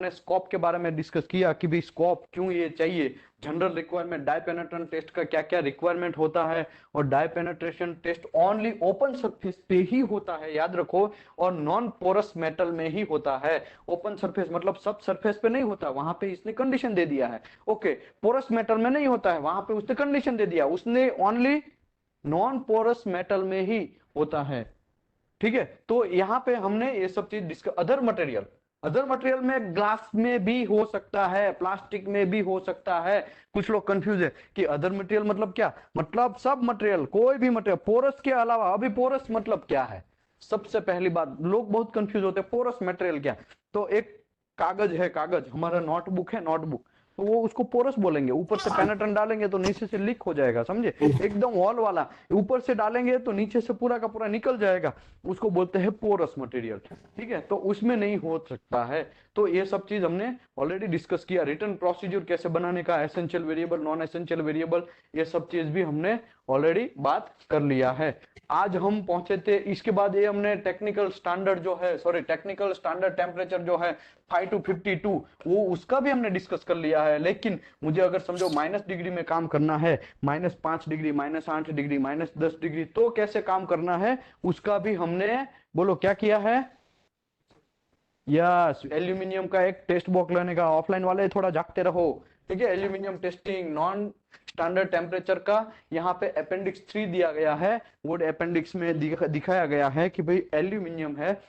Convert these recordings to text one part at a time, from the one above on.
हमने स्कोप के बारे में डिस्कस किया कि भाई स्कोप क्यों ये चाहिए, general requirement, dye penetration test का क्या क्या रिक्वायरमेंट होता है, और dye penetration test only open surface पे ही होता है, याद रखो, और नॉन पोरस मेटल में ही होता है। ओपन सरफेस मतलब सब सरफेस पे नहीं होता, वहां पे इसने कंडीशन दे दिया है। ओके, पोरस मेटल में नहीं होता है, वहां पे उसने कंडीशन दे दिया, उसने ओनली नॉन पोरस मेटल में ही होता है। ठीक है, तो यहां पे हमने ये सब चीज डिस्कस। अदर मटेरियल में ग्लास में भी हो सकता है, प्लास्टिक में भी हो सकता है। कुछ लोग कंफ्यूज है कि अदर मटेरियल मतलब क्या, मतलब सब मटेरियल, कोई भी मटेरियल पोरस के अलावा। अभी पोरस मतलब क्या है, सबसे पहली बात, लोग बहुत कंफ्यूज होते हैं पोरस मटेरियल क्या। तो एक कागज है, कागज हमारा नोटबुक है, नोटबुक, तो वो उसको पोरस बोलेंगे। ऊपर से पेनेट्रेंट डालेंगे तो नीचे से लीक हो जाएगा, समझे, एकदम वॉल वाला। ऊपर से डालेंगे तो नीचे से पूरा का पूरा निकल जाएगा, उसको बोलते हैं पोरस मटेरियल। ठीक है, तो उसमें नहीं हो सकता है। तो ये सब चीज हमने ऑलरेडी डिस्कस किया। रिटर्न प्रोसीजर कैसे बनाने का, essential variable, non essential variable, ये सब चीज भी हमने ऑलरेडी बात कर लिया है। आज हम पहुंचे थे, इसके बाद ये हमने टेक्निकल स्टैंडर्ड जो है, सॉरी, टेक्निकल स्टैंडर्ड टेम्परेचर जो है 5 to 52, वो उसका भी हमने डिस्कस कर लिया है। लेकिन मुझे अगर समझो माइनस डिग्री में काम करना है, -5 डिग्री, -8 डिग्री, -10 डिग्री, तो कैसे काम करना है उसका भी हमने, बोलो क्या किया है, यस, एल्यूमिनियम का एक टेस्ट बुक लेने का। ऑफलाइन वाले थोड़ा जागते रहो, ठीक है। Aluminium testing, non standard temperature का यहाँ पे अपेंडिक्स 3 दिया गया है। वो अपेंडिक्स में दिखाया गया है कि भाई एल्यूमिनियम है,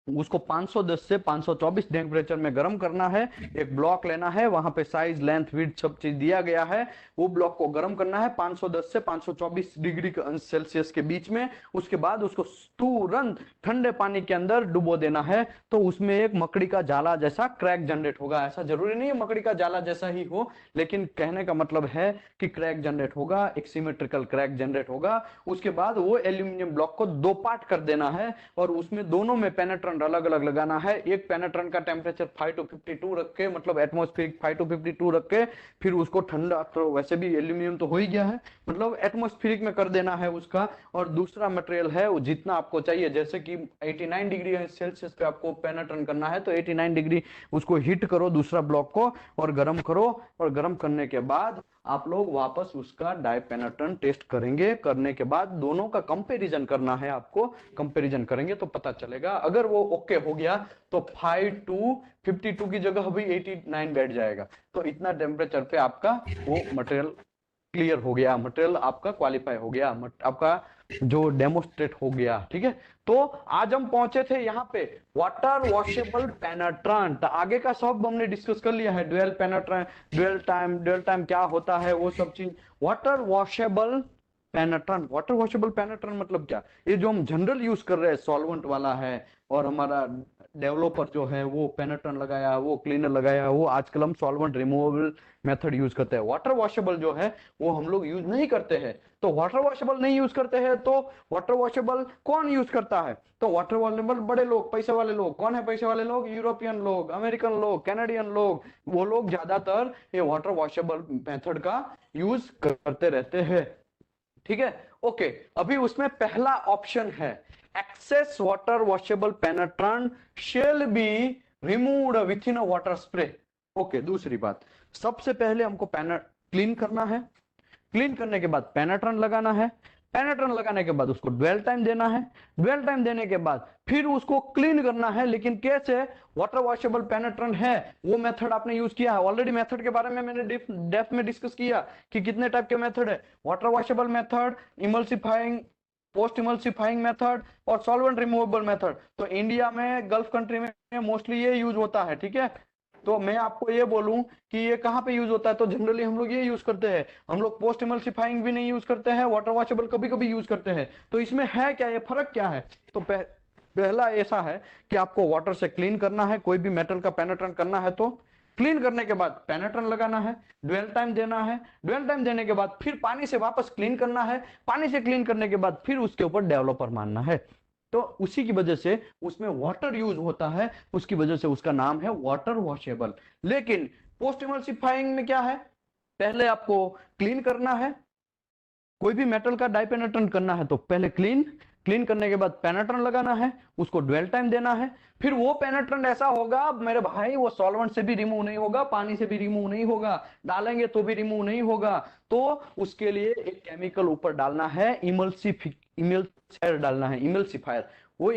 उसको 510 से 524 टेम्परेचर में गर्म करना है। एक ब्लॉक लेना है, वहां पे साइज, लेंथ, विड्थ सब चीज दिया गया है। वो ब्लॉक को गर्म करना है 510 से 524 डिग्री सेल्सियस के बीच में। उसके बाद उसको तुरंत ठंडे पानी के अंदर डुबो देना है। तो उसमें एक मकड़ी का जाला जैसा क्रैक जनरेट होगा। ऐसा जरूरी नहीं है मकड़ी का जाला जैसा ही हो, लेकिन कहने का मतलब है कि क्रैक जनरेट होगा, एक सिमेट्रिकल क्रैक जनरेट होगा। उसके बाद वो एल्यूमिनियम ब्लॉक को 2 पार्ट कर देना है, और उसमें दोनों में पेनेट्रेंट अलग अलग लगाना है। एक पेनेट्रेंट का टेम्परेचर 5 to 52 रख के, मतलब एटमॉस्फेरिक 5 to 52 रख के, फिर उसको ठंडा, तो वैसे भी एल्यूमिनियम तो हो ही गया है, मतलब एटमॉस्फेरिक में कर देना है उसका। और दूसरा मटेरियल है वो जितना आपको चाहिए, जैसे कि 89 डिग्री सेल्सियस पे आपको पेनेट्रेंट करना है, तो 89 डिग्री उसको हीट करो दूसरा ब्लॉक को, और गर्म करो। और गर्म करने के बाद आप लोग वापस उसका डाई पेनेट्रेंट टेस्ट करेंगे। करने के बाद दोनों का कंपैरिजन करना है आपको। कंपैरिजन करेंगे तो पता चलेगा, अगर वो ओके हो गया तो 5 to 52 की जगह अभी 89 बैठ जाएगा। तो इतना टेम्परेचर पे आपका वो मटेरियल क्लियर हो गया, मटेरियल आपका क्वालिफाई हो गया, आपका जो डेमोस्ट्रेट हो गया। ठीक है, तो आज हम पहुंचे थे यहाँ पे वाटर वॉशेबल पेनेट्रेंट। आगे का सब हमने डिस्कस कर लिया है, ड्यूअल पेनेट्रेंट, ड्यूअल टाइम क्या होता है, वो सब चीज। वाटर वॉशेबल पेनेट्रेंट, वाटर वॉशेबल पेनेट्रेंट मतलब क्या, ये जो हम जनरल यूज कर रहे हैं सॉल्वेंट वाला है, और हमारा डेवलपर जो है वो पेनेट्रेंट लगाया, वो क्लीनर लगाया, वो आजकल हम सॉल्वेंट रिमूवेबल मेथड यूज करते हैं। वाटर वॉशेबल जो है वो हम लोग यूज नहीं करते हैं। तो वाटर वॉशेबल नहीं यूज करते हैं, तो वाटर वॉशेबल कौन यूज करता है, तो वाटर वॉशेबल बड़े लोग, पैसे वाले लोग। कौन है पैसे वाले लोग, यूरोपियन लोग, अमेरिकन लोग, कैनेडियन लोग, वो लोग ज्यादातर ये वाटर वॉशेबल मेथड का यूज करते रहते हैं। ठीक है, ओके। अभी उसमें पहला ऑप्शन है, excess water washable पेनेट्रेंट shall be removed with in a water spray. Okay, दूसरी बात, सबसे पहले हमको क्लीन करना है। क्लीन करने के बाद पेनेट्रेंट लगाना है। पेनेट्रेंट लगाने के बाद उसको ड्वेल टाइम देना है। ड्वेल टाइम देने के बाद फिर उसको क्लीन करना है। लेकिन कैसे, वाटर वॉशेबल पेनेट्रेंट है, वो मेथड आपने यूज किया है ऑलरेडी। मेथड के बारे में मैंने डेप्थ में डिस्कस किया कि कितने टाइप के मेथड है, water washable method, emulsifying, post emulsifying method, और सॉल्वेंट रिमूवेबल मेथड। तो इंडिया में, गल्फ कंट्री में मोस्टली ये यूज होता है। ठीक है, तो मैं आपको ये बोलूं कि ये कहाँ पे यूज होता है, तो जनरली हम लोग ये यूज करते हैं। हम लोग पोस्ट इमल्सिफाइंग भी नहीं यूज करते हैं, वाटर वॉशेबल कभी कभी यूज करते हैं। तो इसमें है क्या, ये फर्क क्या है, तो पहला ऐसा है कि आपको वाटर से क्लीन करना है, कोई भी मेटल का पेनेट्रेंट करना है तो क्लीन करने के बाद पेनेट्रेंट लगाना है, ड्वेल टाइम देना है। ड्वेल टाइम देने के बाद फिर पानी से वापस क्लीन करना है। पानी से क्लीन करने के बाद फिर उसके ऊपर डेवलपर मारना है। तो उसी की वजह से उसमें वाटर यूज होता है, उसकी वजह से उसका नाम है वाटर वॉशेबल। लेकिन पोस्ट इमल्सिफाइंग में क्या है, पहले आपको क्लीन करना है, कोई भी मेटल का डाइपेनेट्रेंट करना है तो पहले क्लीन, क्लीन करने के बाद पेनेट्रेंट लगाना है, उसको ड्वेल टाइम देना है। फिर वो पेनेट्रेंट ऐसा होगा मेरे भाई, वो सॉल्वेंट से भी रिमूव नहीं होगा, पानी से भी रिमूव नहीं होगा, डालेंगे तो भी रिमूव नहीं होगा। तो उसके लिए एक केमिकल ऊपर डालना है, इमल्सिफायर डालना है, इमल्सिफायर। वो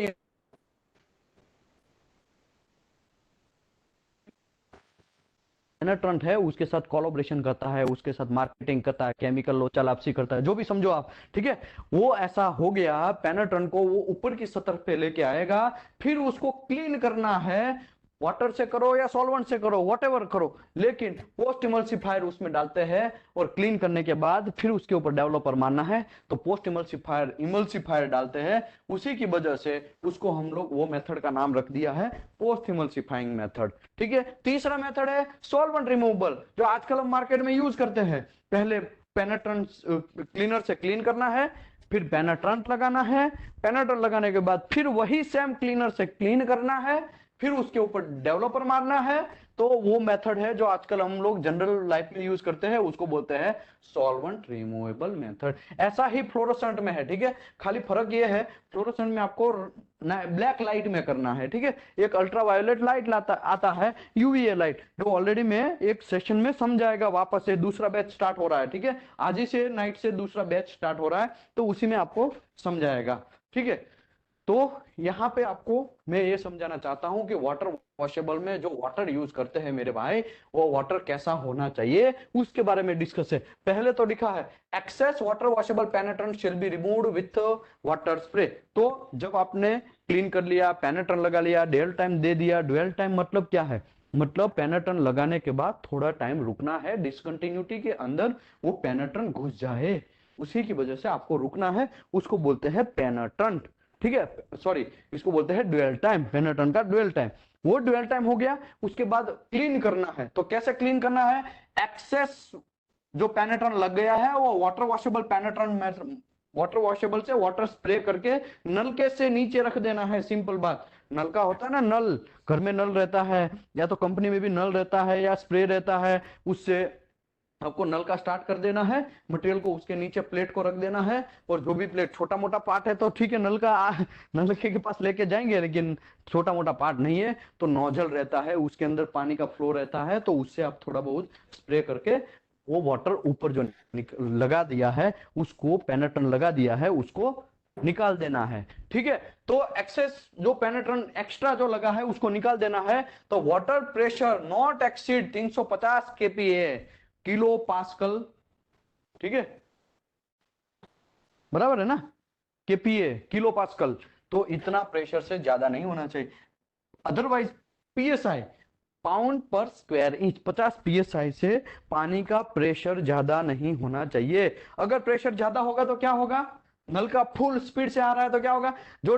पेनेट्रेंट है, उसके साथ कोलैबोरेशन करता है, उसके साथ मार्केटिंग करता है, केमिकल लोचा लापसी करता है, जो भी समझो आप, ठीक है। वो ऐसा हो गया, पेनेट्रेंट को वो ऊपर की सतह पे लेके आएगा, फिर उसको क्लीन करना है। वाटर से करो या सॉल्वेंट से करो, व्हाटएवर करो, लेकिन पोस्ट इमल्सिफायर उसमें डालते हैं और क्लीन करने के बाद फिर उसके ऊपर डेवलपर मारना है, तो पोस्ट इमल्सिफायर डालते हैं। उसी की वजह से उसको हम लोग वो मेथड का नाम रख दिया है पोस्ट इमल्सिफाइंग मेथड, ठीक है। तीसरा मेथड है सॉल्वेंट रिमूवल, जो आजकल हम मार्केट में यूज करते हैं। पहले पेनेट्रेंट क्लीनर से क्लीन करना है, फिर पेनेट्रेंट लगाना है, पेनेट्रेंट लगाने के बाद फिर वही सेम क्लीनर से क्लीन करना है, फिर उसके ऊपर डेवलपर मारना है। तो वो मेथड है जो आजकल हम लोग जनरल लाइफ में यूज करते हैं, उसको बोलते हैं सॉल्वेंट रिमूवेबल मेथड। ऐसा ही फ्लोरोसेंट में है, ठीक है। खाली फर्क ये है, फ्लोरोसेंट में आपको ब्लैक लाइट में करना है, ठीक है। एक अल्ट्रावायोलेट लाइट आता है, यूवीए लाइट, जो ऑलरेडी मैं एक सेशन में समझाएगा। वापस से दूसरा बैच स्टार्ट हो रहा है, ठीक है। आज ही से नाइट से दूसरा बैच स्टार्ट हो रहा है, तो उसी में आपको समझाएगा, ठीक है। तो यहाँ पे आपको मैं ये समझाना चाहता हूं कि वाटर वॉशेबल में जो वाटर यूज करते हैं मेरे भाई, वो वाटर कैसा होना चाहिए उसके बारे में डिस्कस है। पहले तो लिखा है excess water washable पेनेट्रेंट shall be removed with water spray. तो जब आपने क्लीन कर लिया, पेनेट्रेंट लगा लिया, ड्वेल टाइम दे दिया। ड्वेल टाइम मतलब क्या है? मतलब पेनेट्रेंट लगाने के बाद थोड़ा टाइम रुकना है, डिसकंटिन्यूटी के अंदर वो पेनेट्रेंट घुस जाए, उसी की वजह से आपको रुकना है, उसको बोलते हैं पेनेट्रेंट, ठीक है। सॉरी, इसको बोलते हैं ड्वेल टाइम, पेनेट्रेंट का ड्वेल टाइम। वो ड्वेल टाइम हो गया, उसके बाद क्लीन करना है। तो कैसे क्लीन करना है? एक्सेस जो पेनेट्रेंट लग गया है वो वाटर वॉशेबल पेनेट्रेंट, वाटर वॉशेबल से वाटर स्प्रे करके नलके से नीचे रख देना है। सिंपल बात, नल का होता है ना, नल घर में नल रहता है, या तो कंपनी में भी नल रहता है, या स्प्रे रहता है, उससे आपको नल का स्टार्ट कर देना है, मटेरियल को उसके नीचे प्लेट को रख देना है। और जो भी प्लेट छोटा मोटा पार्ट है तो ठीक है, नलके के पास लेके जाएंगे, लेकिन छोटा मोटा पार्ट नहीं है तो नोजल रहता है, उसके अंदर पानी का फ्लो रहता है, तो उससे आप थोड़ा बहुत स्प्रे करके वो वाटर ऊपर जो लगा दिया है, उसको पेनेट्रेंट लगा दिया है, उसको निकाल देना है, ठीक है। तो एक्सेस जो पेनेट्रेंट एक्स्ट्रा जो लगा है उसको निकाल देना है। तो water pressure not exceed 350 KPA, kilo pascal, ठीक है, बराबर है ना, केपीए किलो पास्कल। तो इतना प्रेशर से ज्यादा नहीं होना चाहिए। अदरवाइज पीएसआई, पाउंड पर स्क्वायर इंच, 50 पीएसआई से पानी का प्रेशर ज्यादा नहीं होना चाहिए। अगर प्रेशर ज्यादा होगा तो क्या होगा? नल का फुल स्पीड से आ रहा है तो क्या होगा? जो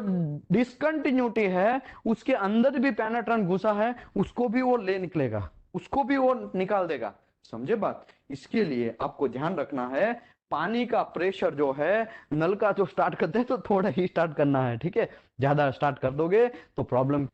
डिसकंटिन्यूटी है उसके अंदर भी पेनेट्रेंट घुसा है, उसको भी वो ले निकलेगा, उसको भी वो निकाल देगा। समझे बात? इसके लिए आपको ध्यान रखना है, पानी का प्रेशर जो है, नल का जो स्टार्ट करते हैं तो थोड़ा ही स्टार्ट करना है, ठीक है। ज्यादा स्टार्ट कर दोगे तो प्रॉब्लम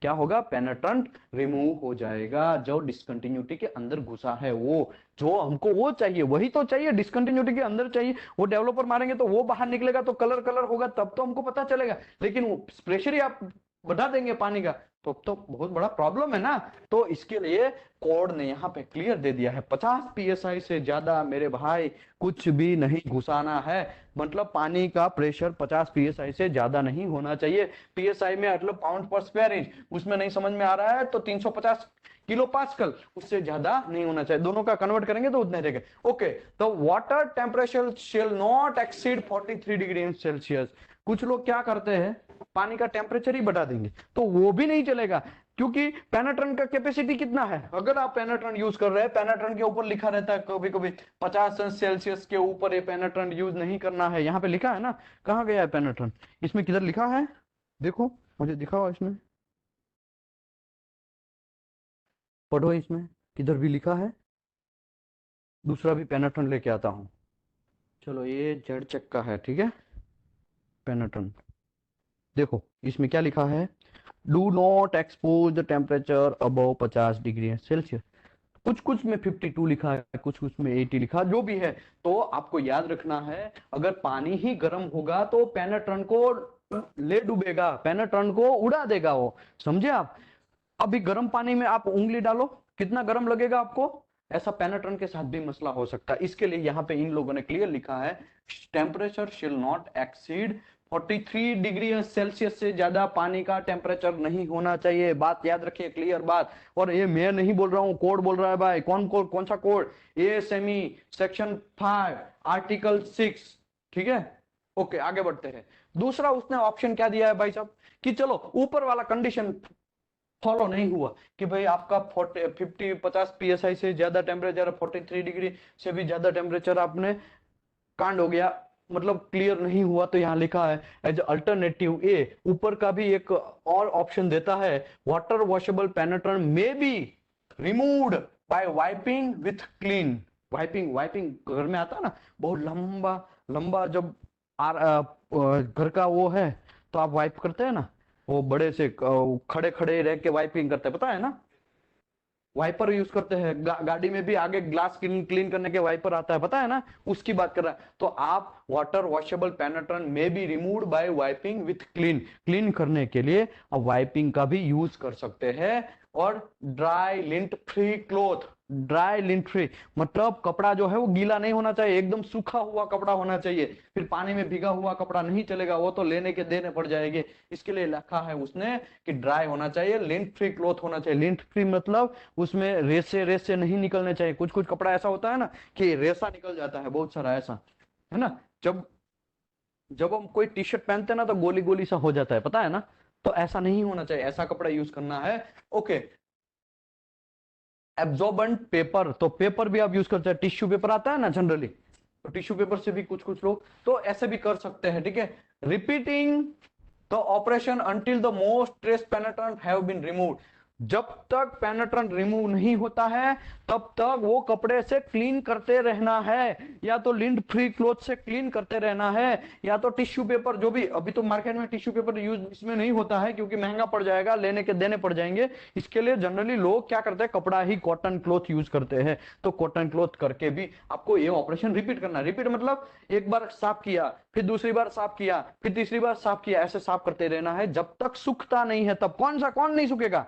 क्या होगा? पेनेट्रेंट रिमूव हो जाएगा, जो डिसकंटिन्यूटी के अंदर घुसा है। वो जो हमको वो चाहिए वही तो चाहिए, डिसकंटिन्यूटी के अंदर चाहिए। वो डेवलपर मारेंगे तो वो बाहर निकलेगा, तो कलर कलर होगा, तब तो हमको पता चलेगा। लेकिन वो प्रेशर ही आप बढ़ा देंगे पानी का, तो बहुत बड़ा प्रॉब्लम है ना। तो इसके लिए कोड ने यहाँ पे क्लियर दे दिया है, 50 पीएसआई से ज्यादा मेरे भाई कुछ भी नहीं घुसाना है। मतलब पानी का प्रेशर 50 पीएसआई से ज्यादा नहीं होना चाहिए। पीएसआई में मतलब पाउंड पर स्क्वायर इंच, उसमें नहीं समझ में आ रहा है तो 350 किलो पास्कल, उससे ज्यादा नहीं होना चाहिए। दोनों का कन्वर्ट करेंगे तो उतना रहेगा। ओके, तो water temperature shall not exceed 43 degree Celsius. कुछ लोग क्या करते हैं, पानी का टेम्परेचर ही बढ़ा देंगे, तो वो भी नहीं चलेगा, क्योंकि पेनेट्रेंट का कैपेसिटी कितना है? अगर आप पेनेट्रेंट यूज कर रहे हैं, पेनेट्रेंट के ऊपर लिखा रहता है कभी कभी 50 सेल्सियस के ऊपर ये पेनेट्रेंट यूज नहीं करना है। यहाँ पे लिखा है ना, कहाँ गया है पेनेट्रेंट? इसमें किधर लिखा है? देखो, मुझे दिखाओ इसमें, पढ़ो इसमें, किधर भी लिखा है? दूसरा भी पेनेट्रेंट लेके आता हूँ। चलो, ये जेड चेक का है, ठीक है, पेनेट्रेंट। देखो इसमें क्या लिखा है, do not expose the temperature above 50 degree Celsius. कुछ कुछ में 52 लिखा है, कुछ कुछ में 80 लिखा, जो भी है। तो आपको याद रखना है, अगर पानी ही गर्म होगा तो पेनेट्रन को ले डूबेगा, पेनेट्रन को उड़ा देगा वो, समझे आप। अभी गर्म पानी में आप उंगली डालो, कितना गर्म लगेगा आपको, ऐसा पेनेट्रन के साथ भी मसला हो सकता है। इसके लिए यहाँ पे इन लोगों ने क्लियर लिखा है, टेम्परेचर शिल नॉट एक्सीड 43 डिग्री सेल्सियस से ज्यादा पानी का टेम्परेचर नहीं होना चाहिए। बात याद रखिए, क्लियर बात। और ये मैं नहीं बोल रहा हूं, कोड बोल रहा है भाई। कौन कोड, कौन सा कोड, एएसएमई सेक्शन 5 आर्टिकल 6, ठीक है। ओके, आगे बढ़ते हैं। दूसरा उसने ऑप्शन क्या दिया है भाई साहब, कि चलो ऊपर वाला कंडीशन फॉलो नहीं हुआ, कि भाई आपका 50 पीएसआई से ज्यादा टेम्परेचर, 43 डिग्री से भी ज्यादा टेम्परेचर आपने कांड हो गया, मतलब क्लियर नहीं हुआ, तो यहाँ लिखा है एज अल्टरनेटिव ए, ऊपर का भी एक और ऑप्शन देता है, water washable पेनेट्रेंट may be removed by wiping with clean. Wiping, wiping घर में आता है ना, बहुत लंबा लंबा, जब घर का वो है तो आप वाइप करते हैं ना, वो बड़े से खड़े खड़े रह के वाइपिंग करते हैं, पता है ना, वाइपर यूज करते हैं। गाड़ी में भी आगे ग्लास क्लीन करने के वाइपर आता है, पता है ना, उसकी बात कर रहा है। तो आप वाटर वॉशेबल पेनेट्रेंट में be removed by wiping with clean, clean करने के लिए आप वाइपिंग का भी यूज कर सकते हैं। और dry lint free cloth, dry lint free मतलब कपड़ा जो है वो गीला नहीं होना चाहिए, एकदम सूखा हुआ कपड़ा होना चाहिए। फिर पानी में भीगा हुआ कपड़ा नहीं चलेगा, वो तो लेने के देने पड़ जाएंगे। इसके लिए लिखा है उसने कि ड्राई होना चाहिए, लिंट फ्री क्लोथ होना चाहिए। लिंट फ्री मतलब उसमें रेसे रेसे नहीं निकलने चाहिए। कुछ कुछ कपड़ा ऐसा होता है ना कि रेसा निकल जाता है, बहुत सारा ऐसा है ना, जब जब हम कोई टी शर्ट पहनते हैं ना तो गोली गोली सा हो जाता है, पता है ना। तो ऐसा नहीं होना चाहिए, ऐसा कपड़ा यूज करना है। ओके, एब्जॉर्बेंट पेपर, तो पेपर भी आप यूज करते हैं, टिश्यू पेपर आता है ना जनरली, तो टिश्यू पेपर से भी कुछ कुछ लोग तो ऐसे भी कर सकते हैं, ठीक है। Repeating the operation until the most trace penetrant have been removed, जब तक पेनेट्रेंट रिमूव नहीं होता है तब तक वो कपड़े से क्लीन करते रहना है, या तो लिंट फ्री क्लॉथ से क्लीन करते रहना है, या तो टिश्यू पेपर, जो भी अभी तो मार्केट में टिश्यू पेपर यूज इसमें नहीं होता है क्योंकि महंगा पड़ जाएगा, लेने के देने पड़ जाएंगे। इसके लिए जनरली लोग क्या करते हैं, कपड़ा ही कॉटन क्लॉथ यूज करते हैं। तो कॉटन क्लॉथ करके भी आपको ये ऑपरेशन रिपीट करना है। रिपीट मतलब एक बार साफ किया, फिर दूसरी बार साफ किया, फिर तीसरी बार साफ किया, ऐसे साफ करते रहना है जब तक सूखता नहीं है। तब कौन नहीं सूखेगा,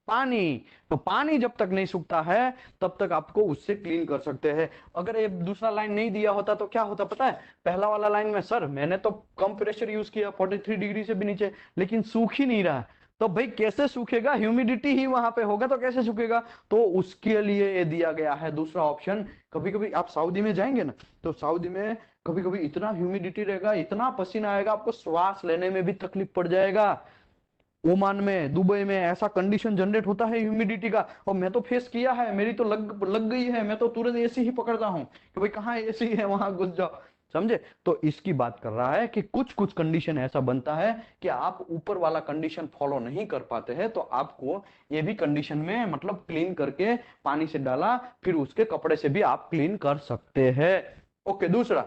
पानी। तो पानी जब तक नहीं सूखता है तब तक आपको उससे क्लीन कर सकते हैं। अगर ये दूसरा लाइन नहीं दिया होता तो क्या होता पता है, पहला वाला लाइन में सर मैंने तो कम प्रेशर यूज किया 43 डिग्री से भी नीचे, लेकिन सूख ही नहीं रहा, तो भाई कैसे सूखेगा, ह्यूमिडिटी ही वहां पे होगा तो कैसे सूखेगा। तो उसके लिए ये दिया गया है दूसरा ऑप्शन। कभी कभी आप सऊदी में जाएंगे ना, तो सऊदी में कभी कभी इतना ह्यूमिडिटी रहेगा, इतना पसीना आएगा, आपको श्वास लेने में भी तकलीफ पड़ जाएगा। ओमान में, दुबई में ऐसा कंडीशन जनरेट होता है ह्यूमिडिटी का, और मैं तो फेस किया है, मेरी तो लग लग गई है, मैं तो तुरंत एसी ही पकड़ता हूँ कि भाई कहाँ एसी है वहां घुस जाओ, समझे। तो इसकी बात कर रहा है कि कुछ कुछ कंडीशन ऐसा बनता है कि आप ऊपर वाला कंडीशन फॉलो नहीं कर पाते हैं, तो आपको ये भी कंडीशन में मतलब क्लीन करके पानी से डाला, फिर उसके कपड़े से भी आप क्लीन कर सकते हैं। ओके, दूसरा,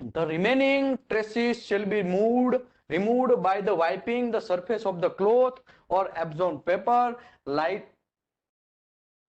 the remaining traces shall be removed by the wiping the surface of the cloth or absorbed paper,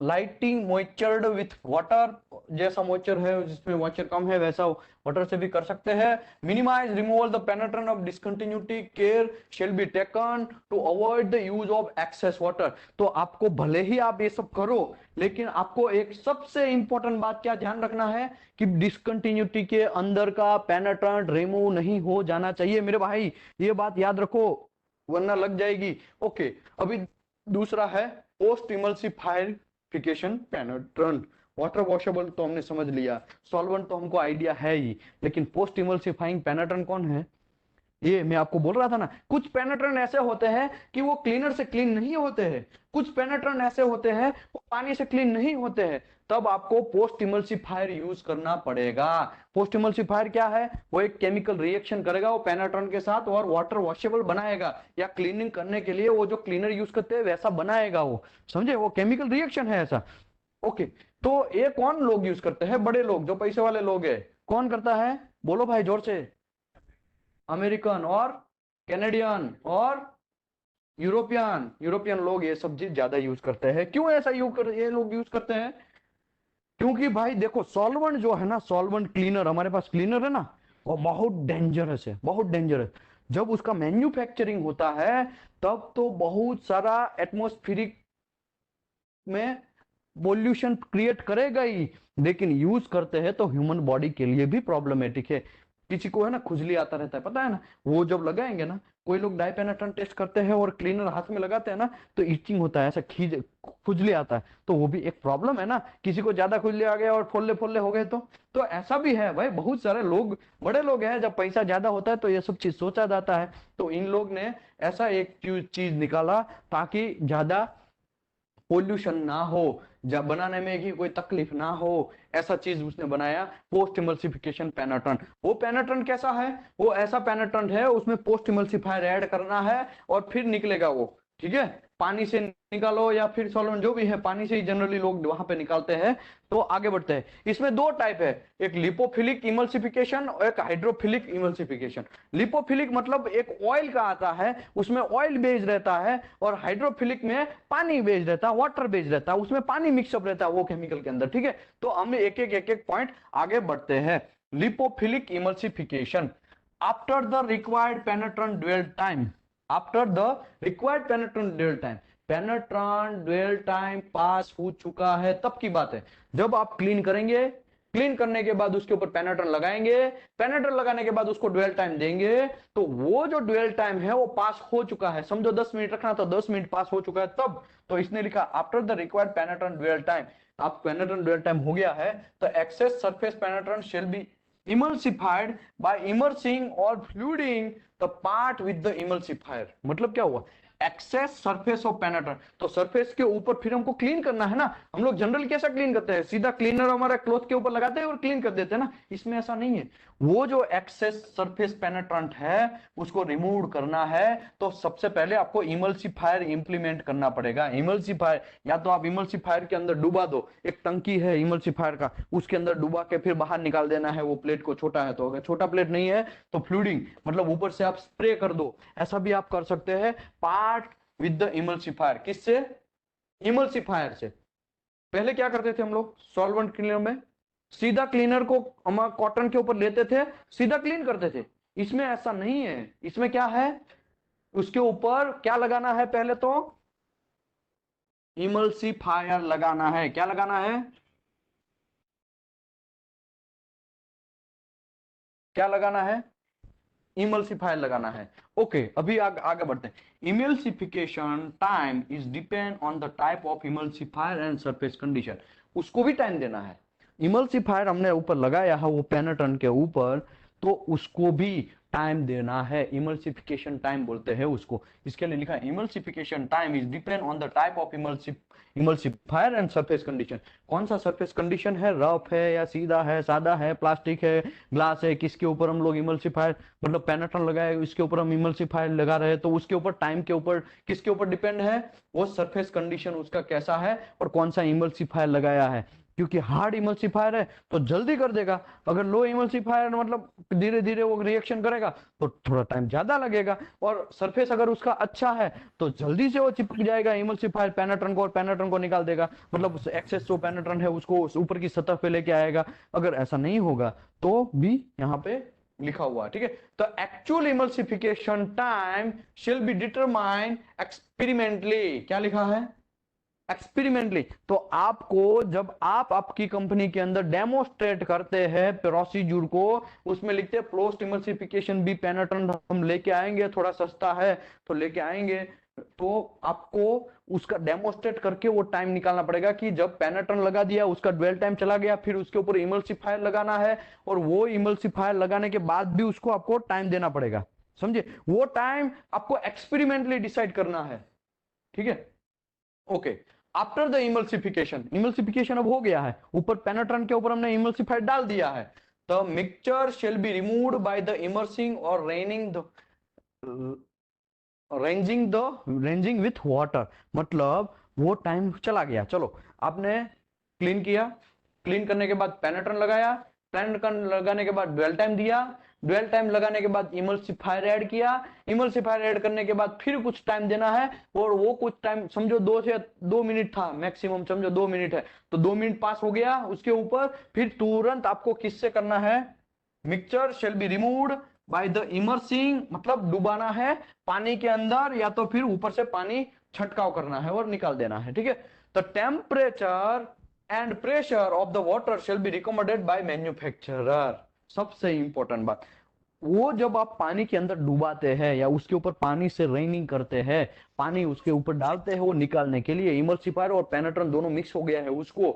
lighting moistured with water, जैसा मॉइस्चर है जिसमें मॉइस्चर कम है वैसा वाटर से भी कर सकते हैं। Minimize removal the penetrant of discontinuity, care shall be taken to avoid the use of excess water. तो आपको भले ही आप ये सब करो, लेकिन आपको एक सबसे इंपॉर्टेंट बात क्या ध्यान रखना है कि डिसकंटिन्यूटी के अंदर का पेनेट्रेंट रिमूव नहीं हो जाना चाहिए मेरे भाई, ये बात याद रखो वरना लग जाएगी। ओके, अभी दूसरा है पोस्ट इमल्सिफायर पेनेट्रेंट। वाटर वॉशेबल तो हमने समझ लिया, सॉल्वेंट तो हमको आइडिया है ही, लेकिन पोस्ट इमल्सिफाइंग पेनेट्रेंट कौन है, ये मैं आपको बोल रहा था ना। कुछ पेनेट्रेंट ऐसे होते हैं कि वो क्लीनर से क्लीन नहीं होते हैं, कुछ पेनेट्रेंट ऐसे होते हैं वो पानी से क्लीन नहीं होते हैं, तब आपको पोस्ट इमल्सिफायर यूज करना पड़ेगा। पोस्ट इमल्सिफायर क्या है, वो एक केमिकल रिएक्शन करेगा वो पेनेट्रेंट के साथ और वाटर वॉशेबल बनाएगा, या क्लीनिंग करने के लिए वो जो क्लीनर यूज करते हैं वैसा बनाएगा वो, समझे, वो केमिकल रिएक्शन है ऐसा। ओके, तो ये कौन लोग यूज करते हैं, बड़े लोग जो पैसे वाले लोग है। कौन करता है, बोलो भाई जोर से, अमेरिकन और कैनेडियन और यूरोपियन यूरोपियन लोग ये सब चीज ज्यादा यूज करते हैं। क्यों ऐसा ये लोग यूज करते हैं? क्योंकि भाई देखो, सॉल्वेंट जो है ना, सॉल्वेंट क्लीनर, हमारे पास क्लीनर है ना, वो बहुत डेंजरस है, बहुत डेंजरस। जब उसका मैन्युफैक्चरिंग होता है तब तो बहुत सारा एटमॉस्फेरिक में पोल्यूशन क्रिएट करेगा ही, लेकिन यूज करते हैं तो ह्यूमन बॉडी के लिए भी प्रॉब्लमेटिक है। किसी को है ना खुजली आता रहता है, पता है ना, वो जब लगाएंगे ना, कोई लोग डाइपेनेट्रन टेस्ट करते हैं और क्लीनर हाथ में लगाते हैं ना, तो इचिंग होता है, ऐसा खींच खुजली आता है, तो वो भी एक प्रॉब्लम है ना। किसी को ज्यादा खुजली आ गया और फोल्ले फोल्ले हो गए तो ऐसा भी है भाई। बहुत सारे लोग, बड़े लोग हैं, जब पैसा ज्यादा होता है तो ये सब चीज सोचा जाता है। तो इन लोग ने ऐसा एक चीज निकाला ताकि ज्यादा पोल्यूशन ना हो, जब बनाने में भी कोई तकलीफ ना हो, ऐसा चीज उसने बनाया, पोस्ट इमल्सिफिकेशन पेनेट्रन। वो पेनेट्रन कैसा है? वो ऐसा पेनेट्रन है, उसमें पोस्ट इमल्सिफायर ऐड करना है और फिर निकलेगा वो, ठीक है। पानी से निकालो या फिर सॉल्वेंट जो भी है, पानी से ही जनरली लोग वहां पे निकालते हैं। तो आगे बढ़ते हैं। इसमें दो टाइप है, एक लिपोफिलिक इमल्सिफिकेशन और एक हाइड्रोफिलिक इमल्सिफिकेशन। लिपोफिलिक मतलब एक ऑयल का आता है, उसमें ऑयल बेस्ड रहता है, और हाइड्रोफिलिक में पानी बेस्ड रहता है, वाटर बेस्ड रहता है, उसमें पानी मिक्सअप रहता है वो केमिकल के अंदर, ठीक है। तो हम एक एक पॉइंट आगे बढ़ते हैं। Lipophilic emulsification, after the required penetrant dwell time, after the required penetrant dwell time, penetrant dwell time pass हो चुका है तब की बात है। जब आप क्लीन करेंगे, क्लीन करने के बाद उसके ऊपर पेनेट्रेंट लगाएंगे, पेनेट्रेंट लगाने के बाद उसको ड्वेल टाइम देंगे, तो वो जो ड्वेल टाइम है वो पास हो चुका है। समझो 10 मिनट रखना तो 10 मिनट पास हो चुका है तब। तो इसने लिखा after the required penetrant dwell time, आप पेनेट्रेंट ड्वेल टाइम हो गया है तो excess surface penetrant shall be emulsified by immersing or fluiding the part with the emulsifier। मतलब क्या हुआ? एक्सेस सरफेस ऑफ पेनेट्रेंट, तो सरफेस के ऊपर फिर हमको क्लीन करना है ना। हम लोग जनरल कैसा क्लीन करते हैं? सीधा क्लीनर हमारा क्लॉथ के ऊपर लगाते हैं और क्लीन कर देते हैं ना। इसमें ऐसा नहीं है। वो जो एक्सेस सरफेस पेनेट्रेंट है उसको रिमूव करना है, तो सबसे पहले आपको इमल्सिफायर इंप्लीमेंट करना पड़ेगा। इमल्सिफायर या तो आप इमल्सिफायर के अंदर डुबा दो, एक टंकी है इमल्सिफायर का, उसके अंदर डुबा के फिर बाहर निकाल देना है वो प्लेट को, छोटा है तो। अगर छोटा प्लेट नहीं है तो फ्लूडिंग मतलब ऊपर से आप स्प्रे कर दो, ऐसा भी आप कर सकते हैं। पार्ट विद द इमल्सिफायर, किससे? इमल्सिफायर से। पहले क्या करते थे हम लोग सॉल्वेंट क्लीनर में? सीधा क्लीनर को हम कॉटन के ऊपर लेते थे, सीधा क्लीन करते थे। इसमें ऐसा नहीं है। इसमें क्या है? उसके ऊपर क्या लगाना है? पहले तो इमल्सिफायर लगाना है। क्या लगाना है? क्या लगाना है? इमल्सिफायर लगाना है। ओके, अभी आगे बढ़ते हैं। Emulsification time is depend on the type of emulsifier and surface condition. उसको भी टाइम देना है। इमल्सिफायर हमने ऊपर लगाया है वो पेनेट्रन के ऊपर, तो उसको भी टाइम देना है। इमल्सिफिकेशन टाइम बोलते हैं उसको। इसके लिए लिखा है emulsification time is depend on the type of emulsifier and surface condition. कौन सा सरफेस कंडीशन है? रफ है या सीधा है, सादा है, प्लास्टिक है, ग्लास है, किसके ऊपर हम लोग इमल्सिफायर मतलब पेनेट्रन लगाए, इसके ऊपर हम इमल्सिफायर लगा रहे हैं, तो उसके ऊपर टाइम के ऊपर किसके ऊपर डिपेंड है? वो सरफेस कंडीशन उसका कैसा है और कौन सा इमल्सिफायर लगाया है। क्योंकि हार्ड इमल्सिफायर है तो जल्दी कर देगा, अगर लो इमल्सिफायर मतलब धीरे धीरे वो रिएक्शन करेगा तो थोड़ा टाइम ज्यादा लगेगा। और सरफेस अगर उसका अच्छा है तो जल्दी से वो चिपक जाएगा इमल्सिफायर पेनेट्रन को, और पेनेट्रन को निकाल देगा, मतलब एक्सेस जो पेनेट्रन है उसको ऊपर की सतह पे लेके आएगा। अगर ऐसा नहीं होगा तो भी यहाँ पे लिखा हुआ है, ठीक है। तो actual emulsification time shall be determined experimentally. क्या लिखा है? एक्सपेरिमेंटली। तो आपको जब आप आपकी कंपनी के अंदर डेमोस्ट्रेट करते हैं प्रोसीजर को, उसमें लिखते हैं पोस्ट इमल्सिफिकेशन भी पेनेट्रेंट हम लेके आएंगे, थोड़ा सस्ता है तो लेके आएंगे, तो आपको उसका डेमोस्ट्रेट करके वो टाइम निकालना पड़ेगा कि जब पेनेट्रेंट लगा दिया उसका ड्वेल टाइम चला गया, फिर उसके ऊपर इमल्सिफायर लगाना है, और वो इमल्सिफायर लगाने के बाद भी उसको आपको टाइम देना पड़ेगा। समझे? वो टाइम आपको एक्सपेरिमेंटली डिसाइड करना है, ठीक है। Okay, after the emulsification, emulsification अब हो गया है, ऊपर पेनेट्रेंट के ऊपर हमने इमल्सिफायर डाल दिया है। The mixture shall be removed by the immersing और रेंजिंग विथ वाटर। मतलब वो टाइम चला गया, चलो आपने क्लीन किया, क्लीन करने के बाद पेनेट्रेंट लगाया, पेनेट्रेंट लगाने के बाद ड्वेल टाइम दिया, ड्वेल टाइम लगाने के बाद इमल्सिफायर ऐड किया, इमल्सिफायर ऐड करने के बाद फिर कुछ टाइम देना है, और वो कुछ टाइम समझो 2 मिनट था मैक्सिमम, समझो 2 मिनट है, तो 2 मिनट पास हो गया उसके ऊपर, फिर तुरंत आपको किससे करना है, mixture shall be removed by the immersing, मतलब डुबाना है पानी के अंदर, या तो फिर ऊपर से पानी छंटकाव करना है और निकाल देना है, ठीक है। तो temperature and pressure of the water shall be recommended by manufacturer. सबसे इंपॉर्टेंट बात, वो जब आप पानी के अंदर डुबाते हैं या उसके ऊपर पानी से रेनिंग करते हैं, पानी उसके ऊपर डालते हैं वो निकालने के लिए, इमल्सिफायर और पेनेट्रेंट दोनों मिक्स हो गया है उसको,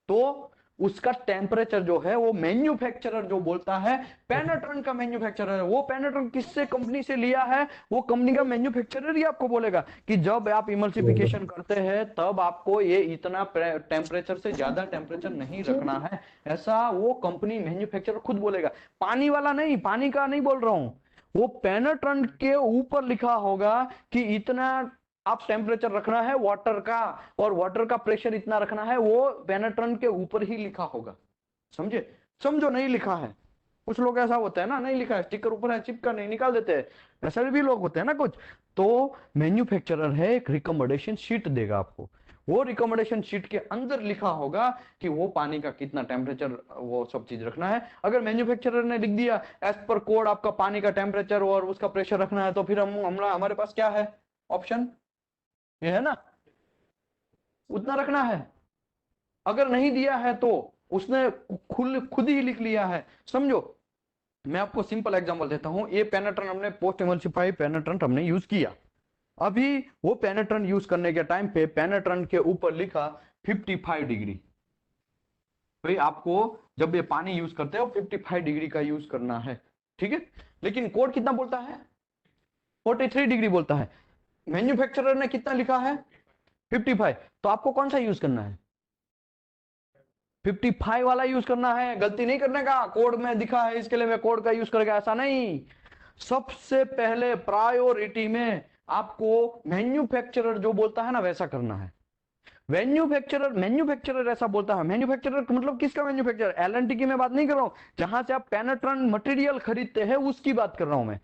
तो उसका टेम्परेचर जो है वो मैन्युफैक्चरर जो बोलता है, पेनेट्रेंट का मैन्युफैक्चरर है, वो पेनेट्रेंट किससे कंपनी से लिया है, वो कंपनी का मैन्युफैक्चरर ही आपको बोलेगा कि जब आप इमल्सिफिकेशन करते हैं तब आपको ये इतना टेम्परेचर से ज्यादा टेम्परेचर नहीं रखना है, ऐसा वो कंपनी मैन्युफैक्चरर खुद बोलेगा। पानी वाला नहीं, पानी का नहीं बोल रहा हूं, वो पेनेट्रेंट के ऊपर लिखा होगा कि इतना आप टेम्परेचर रखना है वाटर का, और वाटर का प्रेशर इतना रखना है, वो पेनेट्रेंट के ऊपर ही लिखा होगा, समझे। समझो नहीं लिखा है, कुछ लोग ऐसा होता है ना, नहीं लिखा है, स्टिकर ऊपर है चिपका नहीं, निकाल देते हैं, ऐसे भी लोग होते हैं ना कुछ। तो मैन्युफैक्चरर है एक रिकमेंडेशन शीट देगा आपको, वो रिकमेंडेशन शीट के अंदर लिखा होगा कि वो पानी का कितना टेम्परेचर, वो सब चीज रखना है। अगर मैन्युफैक्चरर ने लिख दिया एज पर कोड आपका पानी का टेम्परेचर और उसका प्रेशर रखना है, तो फिर हमारे पास क्या है ऑप्शन, ये है ना, उतना रखना है। अगर नहीं दिया है तो उसने खुद ही लिख लिया है, समझो। मैं आपको सिंपल एग्जांपल देता हूं, ये पेनेट्रेंट हमने पोस्ट इमल्सिफाई पेनेट्रेंट हमने यूज किया, अभी वो पेनेट्रेंट यूज करने के टाइम पे पेनेट्रेंट के ऊपर लिखा 55 डिग्री। भाई आपको जब ये पानी यूज करते हो 55 डिग्री का यूज करना है, ठीक है। लेकिन कोड कितना बोलता है, 43 डिग्री बोलता है। मैन्युफैक्चरर ने कितना लिखा है, 55। तो आपको कौन सा यूज करना है, 55 वाला यूज करना है, गलती नहीं करने का, कोड में दिखा है इसके लिए मैं कोड का यूज करेगा, ऐसा नहीं। सबसे पहले प्रायोरिटी में आपको मैन्युफैक्चरर जो बोलता है ना वैसा करना है। मैन्युफैक्चरर ऐसा बोलता है, मैन्युफैक्चरर मतलब किसका मैन्युफैक्चरर, एलएनटी की मैं बात नहीं कर रहा हूं, जहां से आप पेनेट्रेंट मटेरियल खरीदते हैं उसकी बात कर रहा हूं मैं।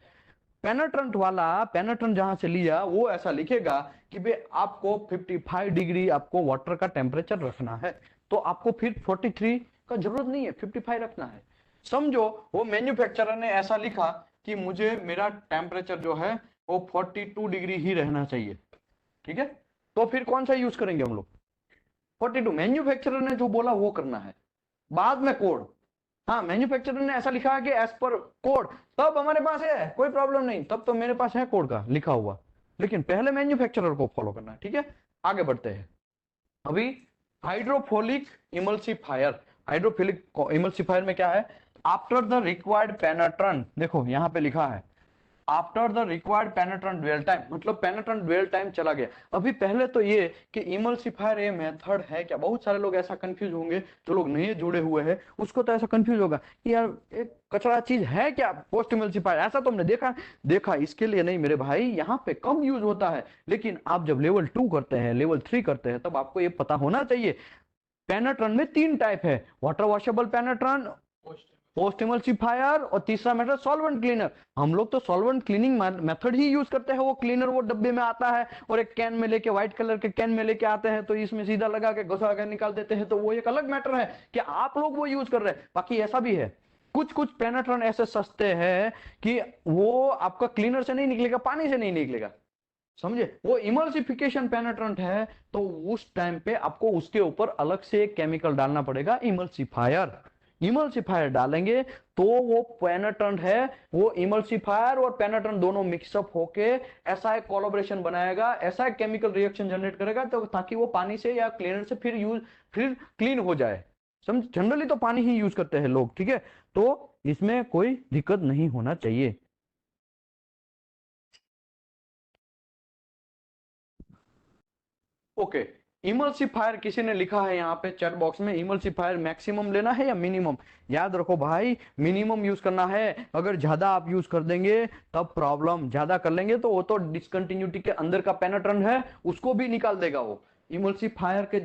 पेनेट्रेंट वाला, पेनेट्रेंट जहां से लिया वो ऐसा लिखेगा कि भाई आपको 55 डिग्री आपको वाटर का टेम्परेचर रखना है, तो आपको फिर 43 का जरूरत नहीं है, 55 रखना है। समझो वो मैन्युफैक्चरर ने ऐसा लिखा कि मुझे मेरा टेम्परेचर जो है वो 42 डिग्री ही रहना चाहिए, ठीक है। तो फिर कौन सा यूज करेंगे हम लोग, 42। मैन्युफैक्चरर ने जो बोला वो करना है, बाद में कोड। हाँ मैन्युफैक्चरर ने ऐसा लिखा है कि एज पर कोड, तब हमारे पास है कोई प्रॉब्लम नहीं, तब तो मेरे पास है कोड का लिखा हुआ, लेकिन पहले मैन्युफैक्चरर को फॉलो करना है, ठीक है। आगे बढ़ते हैं। अभी हाइड्रोफोलिक इमल्सिफायर, हाइड्रोफिलिक इमल्सिफायर में क्या है, आफ्टर द रिक्वायर्ड पेनेट्रेंट, देखो यहां पे लिखा है after the required penetrant dwell time, मतलब पेनेट्रेंट ड्वेल टाइम चला गया। अभी पहले तो ये कि इमल्सिफायर ये मेथड है क्या, बहुत सारे लोग ऐसा कंफ्यूज होंगे, जो लोग नए जुड़े हुए हैं उसको तो ऐसा कंफ्यूज होगा कि यार एक कचरा चीज है क्या पोस्ट इमल्सिफायर, ऐसा तो हमने देखा देखा इसके लिए नहीं मेरे भाई, यहाँ पे कम यूज होता है, लेकिन आप जब लेवल 2 करते हैं, लेवल 3 करते हैं, तब आपको ये पता होना चाहिए। पेनेट्रन में 3 टाइप है, वाटर वॉशेबल पेनेट्रन, पोस्ट इमल्सिफायर, और तीसरा मेथड सॉल्वेंट क्लीनर। हम लोग तो सॉल्वेंट क्लीनिंग मेथड ही यूज करते हैं, वो क्लीनर वो डब्बे में आता है और एक कैन में लेके, व्हाइट कलर के कैन में लेके आते हैं, तो इसमें सीधा लगा के घुसा के निकाल देते हैं, तो वो एक अलग मैटर है कि आप लोग वो यूज कर रहे हैं। बाकी ऐसा भी है कुछ कुछ पेनेट्रन ऐसे सस्ते हैं कि वो आपका क्लीनर से नहीं निकलेगा, पानी से नहीं निकलेगा, समझे। वो इमल्सिफिकेशन पेनेट्रेंट है, तो उस टाइम पे आपको उसके ऊपर अलग से एक केमिकल डालना पड़ेगा, इमल्सिफायर। इमल्सिफायर डालेंगे तो वो पेनेट्रेंट है, वो इमल्सिफायर और पेनेट्रेंट दोनों मिक्सअप होके ऐसा एक कोलैबोरेशन बनाएगा, ऐसा एक केमिकल रिएक्शन जनरेट करेगा, तो ताकि वो पानी से या क्लीनर से फिर क्लीन हो जाए। समझ, जनरली तो पानी ही यूज करते हैं लोग, ठीक है, तो इसमें कोई दिक्कत नहीं होना चाहिए। ओके, इमल्सिफायर किसी ने लिखा है यहाँ पे चैट बॉक्स में, इमल्सिफायर मैक्सिमम लेना है या मिनिमम। याद रखो भाई, मिनिमम यूज करना है, अगर ज्यादा आप यूज कर देंगे तब प्रॉब्लम, ज्यादा कर लेंगे तो वो तो डिसकंटिन्यूटी के अंदर का पेनेट्रेंट है उसको भी निकाल देगा वो। इमल्सिफायर के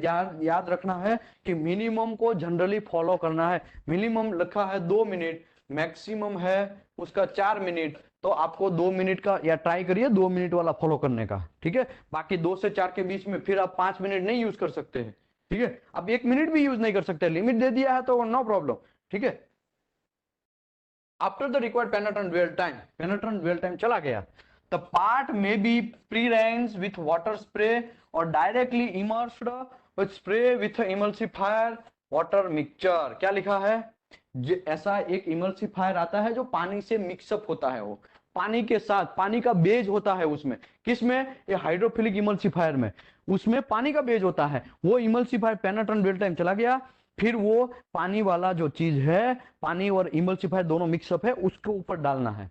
याद रखना है कि मिनिमम को जनरली फॉलो करना है। मिनिमम लिखा है 2 मिनट, मैक्सिमम है उसका 4 मिनट, तो आपको 2 मिनट का, या ट्राई करिए 2 मिनट वाला फॉलो करने का, ठीक है। बाकी 2 से 4 के बीच में फिर आप 5 मिनट नहीं यूज कर सकते हैं, ठीक है। आप 1 मिनट भी यूज नहीं कर सकते, लिमिट दे दिया है तो नो प्रॉब्लम, ठीक है। After the required penetrant dwell time चला गया, the part may be pre rinse with water spray और directly immersed with spray with emulsifier water mixture. क्या लिखा है, ऐसा एक इमल्सिफायर आता है जो पानी से मिक्सअप होता है, वो पानी के साथ, पानी का बेज होता है उसमें, किसमें, ये हाइड्रोफिलिक इमल्सिफायर में, उसमें पानी का बेज होता है। वो इमल्सिफायर पेनेट्रेंट ड्वेल टाइम चला गया, फिर वो पानी वाला जो चीज है, पानी और इमल्सिफायर दोनों मिक्सअप है, उसके ऊपर डालना है,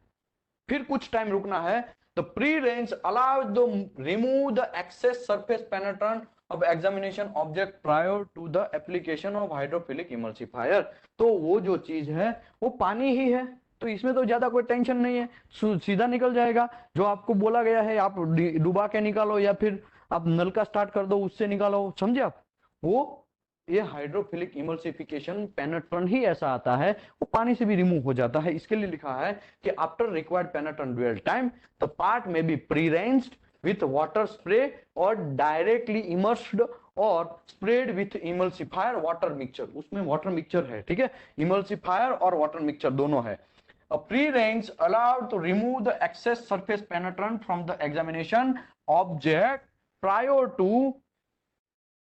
फिर कुछ टाइम रुकना है। The pre range allow the remove the excess surface penetrant of examination object prior to the application of hydrophilic emulsifier. तो वो जो चीज है वो पानी ही है, तो इसमें तो ज्यादा कोई टेंशन नहीं है, सीधा निकल जाएगा। जो आपको बोला गया है आप डुबा के निकालो या फिर आप नल का स्टार्ट कर दो उससे निकालो, समझे आप। वो ये हाइड्रोफिलिक इमल्सिफिकेशन पेनेट्रेंट ही ऐसा आता है, वो पानी से भी रिमूव हो जाता है। इसके लिए लिखा है कि after required penetrant dwell time the part may be pre rinsed with water spray और डायरेक्टली इमर्स्ड और sprayed with emulsifier water mixture. उसमें वाटर मिक्सचर है, ठीक है, इमल्सिफायर और वाटर मिक्सचर दोनों है। A pre-range allowed to remove the excess surface penetrant from the examination object prior to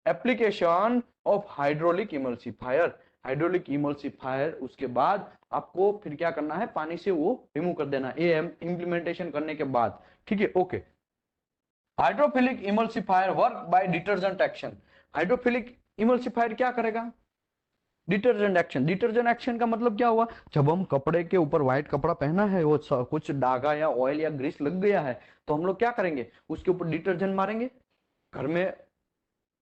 application of hydraulic emulsifier. Hydraulic emulsifier उसके बाद आपको फिर क्या करना है, पानी से वो रिमूव कर देना, एएम इंप्लीमेंटेशन करने के बाद, ठीक है, okay. Hydrophilic emulsifier work by detergent action. Hydrophilic emulsifier क्या करेगा, डिटर्जेंट एक्शन। डिटर्जेंट एक्शन का मतलब क्या हुआ, जब हम कपड़े के ऊपर व्हाइट कपड़ा पहना है, वो कुछ दागा या ऑयल या ग्रीस लग गया है, तो हम लोग क्या करेंगे, उसके ऊपर डिटर्जेंट मारेंगे। घर में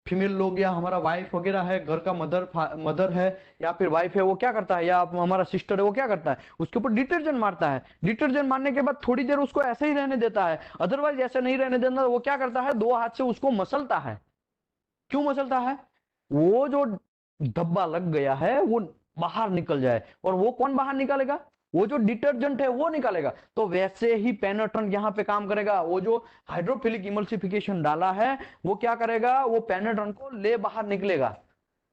फीमेल लोग या हमारा वाइफ वगैरह है, घर का मदर है या फिर वाइफ है, वो क्या करता है, या हमारा सिस्टर है, वो क्या करता है, उसके ऊपर डिटर्जेंट मारता है। डिटर्जेंट मारने के बाद थोड़ी देर उसको ऐसे ही रहने देता है, अदरवाइज ऐसे नहीं रहने देता, वो क्या करता है, 2 हाथ से उसको मसलता है। क्यों मसलता है, वो जो धब्बा लग गया है वो बाहर निकल जाए। और वो कौन बाहर निकालेगा, वो जो डिटर्जेंट है वो निकालेगा। तो वैसे ही पेनेट्रेंट यहाँ पे काम करेगा, वो जो हाइड्रोफिलिक इमल्सिफिकेशन डाला है वो क्या करेगा, वो पेनेट्रेंट को ले बाहर निकलेगा,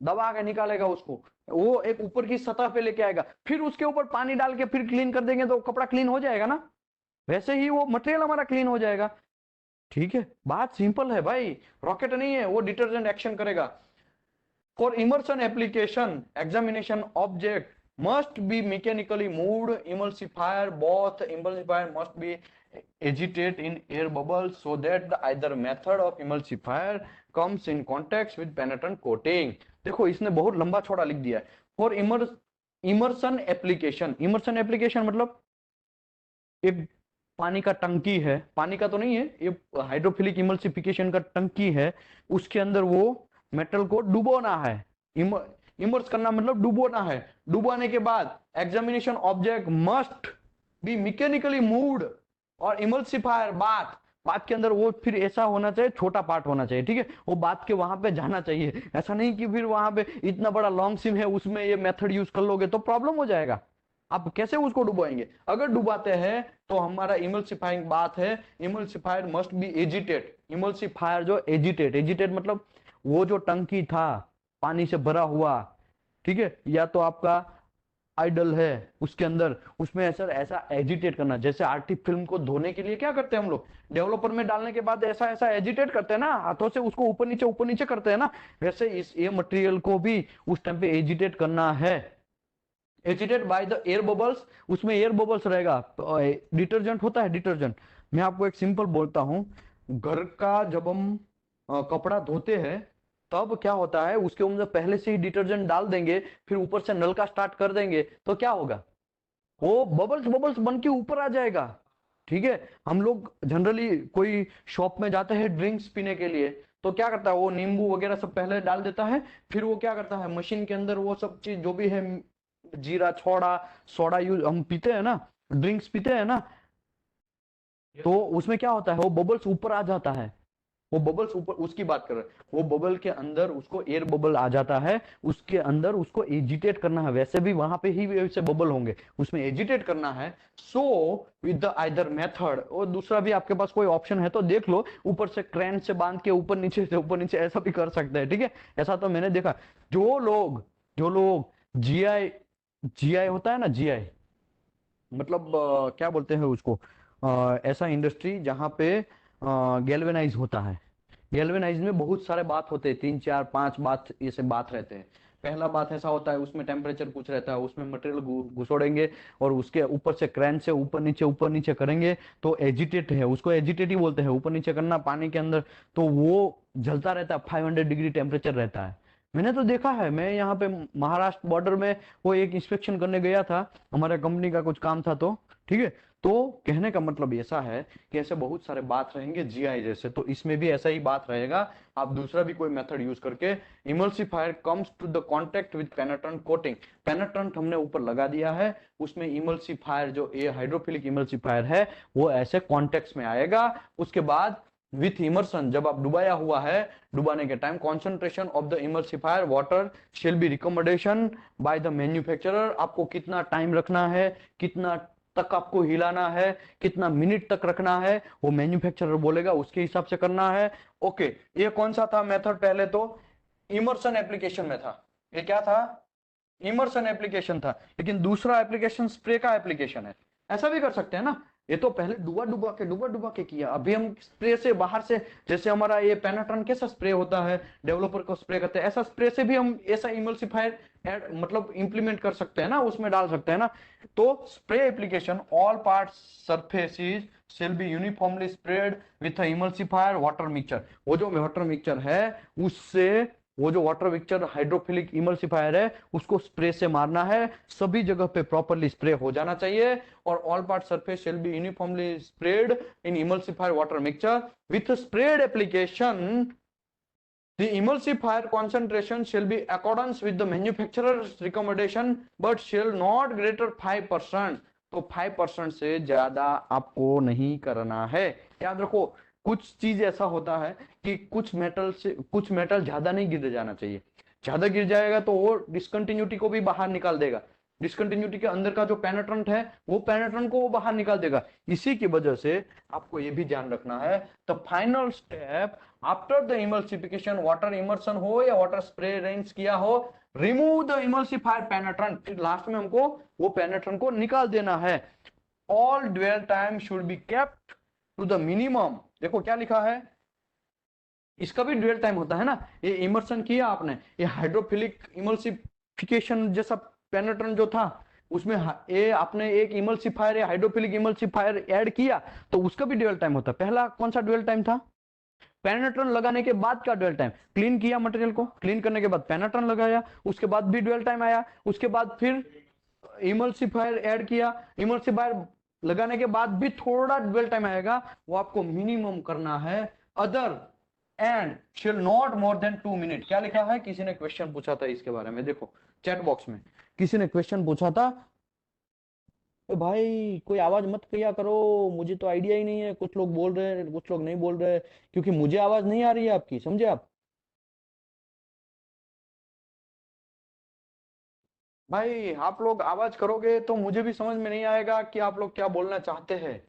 दबा के निकालेगा उसको, वो एक ऊपर की सतह पे लेके आएगा, फिर उसके ऊपर पानी डाल के फिर क्लीन कर देंगे तो कपड़ा क्लीन हो जाएगा ना, वैसे ही वो मटेरियल हमारा क्लीन हो जाएगा। ठीक है, बात सिंपल है भाई, रॉकेट नहीं है, वो डिटर्जेंट एक्शन करेगा। For immersion application, examination object must be mechanically moved. Emulsifier, both emulsifier must be agitate in air bubbles so that the either method of emulsifier comes in contact with penetrant coating. देखो इसने बहुत लंबा छोड़ा लिख दिया है। For immersion application, immersion application मतलब एक पानी का टंकी है, पानी का तो नहीं है, ये हाइड्रोफिलिक इमल्सिफिकेशन का टंकी है, उसके अंदर वो मेटल को डुबोना है। इमर्स करना मतलब डुबोना है। डुबाने के बाद examination object must be mechanically moved और इमल्सिफायर बात के अंदर वो फिर ऐसा होना चाहिए, छोटा पार्ट होना चाहिए, ठीक है, वो बात के वहां पे जाना चाहिए। ऐसा नहीं कि फिर वहां पे इतना बड़ा लॉन्ग सिम है उसमें ये मेथड यूज कर लोगे तो प्रॉब्लम हो जाएगा। आप कैसे उसको डुबाएंगे, अगर डुबाते हैं तो हमारा इमल्सिफाइंग बात है, emulsifier must be agitate. Emulsifier जो एजिटेट मतलब वो जो टंकी था पानी से भरा हुआ, ठीक है, या तो आपका आइडल है उसके अंदर, उसमें ऐसा एजिटेट करना, जैसे आर्टिक फिल्म को धोने के लिए क्या करते हैं हम लोग, डेवलपर में डालने के बाद ऐसा ऐसा एजिटेट करते हैं ना, हाथों से उसको ऊपर नीचे करते हैं ना, वैसे इस ये मटेरियल को भी उस टाइम पे एजिटेट करना है। Agitate by the air bubbles, उसमें एयर बबल्स रहेगा। डिटर्जेंट होता है, डिटर्जेंट मैं आपको एक सिंपल बोलता हूं, घर का जब हम कपड़ा धोते हैं तब क्या होता है, उसके ऊपर पहले से ही डिटर्जेंट डाल देंगे, फिर ऊपर से नल का स्टार्ट कर देंगे तो क्या होगा, वो बबल्स बबल्स बन के ऊपर आ जाएगा। ठीक है, हम लोग जनरली कोई शॉप में जाते हैं ड्रिंक्स पीने के लिए, तो क्या करता है वो नींबू वगैरह सब पहले डाल देता है, फिर वो क्या करता है मशीन के अंदर वो सब चीज जो भी है, जीरा छोड़ा सोडा यूज हम पीते हैं ना, ड्रिंक्स पीते हैं ना, तो उसमें क्या होता है वो बबल्स ऊपर आ जाता है। वो बबल्स ऊपर उसकी बात कर रहे हैं, वो बबल के अंदर उसको एयर बबल आ जाता है, उसके अंदर उसको एजिटेट करना है, वैसे भी वहां पे ही वैसे बबल होंगे, उसमें एजिटेट करना है। So with the either method, और दूसरा भी आपके पास कोई ऑप्शन है तो देख लो, ऊपर से क्रेन से बांध के ऊपर नीचे से ऊपर नीचे ऐसा भी कर सकते हैं, ठीक है। ऐसा तो मैंने देखा। जो लोग जीआई, जीआई होता है ना, जीआई मतलब क्या बोलते हैं उसको, ऐसा इंडस्ट्री जहां पे गैल्वेनाइज होता है। गैल्वेनाइज में बहुत सारे बात होते हैं, 3 4 5 बात, ऐसे बात रहते हैं। पहला बात ऐसा होता है, उसमें टेम्परेचर कुछ रहता है, उसमें मटेरियल घुसोड़ेंगे और उसके ऊपर से क्रैन से ऊपर नीचे करेंगे, तो एजिटेट है, उसको एजिटेट ही बोलते हैं, ऊपर नीचे करना पानी के अंदर, तो वो जलता रहता है, 500 डिग्री टेम्परेचर रहता है। मैंने तो देखा है, मैं यहाँ पे महाराष्ट्र बॉर्डर में वो एक इंस्पेक्शन करने गया था, हमारे कंपनी का कुछ काम था, तो ठीक है। तो कहने का मतलब ऐसा है कि ऐसे बहुत सारे बात रहेंगे जीआई जैसे, तो इसमें भी ऐसा ही बात रहेगा। आप दूसरा भी कोई मेथड यूज करके, emulsifier comes to the contact with penetrant coating, penetrant हमने ऊपर लगा दिया है, उसमें इमल्सिफायर जो ये हाइड्रोफिलिक इमल्सिफायर है वो ऐसे कॉन्टेक्ट में आएगा। उसके बाद विथ इमर्सन, जब आप डुबाया हुआ है, डुबाने के time concentration of the emulsifier water shall be recommendation by the manufacturer, आपको कितना टाइम रखना है, कितना तक आपको हिलाना है, कितना मिनट तक रखना है, वो मैन्युफैक्चरर बोलेगा, उसके हिसाब से करना है। ओके, ये कौन सा था मेथड, पहले तो इमर्सन एप्लीकेशन में था, ये क्या था, इमर्सन एप्लीकेशन था। लेकिन दूसरा एप्लीकेशन स्प्रे का एप्लीकेशन है, ऐसा भी कर सकते हैं ना। ये तो पहले डुबा डुबा के किया, अभी हम स्प्रे से बाहर से, जैसे हमारा ये पेनाट्रॉन कैसा स्प्रे होता है, डेवलपर को स्प्रे करते हैं, ऐसा स्प्रे से भी हम ऐसा इमल्सिफायर मतलब इंप्लीमेंट कर सकते हैं ना, उसमें डाल सकते हैं ना। तो spray application, all part surfaces shall be uniformly spread with emulsifier water mixture, वो जो वाटर मिक्सचर है उससे, वो जो वाटर मिक्सचर हाइड्रोफिलिक इमल्सिफायर है उसको स्प्रे से मारना है, सभी जगह पे प्रॉपर्ली स्प्रे हो जाना चाहिए, और all part surface shall be uniformly spread in emulsifier water mixture with spread application, the emulsifier concentration shall be accordance with the manufacturer's recommendation but shall not greater 5%, तो 5% से ज्यादा आपको नहीं करना है। याद रखो, कुछ चीज ऐसा होता है कि कुछ मेटल ज्यादा नहीं गिर जाना चाहिए, ज्यादा गिर जाएगा तो वो डिस्कंटिन्यूटी को भी बाहर निकाल देगा, डिस्कंटिन्यूटी के अंदर का जो पेनेट्रेंट है वो पेनेट्रेंट को वो बाहर निकाल देगा। इसी की वजह से आपको ये भी ध्यान रखना है, the final step after the emulsification, water immersion हो या वाटर स्प्रे रेंज किया हो, रिमूव द इमल्सिफायर पेनेट्रेंट, फिर लास्ट में हमको वो पेनेट्रेंट को निकाल देना है। All dwell time should be kept to the minimum, देखो क्या लिखा है, इसका भी ड्यूअल टाइम होता है ना, ये इमर्सन किया आपने, ये हाइड्रोफिलिक इमल्सिफिकेशन जैसा पेनेट्रेंट जो था, उसमें ये आपने एक इमल्सिफायर या हाइड्रोफिलिक इमल्सिफायर ऐड किया, तो उसका भी ड्यूअल टाइम होता है। पहला कौन सा ड्यूअल टाइम था, पेनेट्रेंट लगाने के बाद का ड्यूअल टाइम, क्लीन किया मटेरियल को, क्लीन करने के बाद पेनेट्रेंट लगाया, उसके बाद भी ड्यूअल टाइम आया, उसके बाद फिर इमल्सिफायर ऐड किया, इमल्सिफायर लगाने के बाद भी थोड़ा ड्यूअल टाइम आएगा, वो आपको मिनिमम करना है। Other and shall not more than 2 minute, क्या लिखा है, किसी ने क्वेश्चन पूछा था इसके बारे में, देखो चैट बॉक्स में किसी ने क्वेश्चन पूछा था, तो भाई कोई आवाज मत किया करो, मुझे तो आइडिया ही नहीं है, कुछ लोग बोल रहे हैं कुछ लोग नहीं बोल रहे हैं, क्योंकि मुझे आवाज नहीं आ रही है आपकी, समझे आप। भाई आप लोग आवाज करोगे तो मुझे भी समझ में नहीं आएगा कि आप लोग क्या बोलना चाहते हैं।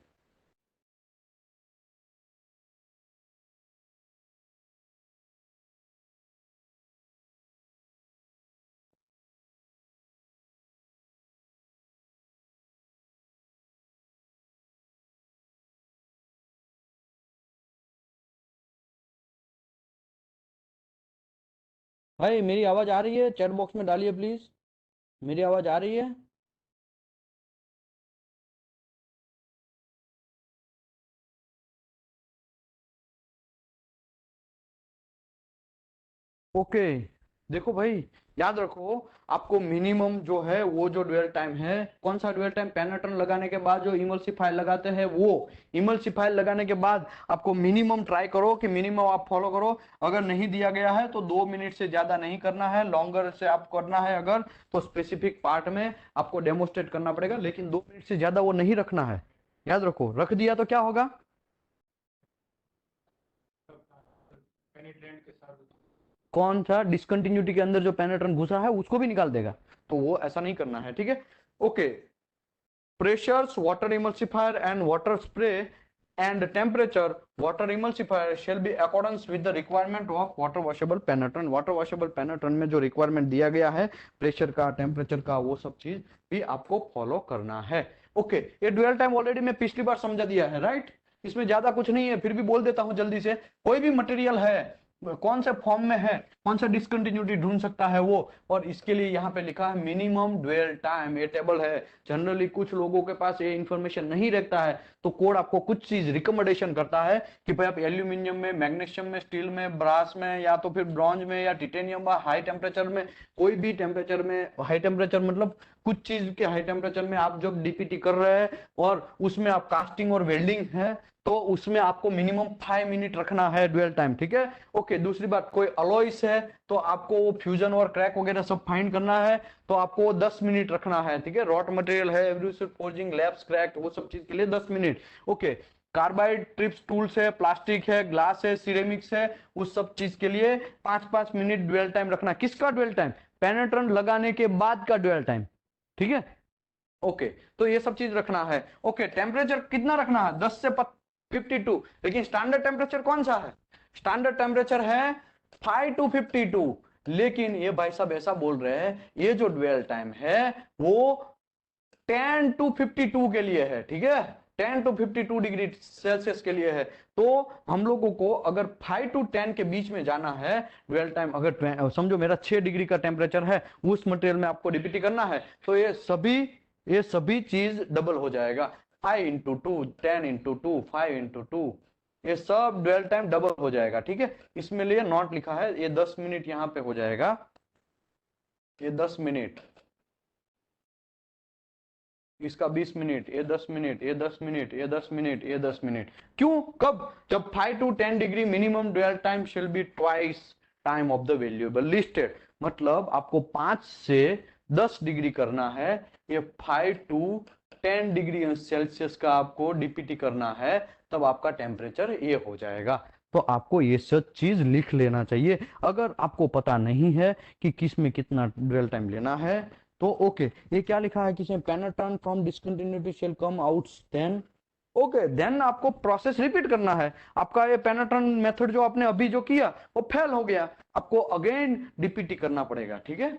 भाई मेरी आवाज आ रही है, चैट बॉक्स में डालिए प्लीज, मेरी आवाज आ रही है। ओके, देखो भाई, याद रखो, आपको मिनिमम जो है वो जो ड्यूअल टाइम है, कौन सा ड्यूअल टाइम, पेनेट्रन लगाने के बाद जो इमल्सिफायर लगाते हैं वो, इमल्सिफायर लगाने के बाद आपको मिनिमम ट्राई करो कि मिनिमम आप फॉलो करो। अगर नहीं दिया गया है तो 2 मिनट से ज्यादा नहीं करना है, लॉन्गर से आप करना है अगर, तो स्पेसिफिक पार्ट में आपको डेमोस्ट्रेट करना पड़ेगा, लेकिन 2 मिनट से ज्यादा वो नहीं रखना है। याद रखो, रख दिया तो क्या होगा, पेनिट्रेंट के साथ कौन सा डिसकंटिन्यूटी के अंदर जो पेनिट्रेंट घुसा है उसको भी निकाल देगा, तो वो ऐसा नहीं करना है, ठीक है। Okay, pressures water emulsifier and water spray and temperature water emulsifier shall be accordance with the requirement of water washable penetrant। water washable penetrant में जो requirement दिया गया है प्रेशर का, टेम्परेचर का, वो सब चीज भी आपको फॉलो करना है। ओके, ये ड्यूअल टाइम ऑलरेडी मैं पिछली बार समझा दिया है, राइट। इसमें ज्यादा कुछ नहीं है, फिर भी बोल देता हूं जल्दी से। कोई भी मटेरियल है, कौन से फॉर्म में है, कौन सा डिसकंटिन्यूटी ढूंढ सकता है वो, और इसके लिए यहाँ पे लिखा है मिनिमम ड्वेल टाइम, ये टेबल है। जनरली कुछ लोगों के पास ये इंफॉर्मेशन नहीं रहता है, तो कोड आपको कुछ चीज रिकमेंडेशन करता है कि भाई आप एल्यूमिनियम में, मैग्नीशियम में, स्टील में, ब्रास में, या तो फिर ब्रॉन्ज में या टिटेनियम में हाई टेम्परेचर में, कोई भी टेम्परेचर में, हाई टेम्परेचर मतलब कुछ चीज के हाई टेम्परेचर में आप जब डीपीटी कर रहे हैं और उसमें आप कास्टिंग और वेल्डिंग है, तो उसमें आपको मिनिमम 5 मिनट रखना है ड्यूअल टाइम, ठीक है। ओके, दूसरी बात, कोई अलॉयस है तो आपको वो फ्यूजन और क्रैक वगैरह सब फाइंड करना है, तो आपको 10 मिनट रखना है, ठीक है। रॉट मटेरियल है, एब्रेसिव फोर्जिंग, लैप्स, क्रैक, वो सब चीज के लिए 10 minute. Okay, carbide, trips tools है, प्लास्टिक है, ग्लास है, सिरेमिक्स है, उस सब चीज के लिए 5-5 मिनट ड्यूअल टाइम रखना। किसका ड्यूअल टाइम? पेनिट्रेंट लगाने के बाद का ड्यूअल टाइम, ठीक है। ओके, तो ये सब चीज रखना है। ओके, टेम्परेचर कितना रखना है? 10 से 52। लेकिन स्टैंडर्ड टेम्परेचर कौन सा है? स्टैंडर्ड टेम्परेचर है 5 to 52। लेकिन ये भाई साहब ऐसा बोल रहे हैं, ये जो ड्वेल टाइम है वो 10 to 52 के लिए है, ठीक है। 10 to 52 डिग्री सेल्सियस के लिए है। तो हम लोगों को अगर 5 to 10 के बीच में जाना है ड्वेल टाइम, अगर समझो मेरा 6 डिग्री का टेम्परेचर है, उस मटेरियल में आपको डीपीटी करना है, तो ये सभी चीज डबल हो जाएगा। 5 into 2, 10 into 2, 5 into 2, ये सब ड्वेल टाइम डबल हो जाएगा, ठीक है। इसमें लिए नॉट लिखा है, ये 10 मिनट यहाँ पे हो जाएगा, ये 10 मिनट, इसका 20 मिनट, ये 10 मिनट, ये 10 मिनट, ये 10 मिनट, ये 10 मिनट। क्यों? कब? जब 5 to 10 degree minimum dwell time shall be twice time of the valuable listed. मतलब आपको 5 से 10 डिग्री करना है, ये 5 to 10 डिग्री सेल्सियस का आपको डीपीटी करना है, तब आपका टेम्परेचर ये हो जाएगा। तो आपको ये सब चीज लिख लेना चाहिए। अगर आपको पता नहीं है कि किस में कितना ड्वेल टाइम लेना है, तो ओके, ये क्या लिखा है किसमें? Penetrant from discontinuity shall come out then. Okay, then आपको प्रोसेस रिपीट करना है। आपका ये पेनिट्रेंट मेथड जो आपने अभी जो किया वो फेल हो गया, आपको अगेन डीपीटी करना पड़ेगा, ठीक है।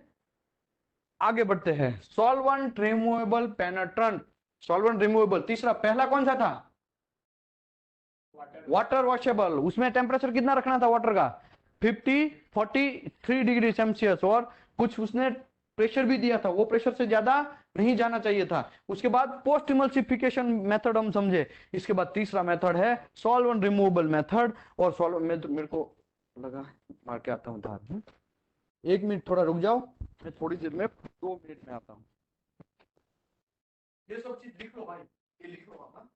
आगे बढ़ते हैं। सॉल्वेंट रिमूवेबल पेनिट्रेंट, सॉल्वेंट रिमूवेबल तीसरा, पहला कौन सा था? Water washable. उसमें टेम्परेचर कितना रखना था वाटर का? 43 डिग्री सेल्सियस, और कुछ उसने प्रेशर भी दिया था, वो प्रेशर से ज्यादा नहीं जाना चाहिए था। उसके बाद पोस्ट इमल्सिफिकेशन मेथड हम समझे। इसके बाद तीसरा मेथड है सॉल्वेंट रिमूवेबल मेथड। और सॉल्वेंट मेरे को लगा मार के आता हूँ धार। 1 मिनट थोड़ा रुक जाओ, मैं थोड़ी देर में 2 मिनट में आता हूँ। ये सब चीज लिख लो भाई, ये लिख लो आप।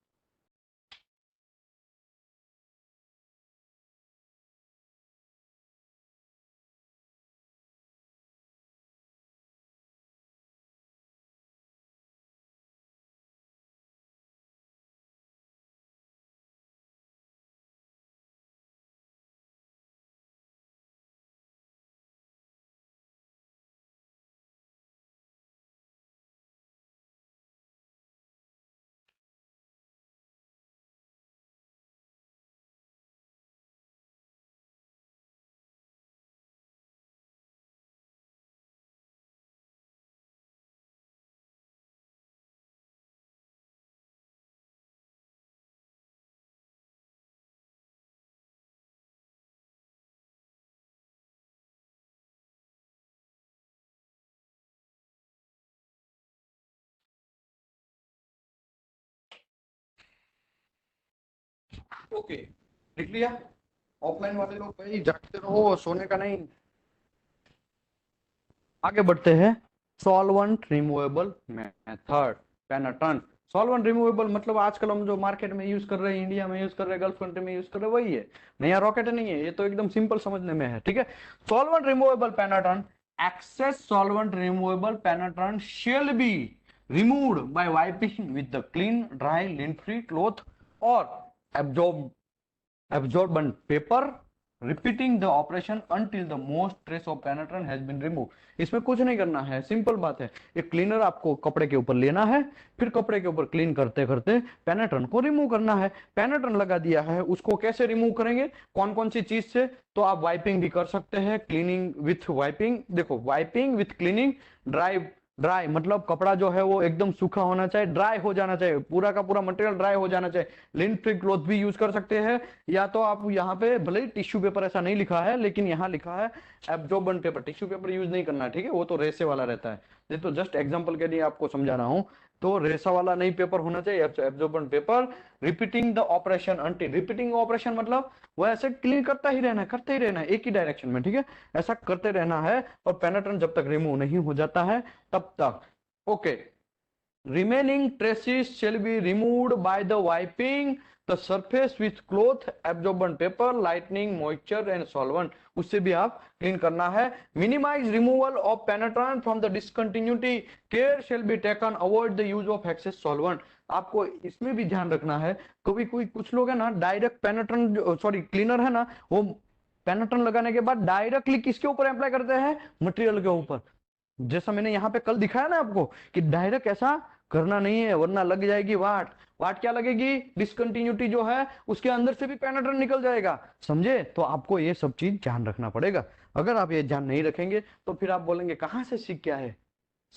ओके, लिख लिया? ऑफलाइन वाले लोग भाई जागते रहो, सोने का नहीं। आगे बढ़ते हैं। Solvent removable method penetrant. Solvent removable मतलब आजकल हम जो मार्केट में यूज कर रहे हैं, इंडिया में यूज कर रहे हैं, गल्फ कंट्री में यूज कर रहे हैं, वही है। नया रॉकेट नहीं है ये, तो एकदम सिंपल समझने में है, ठीक है। Solvent removable penetrant, excess solvent removable penetrant shall be removed by wiping with the clean, dry, lint free cloth or absorbent paper, repeating the operation until the most trace of penetrant has been remove. इसमें कुछ नहीं करना है, simple बात है। एक cleaner आपको कपड़े के ऊपर लेना है, फिर कपड़े के ऊपर क्लीन करते करते पेनिट्रेंट को रिमूव करना है। पेनिट्रेंट लगा दिया है, उसको कैसे रिमूव करेंगे, कौन कौन सी चीज से? तो आप वाइपिंग भी कर सकते हैं, क्लीनिंग विथ वाइपिंग। देखो, वाइपिंग विथ क्लीनिंग, ड्राई मतलब कपड़ा जो है वो एकदम सूखा होना चाहिए, ड्राई हो जाना चाहिए, पूरा का पूरा मटेरियल ड्राई हो जाना चाहिए। लिंट फ्री क्लॉथ भी यूज कर सकते हैं, या तो आप यहाँ पे भले ही टिश्यू पेपर ऐसा नहीं लिखा है, लेकिन यहाँ लिखा है absorbent paper. Tissue paper use नहीं करना है, ठीक है, वो तो रेसे वाला रहता है। ये तो जस्ट एग्जांपल के लिए आपको समझा रहा हूँ। तो रेसा वाला नहीं पेपर होना चाहिए, absorbent paper. Repeating the operation until, repeating operation मतलब वो ऐसे क्लीन करता ही रहना है, करते ही रहना है एक ही डायरेक्शन में, ठीक है, ऐसा करते रहना है। और पेनिट्रेंट जब तक रिमूव नहीं हो जाता है तब तक। Okay, remaining traces shall be removed by the wiping the surface with cloth, absorbent paper, lightning, moisture and solvent। उससे भी आप क्लीन करना है। minimize removal of penetrant from the discontinuity, care shall be taken, avoid the use of excess solvent। आपको इसमें भी ध्यान रखना है, कभी कोई कुछ लोग है ना डायरेक्ट पेनिट्रेंट सॉरी क्लीनर है ना, वो पेनिट्रेंट लगाने के बाद डायरेक्टली किसके ऊपर अप्लाई करते हैं, मटेरियल के ऊपर। जैसा मैंने यहाँ पे कल दिखाया ना आपको कि डायरेक्ट ऐसा करना नहीं है, वरना लग जाएगी वाट। वाट क्या लगेगी, डिसकंटिन्यूटी जो है उसके अंदर से भी पेनिट्रेंट निकल जाएगा, समझे। तो आपको ये सब चीज ध्यान रखना पड़ेगा। अगर आप ये ध्यान नहीं रखेंगे तो फिर आप बोलेंगे कहाँ से सीख क्या है।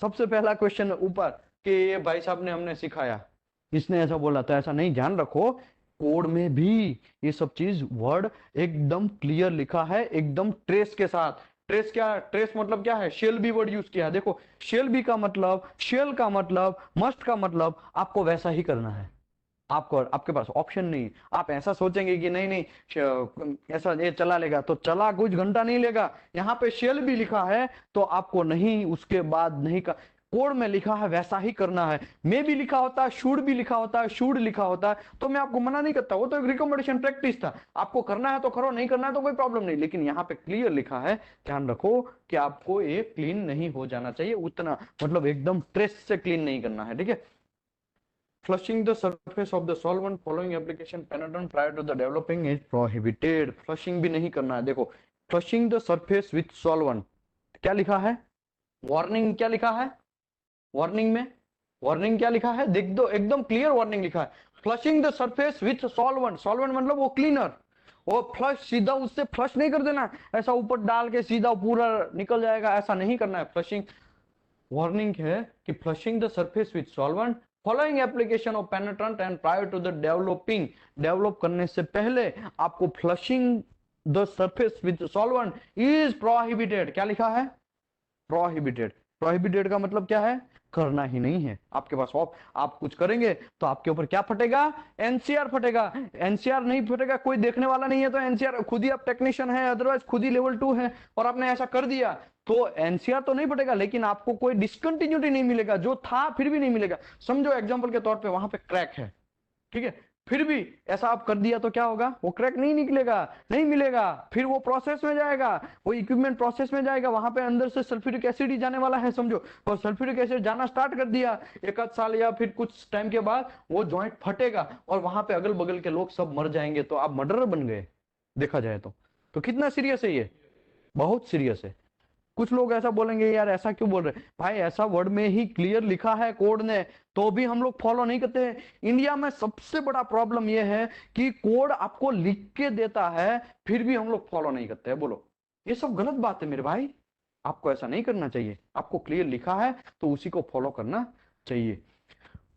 सबसे पहला क्वेश्चन ऊपर कि ये भाई साहब ने हमने सिखाया, इसने ऐसा बोला, तो ऐसा नहीं, ध्यान रखो। कोड में भी ये सब चीज वर्ड एकदम क्लियर लिखा है, एकदम ट्रेस के साथ। ट्रेस क्या, ट्रेस मतलब क्या है, शेल बी वर्ड यूज किया है। देखो, शेल बी का मतलब, शेल का मतलब, मस्ट का मतलब, आपको वैसा ही करना है। आपको, आपके पास ऑप्शन नहीं। आप ऐसा सोचेंगे कि नहीं नहीं ऐसा ये चला लेगा, तो चला कुछ घंटा नहीं लेगा। यहाँ पे शेल भी लिखा है तो आपको नहीं, उसके बाद नहीं का, कोड में लिखा है वैसा ही करना है। मे भी लिखा होता है, शुड भी लिखा होता है, शुड लिखा होता है, तो मैं आपको मना नहीं करता, वो तो एक रिकमेंडेशन प्रैक्टिस था। आपको करना है तो करो, नहीं करना है तो कोई प्रॉब्लम नहीं। लेकिन यहाँ पे क्लियर लिखा है, ध्यान रखो कि आपको ये क्लीन नहीं हो जाना चाहिए उतना, मतलब एकदम ट्रेस से क्लीन नहीं करना है, ठीक है। Flushing the surface of the solvent following application penetrant prior to the developing is prohibited। Flushing भी नहीं करना है। देखो, flushing the surface with solvent क्या लिखा है, वार्निंग क्या लिखा है, वार्निंग में वार्निंग क्या लिखा है, देख दो, एकदम क्लियर वार्निंग लिखा है। Flushing the surface with solvent, solvent मतलब वो क्लीनर, वो फ्लश सीधा उससे फ्लश नहीं कर देना, ऐसा ऊपर डाल के सीधा पूरा निकल जाएगा, ऐसा नहीं करना है। फ्लशिंग, वार्निंग है कि flushing the surface with solvent following application of penetrant and prior to the developing, develop करने से पहले आपको flushing the surface with solvent is prohibited. क्या लिखा है, प्रोहिबिटेड। प्रोहिबिटेड का मतलब क्या है, करना ही नहीं है। आपके पास आप कुछ करेंगे तो आपके ऊपर क्या फटेगा, एनसीआर फटेगा। एनसीआर नहीं फटेगा, कोई देखने वाला नहीं है तो एनसीआर, खुद ही आप टेक्नीशियन है, अदरवाइज खुद ही लेवल 2 है और आपने ऐसा कर दिया तो एनसीआर तो नहीं फटेगा, लेकिन आपको कोई डिसकंटिन्यूटी नहीं मिलेगा, जो था फिर भी नहीं मिलेगा। समझो एग्जाम्पल के तौर पर वहां पे क्रैक है, ठीक है, फिर भी ऐसा आप कर दिया तो क्या होगा, वो क्रैक नहीं निकलेगा, नहीं मिलेगा, फिर वो प्रोसेस में जाएगा, वो इक्विपमेंट प्रोसेस में जाएगा, वहां पे अंदर से सल्फ्यूरिक एसिड ही जाने वाला है, समझो। और सल्फ्यूरिक एसिड जाना स्टार्ट कर दिया एक आध साल या फिर कुछ टाइम के बाद वो जॉइंट फटेगा और वहां पे अगल बगल के लोग सब मर जाएंगे, तो आप मर्डरर बन गए देखा जाए तो कितना सीरियस है ये, बहुत सीरियस है। कुछ लोग ऐसा बोलेंगे यार ऐसा क्यों बोल रहे, भाई ऐसा वर्ड में ही क्लियर लिखा है कोड ने, तो भी हम लोग फॉलो नहीं करते हैं। इंडिया में सबसे बड़ा प्रॉब्लम यह है कि कोड आपको लिख के देता है फिर भी हम लोग फॉलो नहीं करते हैं। बोलो, ये सब गलत बात है मेरे भाई, आपको ऐसा नहीं करना चाहिए। आपको क्लियर लिखा है तो उसी को फॉलो करना चाहिए।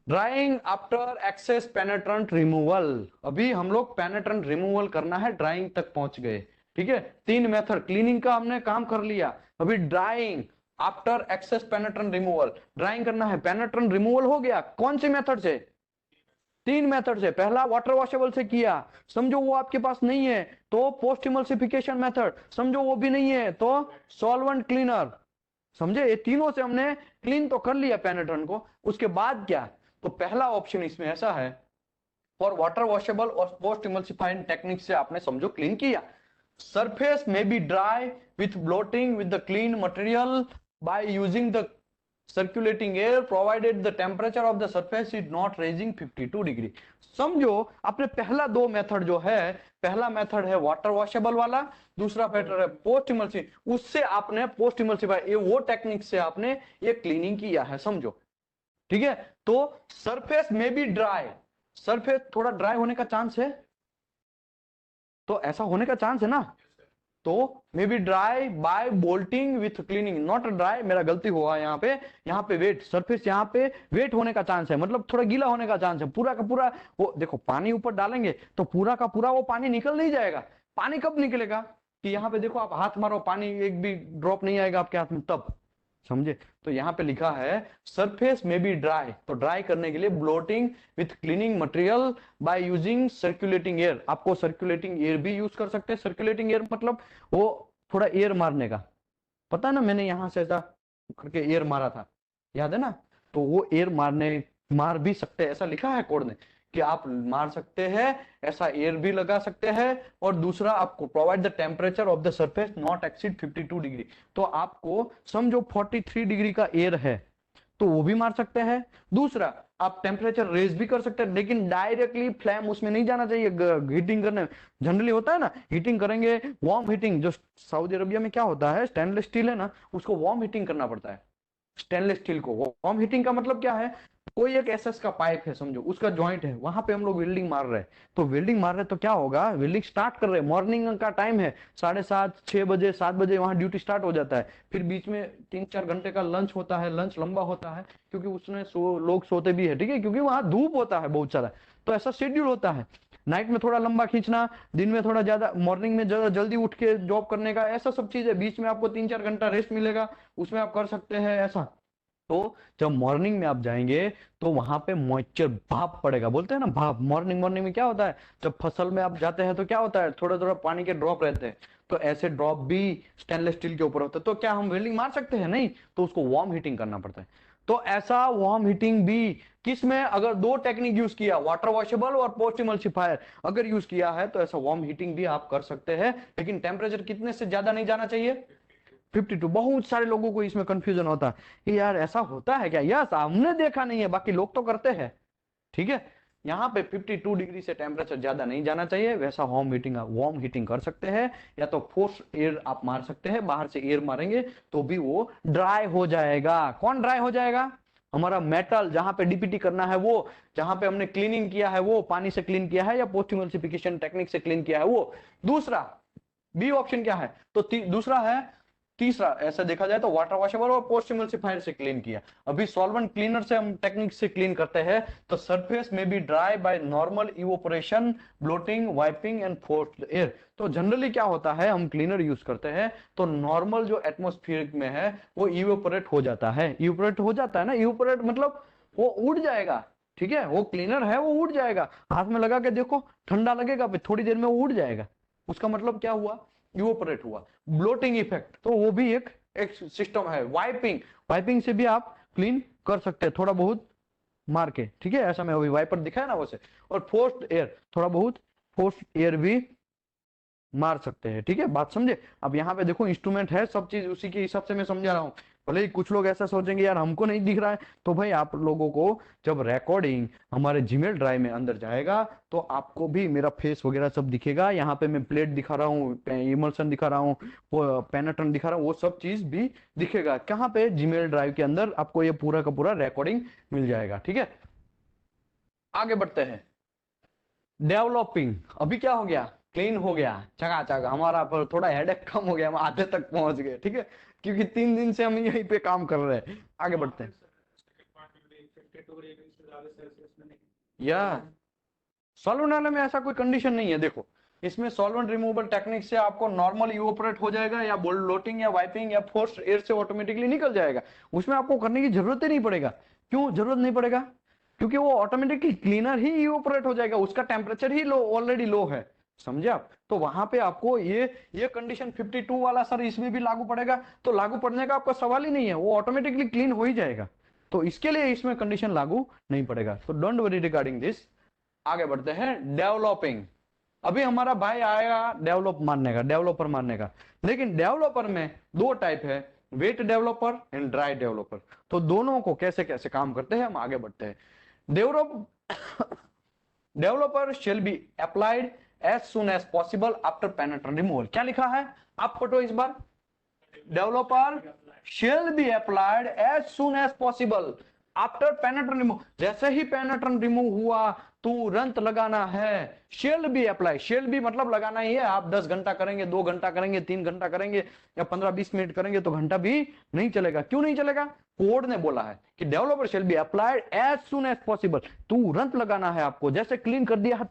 Drying after excess penetrant removal, अभी हम लोग पेनेट्रेंट रिमूवल करना है, ड्राइंग तक पहुंच गए, ठीक है। 3 मेथड, क्लीनिंग का हमने काम कर लिया, अभी drying after excess penetrant removal, drying करना है। पेनेट्रेंट रिमूवल हो गया, कौन सी मेथड से, 3 मेथड से। पहला वाटर वॉशेबल से किया, समझो वो आपके पास नहीं है तो पोस्ट इमल्सिफिकेशन मेथड, समझो वो भी नहीं है तो सॉल्वेंट क्लीनर, समझे। ये तीनों से हमने क्लीन तो कर लिया पेनेट्रेंट को, उसके बाद क्या, तो पहला ऑप्शन इसमें ऐसा है, फॉर वाटर वॉशेबल और पोस्ट इमल्सिफाइंग टेक्निक से आपने समझो क्लीन किया। Surface may be dry with blotting with the clean material by using the circulating air provided the temperature of the surface is not raising 52 degree. समझो आपने पहला दो method जो है, पहला मेथड है वाटर वॉशेबल वाला, दूसरा मेथड है पोस्ट इमल्सिफायर। उससे आपने पोस्ट इमल्सिफायर ये वो टेक्निक से आपने ये क्लीनिंग किया है, समझो ठीक है। तो surface may be dry, surface थोड़ा ड्राई होने का चांस है, तो ऐसा होने का चांस है ना। तो may be dry by blotting with cleaning, not dry, मेरा गलती हुआ यहाँ पे वेट, सरफेस यहाँ पे वेट होने का चांस है, मतलब थोड़ा गीला होने का चांस है। पूरा का पूरा वो देखो पानी ऊपर डालेंगे तो पूरा का पूरा वो पानी निकल नहीं जाएगा। पानी कब निकलेगा कि यहाँ पे देखो आप हाथ मारो पानी एक भी ड्रॉप नहीं आएगा आपके हाथ में, तब समझे। तो यहाँ पे लिखा है सरफेस में भी ड्राई, तो ड्राई करने के लिए blotting with cleaning material by using circulating air. आपको सर्कुलेटिंग एयर भी यूज कर सकते हैं। सर्कुलेटिंग एयर मतलब वो थोड़ा एयर मारने का, पता है ना, मैंने यहां से ऐसा करके एयर मारा था, याद है ना। तो वो एयर मार भी सकते हैं, ऐसा लिखा है कोड में कि आप मार सकते हैं, ऐसा एयर भी लगा सकते हैं। और दूसरा आपको provide the temperature of the surface not exceed 52 degree, तो आपको समझो 43 डिग्री का एयर है तो वो भी मार सकते हैं। दूसरा आप टेम्परेचर रेज भी कर सकते हैं, लेकिन डायरेक्टली फ्लैम उसमें नहीं जाना चाहिए हीटिंग करने। जनरली होता है ना हीटिंग करेंगे, वार्म हीटिंग, जो सऊदी अरबिया में क्या होता है, स्टेनलेस स्टील है ना, उसको वार्म हीटिंग करना पड़ता है। स्टेनलेस स्टील को वार्म हीटिंग का मतलब क्या है, कोई एक एसएस का पाइप है समझो, उसका जॉइंट है, वहां पे हम लोग वेल्डिंग मार रहे हैं। तो वेल्डिंग मार रहे हैं तो क्या होगा, वेल्डिंग स्टार्ट कर रहे हैं, मॉर्निंग का टाइम है, 7:30 6 बजे 7 बजे वहां ड्यूटी स्टार्ट हो जाता है। फिर बीच में 3-4 घंटे का लंच होता है, लंच लंबा होता है क्योंकि उसमें लोग सोते भी है, ठीक है, क्योंकि वहां धूप होता है बहुत सारा। तो ऐसा शेड्यूल होता है, नाइट में थोड़ा लंबा खींचना, दिन में थोड़ा ज्यादा, मॉर्निंग में ज्यादा जल्दी उठ के जॉब करने का, ऐसा सब चीज है। बीच में आपको 3-4 घंटा रेस्ट मिलेगा, उसमें आप कर सकते हैं ऐसा। तो जब मॉर्निंग में आप जाएंगे तो वहां पे मॉइस्चर भाप पड़ेगा, बोलते हैं ना भाप। मॉर्निंग मॉर्निंग में क्या होता है, जब फसल में आप जाते हैं तो क्या होता है, थोड़ा थोड़ा पानी के ड्रॉप रहते हैं, तो ऐसे ड्रॉप भी स्टेनलेस स्टील के ऊपर होते हैं। तो क्या हम वेल्डिंग मार सकते हैं, नहीं, तो उसको वार्म हीटिंग करना पड़ता है। तो ऐसा वार्म हीटिंग भी किस में, अगर दो टेक्निक यूज किया, वाटर वॉशेबल और पोस्ट इमल्सिफायर अगर यूज किया है, तो ऐसा वार्म हीटिंग भी आप कर सकते हैं, लेकिन टेम्परेचर कितने से ज्यादा नहीं जाना चाहिए, 52। बहुत सारे लोगों को इसमें कंफ्यूजन होता है कि यार ऐसा होता है क्या, यस हमने देखा नहीं है, बाकी लोग तो करते हैं, ठीक है। यहाँ पे 52 डिग्री से टेम्परेचर ज्यादा नहीं जाना चाहिए, वैसा वार्म हीटिंग कर सकते हैं, या तो फोर्स एयर आप मार सकते हैं, बाहर से एयर मारेंगे तो भी वो ड्राई हो जाएगा। कौन ड्राई हो जाएगा, हमारा मेटल, जहां पे डीपीटी करना है वो, जहां पे हमने क्लीनिंग किया है वो, पानी से क्लीन किया है या पोस्ट इमल्सिफिकेशन टेक्निक से क्लीन किया है वो। दूसरा बी ऑप्शन क्या है, तो दूसरा है, तीसरा ऐसा देखा जाए तो वाटर वॉशेबल और पोस्ट इमल्सिफायर से क्लीन किया। अभी सॉल्वेंट क्लीनर से हम टेक्निक से क्लीन करते हैं, तो surface may be dry by normal evaporation, blotting, wiping and forced air. तो जनरली क्या होता है, हम क्लीनर यूज करते हैं तो नॉर्मल जो एटमोस्फियर में है वो इवोपोरेट हो जाता है। इवोपोरेट हो जाता है ना, इवोपोरेट मतलब वो उड़ जाएगा, ठीक है, वो क्लीनर है वो उड़ जाएगा, हाथ में लगा के देखो, ठंडा लगेगा, फिर थोड़ी देर में वो उड़ जाएगा। उसका मतलब क्या हुआ, इवोपोरेट हुआ। ब्लोटिंग इफेक्ट, तो वो भी एक सिस्टम है। वाइपिंग, वाइपिंग से भी आप क्लीन कर सकते हैं थोड़ा बहुत मार के, ठीक है, ऐसा मैं अभी वाइपर दिखाया ना वैसे। और फोर्स्ड एयर, थोड़ा बहुत फोर्स्ड एयर भी मार सकते हैं, ठीक है, बात समझे। अब यहाँ पे देखो इंस्ट्रूमेंट है, सब चीज उसी के हिसाब से मैं समझा रहा हूँ। भले ही कुछ लोग ऐसा सोचेंगे यार हमको नहीं दिख रहा है, तो भाई आप लोगों को जब रिकॉर्डिंग हमारे जीमेल ड्राइव में अंदर जाएगा तो आपको भी मेरा फेस वगैरह सब दिखेगा। यहाँ पे मैं प्लेट दिखा रहा हूँ, इमल्सन दिखा रहा हूँ, पेनेट्रन दिखा रहा हूँ, वो सब चीज भी दिखेगा कहाँ पे, जीमेल ड्राइव के अंदर आपको ये पूरा का पूरा रिकॉर्डिंग मिल जाएगा, ठीक है। आगे बढ़ते हैं, डेवलपिंग। अभी क्या हो गया, क्लीन हो गया, चकाचक, हमारा पर थोड़ा हेडेक कम हो गया, हम आधे तक पहुंच गए, ठीक है, क्योंकि 3 दिन से हम यहीं पे काम कर रहे हैं। आगे बढ़ते हैं, या सॉल्वेंट वाले में ऐसा कोई कंडीशन नहीं है। देखो इसमें सॉल्वेंट रिमूवल टेक्निक से आपको नॉर्मल इवोपरेट हो जाएगा, या लोटिंग या वाइपिंग या फोर्स एयर से ऑटोमेटिकली निकल जाएगा, उसमें आपको करने की जरूरत ही नहीं पड़ेगा। क्यों जरूरत नहीं पड़ेगा, क्योंकि वो ऑटोमेटिकली क्लीनर ही इवोपरेट हो जाएगा, उसका टेम्परेचर ही लो ऑलरेडी लो है, समझे आप। तो वहां पे आपको ये कंडीशन 52 वाला सर इसमें भी लागू पड़ेगा, तो लागू पड़ने का आपका सवाल ही नहीं है, वो ऑटोमेटिकली क्लीन हो ही जाएगा, तो इसके लिए इसमें कंडीशन लागू नहीं पड़ेगा, तो डोंट वरी रिगार्डिंग दिस। आगे बढ़ते हैं, डेवलपिंग। अभी हमारा भाई आएगा डेवलप मारने का, डेवलपर मारने का, लेकिन डेवलपर में दो टाइप है, wet developer and dry developer. तो दोनों को कैसे कैसे काम करते हैं हम आगे बढ़ते हैं। Developer shall be applied as soon as possible after penetrant removal. क्या लिखा है आप पढ़ो इस बार। Developer shall be applied as soon as possible after penetrant remove. जैसे ही पेनिट्रेंट रिमूव हुआ तुरंत लगाना है। Shall be apply, shall be मतलब लगाना ही है। आप 10 घंटा करेंगे, 2 घंटा करेंगे, 3 घंटा करेंगे या 15-20 मिनट करेंगे तो घंटा भी नहीं चलेगा। क्यों नहीं चलेगा? कोड ने बोला है कि developer shall be applied as soon as possible. तुरंत लगाना है आपको, जैसे क्लीन कर दिया है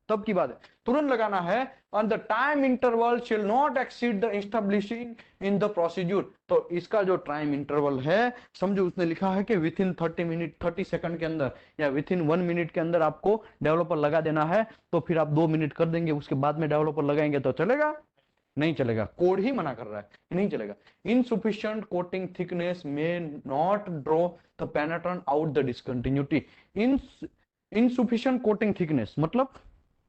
तब की बात है, तुरंत लगाना है। और the time interval shall not exceed the establishing in the procedure. तो इसका जो टाइम इंटरवल है, समझो उसने लिखा है कि विथ इन 30 मिनट 30 सेकंड के अंदर या विथ इन 1 मिनट के अंदर आपको डेवलपर लगा देना है। तो फिर आप 2 मिनट कर देंगे, उसके बाद में डेवलपर लगाएंगे तो चलेगा? नहीं चलेगा। कोड ही मना कर रहा है, नहीं चलेगा। Insufficient coating thickness may not draw the penetrant out the discontinuity. Insufficient coating thickness मतलब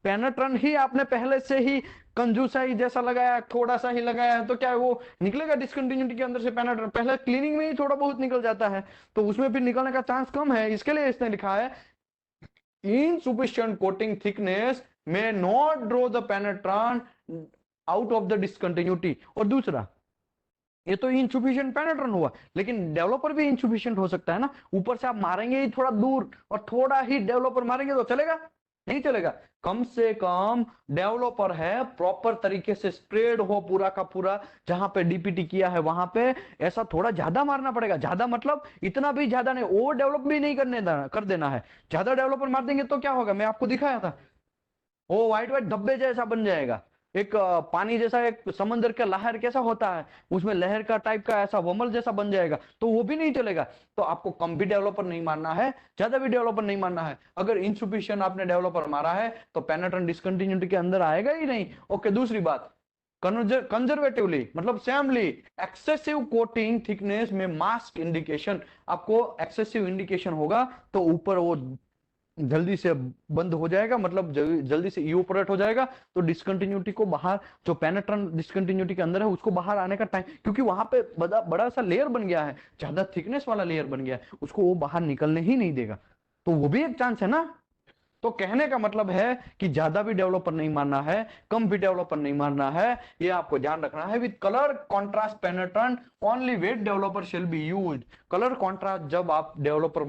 पेनिट्रेंट ही आपने पहले से ही कंजूसाई जैसा लगाया, थोड़ा सा ही लगाया, तो क्या वो निकलेगा डिसकंटिन्यूटी के अंदर से पेनिट्रेंट? पहले क्लीनिंग में ही थोड़ा बहुत निकल जाता है, तो उसमें फिर निकलने का चांस कम है। इसके लिए इसने लिखा है insufficient coating thickness may not draw the penetrant out of the discontinuity। और दूसरा, ये तो इनसुफिशिएंट पेनिट्रेंट हुआ, लेकिन डेवलपर भी इनसुफिशिएंट हो सकता है ना। ऊपर से आप मारेंगे ही थोड़ा दूर और थोड़ा ही डेवलपर मारेंगे तो चलेगा? नहीं चलेगा। कम से कम डेवलपर है प्रॉपर तरीके से स्प्रेड हो पूरा का पूरा, जहां पे डीपीटी किया है वहां पे ऐसा थोड़ा ज्यादा मारना पड़ेगा। ज्यादा मतलब इतना भी ज्यादा नहीं, ओवर डेवलप भी नहीं कर देना है। ज्यादा डेवलपर मार देंगे तो क्या होगा, मैं आपको दिखाया था, वो व्हाइट व्हाइट धब्बे जैसा बन जाएगा। एक पानी जैसा, एक समंदर का लहर कैसा होता है, उसमें लहर का टाइप का ऐसा वमल जैसा बन जाएगा, तो वो भी नहीं चलेगा। तो आपको कम भी डेवलपर नहीं मारना है, ज्यादा भी डेवलपर नहीं मारना है। अगर इनसुफिशिएंट आपने डेवलपर मारा है तो पेनिट्रेंट डिसकंटिन्यूटी के अंदर आएगा ही नहीं। ओके, दूसरी बात, कंजर्वेटिवली मतलब सैमली एक्सेसिव कोटिंग थिकनेस में मास्क इंडिकेशन। आपको एक्सेसिव इंडिकेशन होगा तो ऊपर वो जल्दी से बंद हो जाएगा, मतलब जल्दी से इवोपोरेट हो जाएगा। तो डिसकंटिन्यूटी को बाहर, जो पेनिट्रेंट डिसकंटिन्यूटी के अंदर है उसको बाहर आने का टाइम, क्योंकि वहां पे बड़ा सा लेयर बन गया है, ज्यादा थिकनेस वाला लेयर बन गया है, उसको वो बाहर निकलने ही नहीं देगा। तो वो भी एक चांस है ना। तो कहने का मतलब है कि ज्यादा भी डेवलपर नहीं मारना है, कम भी डेवलपर नहीं मारना है, ये आपको ध्यान रखना है। With colour contrast penetrant only wet developer shall be used. Colour contrast जब आप developer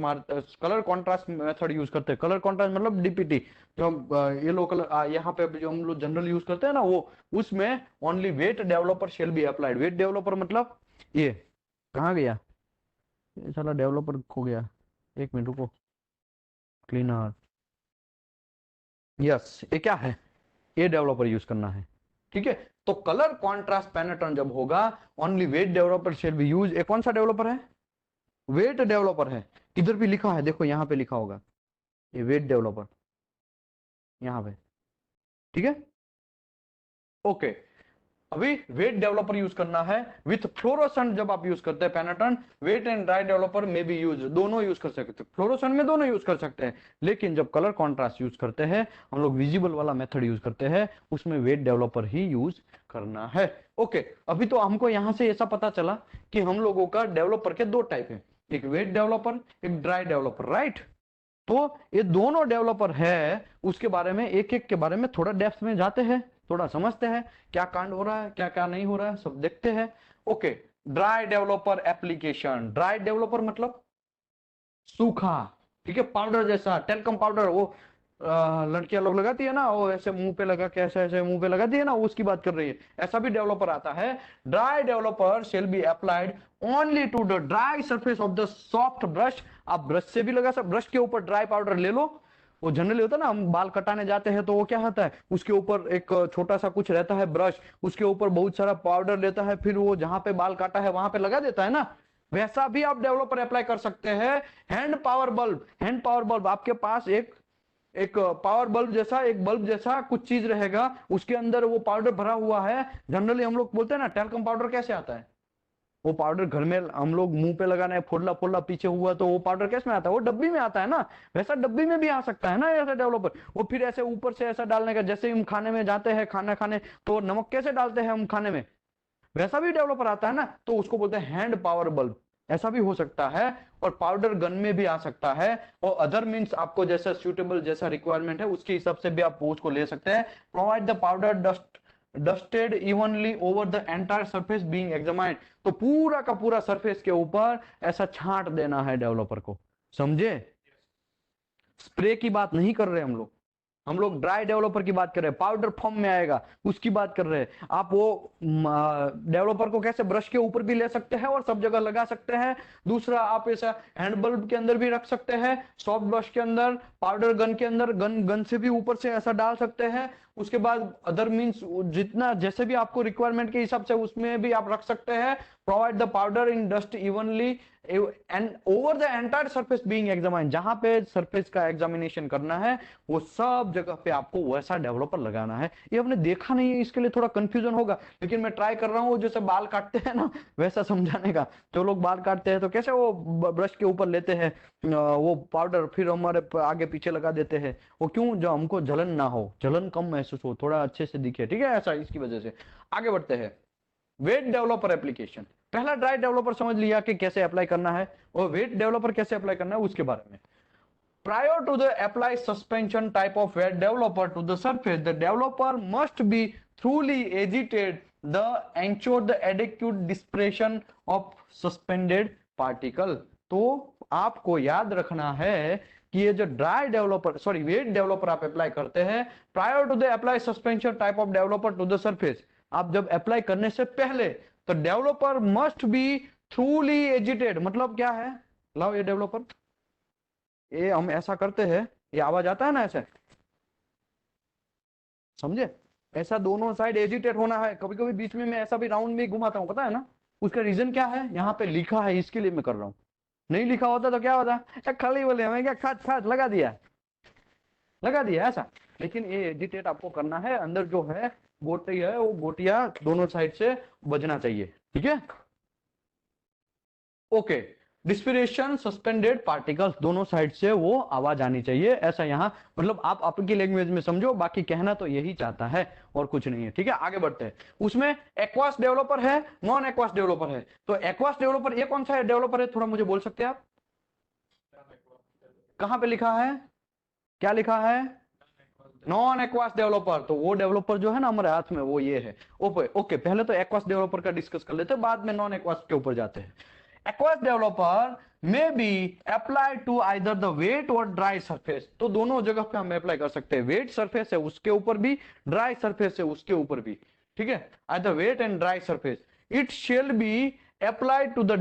colour contrast method use करते हैं, कलर कॉन्ट्रास्ट मतलब डीपीटी, जो येलो कलर यहाँ पे जो हम लोग जनरल यूज करते हैं ना, वो उसमें only wet developer shall be applied. Wet developer मतलब ये कहाँ गया, ये साला डेवलपर खो गया, 1 मिनट रुको। क्लीनर, यस, ये क्या है, ये डेवलपर यूज करना है, ठीक है। तो कलर कॉन्ट्रास्ट पेनिट्रेंट जब होगा only wet developer shall be use. ये कौन सा डेवलपर है? वेट डेवलपर है। इधर भी लिखा है, देखो यहाँ पे लिखा होगा, ये वेट डेवलपर यहाँ पे, ठीक है। ओके, अभी वेट डेवलपर यूज करना है विथ फ्लोरोसेंट। जब आप यूज करते हैं पेनिट्रेंट, वेट एंड ड्राई डेवलपर में भी यूज, दोनों यूज कर सकते हैं, फ्लोरोसेंट में दोनों यूज कर सकते हैं। लेकिन जब कलर कॉन्ट्रास्ट यूज करते हैं, हम लोग विजिबल वाला मेथड यूज करते हैं, उसमें वेट डेवलपर ही यूज करना है। ओके, अभी तो हमको यहां से ऐसा पता चला कि हम लोगों का डेवलपर के 2 टाइप है, एक वेट डेवलपर, एक ड्राई डेवलपर, राइट। तो ये दोनों डेवलपर है, उसके बारे में एक एक के बारे में थोड़ा डेप्थ में जाते हैं, थोड़ा समझते हैं क्या कांड हो रहा है, क्या क्या नहीं हो रहा है, सब देखते हैं। Okay, dry developer application. Dry developer मतलब सूखा, ठीक है, पाउडर जैसा, टेल्कम पाउडर, वो लड़कियां लोग लगाती है ना, वो ऐसे मुंह पे लगा के ऐसे ऐसे मुंह पे लगाती है ना, उसकी बात कर रही है। ऐसा भी डेवलपर आता है। Dry developer shall be applied only to the dry surface of the soft brush. आप ब्रश से भी लगा सकते, ब्रश के ऊपर ड्राई पाउडर ले लो। वो जनरली होता है ना, हम बाल कटाने जाते हैं तो वो क्या होता है, उसके ऊपर एक छोटा सा कुछ रहता है ब्रश, उसके ऊपर बहुत सारा पाउडर लेता है, फिर वो जहां पे बाल काटा है वहां पे लगा देता है ना। वैसा भी आप डेवलपर अप्लाई कर सकते हैं। Hand power bulb, hand power bulb, आपके पास एक पावर बल्ब जैसा, एक बल्ब जैसा कुछ चीज रहेगा, उसके अंदर वो पाउडर भरा हुआ है। जनरली हम लोग बोलते हैं ना, टेल्कम पाउडर कैसे आता है, वो पाउडर घर में हम लोग मुंह पे लगाना है, फोड़ला फोड़ला पीछे हुआ, तो वो पाउडर कैसे में आता है, वो डब्बी में आता है ना। वैसा डब्बी में भी आ सकता है ना ऐसा डेवलपर। वो फिर ऐसे ऊपर से ऐसा डालने का, जैसे हम खाने में जाते हैं खाना खाने, तो नमक कैसे डालते हैं हम खाने में, वैसा भी डेवलपर आता है ना, तो उसको बोलते हैं हैंड पावर बल्ब, ऐसा भी हो सकता है। और पाउडर गन में भी आ सकता है। और अदर मीन्स आपको जैसा सूटेबल, जैसा रिक्वायरमेंट है उसके हिसाब से भी आप उसको ले सकते हैं। Provide the powder dusted evenly over the entire surface being examined, तो पूरा का पूरा सरफेस के ऊपर ऐसा छांट देना है डेवलपर को, समझे? स्प्रे की बात नहीं कर रहे हम लोग ड्राई डेवलपर की बात कर रहे हैं, पाउडर फॉर्म में आएगा उसकी बात कर रहे हैं। आप वो डेवलपर को कैसे ब्रश के ऊपर भी ले सकते हैं और सब जगह लगा सकते हैं। दूसरा, आप ऐसा हैंड बल्ब के अंदर भी रख सकते हैं, सॉफ्ट ब्रश के अंदर, पाउडर गन के अंदर, गन से भी ऊपर से ऐसा डाल सकते हैं। उसके बाद अदर मीन्स जितना जैसे भी आपको रिक्वायरमेंट के हिसाब से उसमें भी आप रख सकते हैं। Provide the powder in dust evenly and over the entire surface being examined, जहां पे सरफेस का एग्जामिनेशन करना है वो सब जगह पे आपको वैसा डेवलपर लगाना है। ये आपने देखा नहीं है, इसके लिए थोड़ा कंफ्यूजन होगा, लेकिन मैं ट्राई कर रहा हूँ जैसे बाल काटते हैं ना वैसा समझाने का। जो लोग बाल काटते हैं तो कैसे वो ब्रश के ऊपर लेते हैं वो पाउडर, फिर हमारे आगे पीछे लगा देते हैं। वो क्यों? जो हमको जलन ना हो, जलन कम महसूस हो, थोड़ा अच्छे से दिखे, ठीक है, ऐसा इसकी वजह से। आगे बढ़ते हैं। वेट डेवलपर एप्लीकेशन, पहला ड्राई डेवलपर समझ लिया कि कैसे अप्लाई करना है, और वेट डेवलपर कैसे अप्लाई करना है उसके बारे में। Prior to the apply suspension type of wet developer to the surface, the developer must be thoroughly agitated the ensure the adequate dispersion of suspended particle। तो आपको याद रखना है कि ये जो dry developer sorry wet developer आप apply करते हैं, prior to the apply suspension type of developer to the surface, आप जब अप्लाई करने से पहले तो developer must be thoroughly agitated, मतलब क्या है? लाओ ये डेवलपर, ये हम ऐसा करते हैं, ये आवाज आता है ना ऐसे, समझे? ऐसा दोनों साइड एजिटेट होना है। कभी कभी बीच में मैं ऐसा भी राउंड में घुमाता हूँ, पता है ना उसका रीजन क्या है? यहाँ पे लिखा है इसके लिए मैं कर रहा हूँ, नहीं लिखा होता तो क्या होता, खाली बोले हमें क्या, खाद खाद लगा दिया ऐसा। लेकिन ये एजिटेट आपको करना है, अंदर जो है गोटी है वो गोटियां दोनों साइड से बजना चाहिए, ठीक है? ओके, डिस्पिरेशन सस्पेंडेड पार्टिकल्स, दोनों साइड से वो आवाज आनी चाहिए, ऐसा यहाँ मतलब आप आपकी लैंग्वेज में समझो, बाकी कहना तो यही चाहता है और कुछ नहीं है, ठीक है? आगे बढ़ते हैं। उसमें एक्वास डेवलपर है, नॉन एक्वास डेवलपर है। तो एक्वास डेवलपर ये कौन सा डेवलपर है, थोड़ा मुझे बोल सकते हैं आप? कहां पे लिखा है, क्या लिखा है? Non aqueous developer. तो वो डेवलपर जो है ना हमारे हाथ में वो ये है। ओके, पहले तो एक्वास डेवलपर का डिस्कस कर लेते हैं, बाद में नॉन एक्वास के ऊपर जाते हैं। Aqueous developer may be apply to either the wet और ड्राई सरफेस, तो दोनों जगह पे हम अप्लाई कर सकते हैं। वेट सरफेस है उसके ऊपर भी, ड्राई सरफेस है उसके ऊपर भी, ठीक है? Either wet and dry surface. It shall be apply to the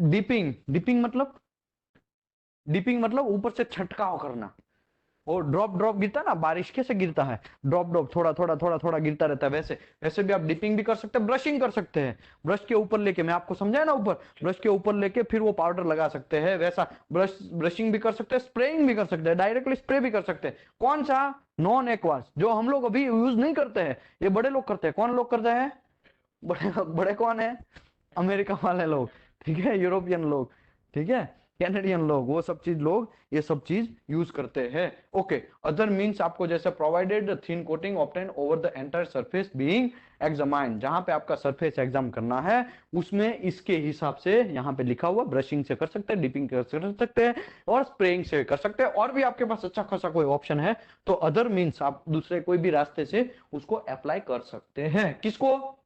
dipping मतलब ऊपर से छटकाव करना। वो ड्रॉप ड्रॉप गिरता है ना, बारिश कैसे गिरता है, ड्रॉप ड्रॉप थोड़ा थोड़ा थोड़ा थोड़ा गिरता रहता है, वैसे वैसे भी आप डिपिंग भी कर सकते हैं, ब्रशिंग कर सकते हैं। ब्रश के ऊपर लेके, मैं आपको समझाया ना ऊपर, ब्रश के ऊपर लेके फिर वो पाउडर लगा सकते हैं, वैसा ब्रशिंग भी कर सकते हैं, स्प्रेइंग भी कर सकते हैं, डायरेक्टली स्प्रे भी कर सकते हैं। कौन सा? नॉन एक्वास, जो हम लोग अभी यूज नहीं करते हैं, ये बड़े लोग करते हैं। कौन लोग करते हैं? बड़े बड़े कौन है? अमेरिका वाले लोग, ठीक है, यूरोपियन लोग, ठीक है, कैनेडियन लोग, वो सब चीज लोग ये सब चीज यूज करते हैं। ओके, अदर मींस आपको जैसे provided thin coating obtain over the entire surface being examined, जहां पे आपका सरफेस एग्जाम करना है उसमें इसके हिसाब से यहाँ पे लिखा हुआ, ब्रशिंग से कर सकते हैं, डिपिंग कर सकते हैं और स्प्रेइंग से कर सकते हैं, और भी आपके पास अच्छा खासा कोई ऑप्शन है तो अदर मीन्स आप दूसरे कोई भी रास्ते से उसको अप्लाई कर सकते हैं। किसको?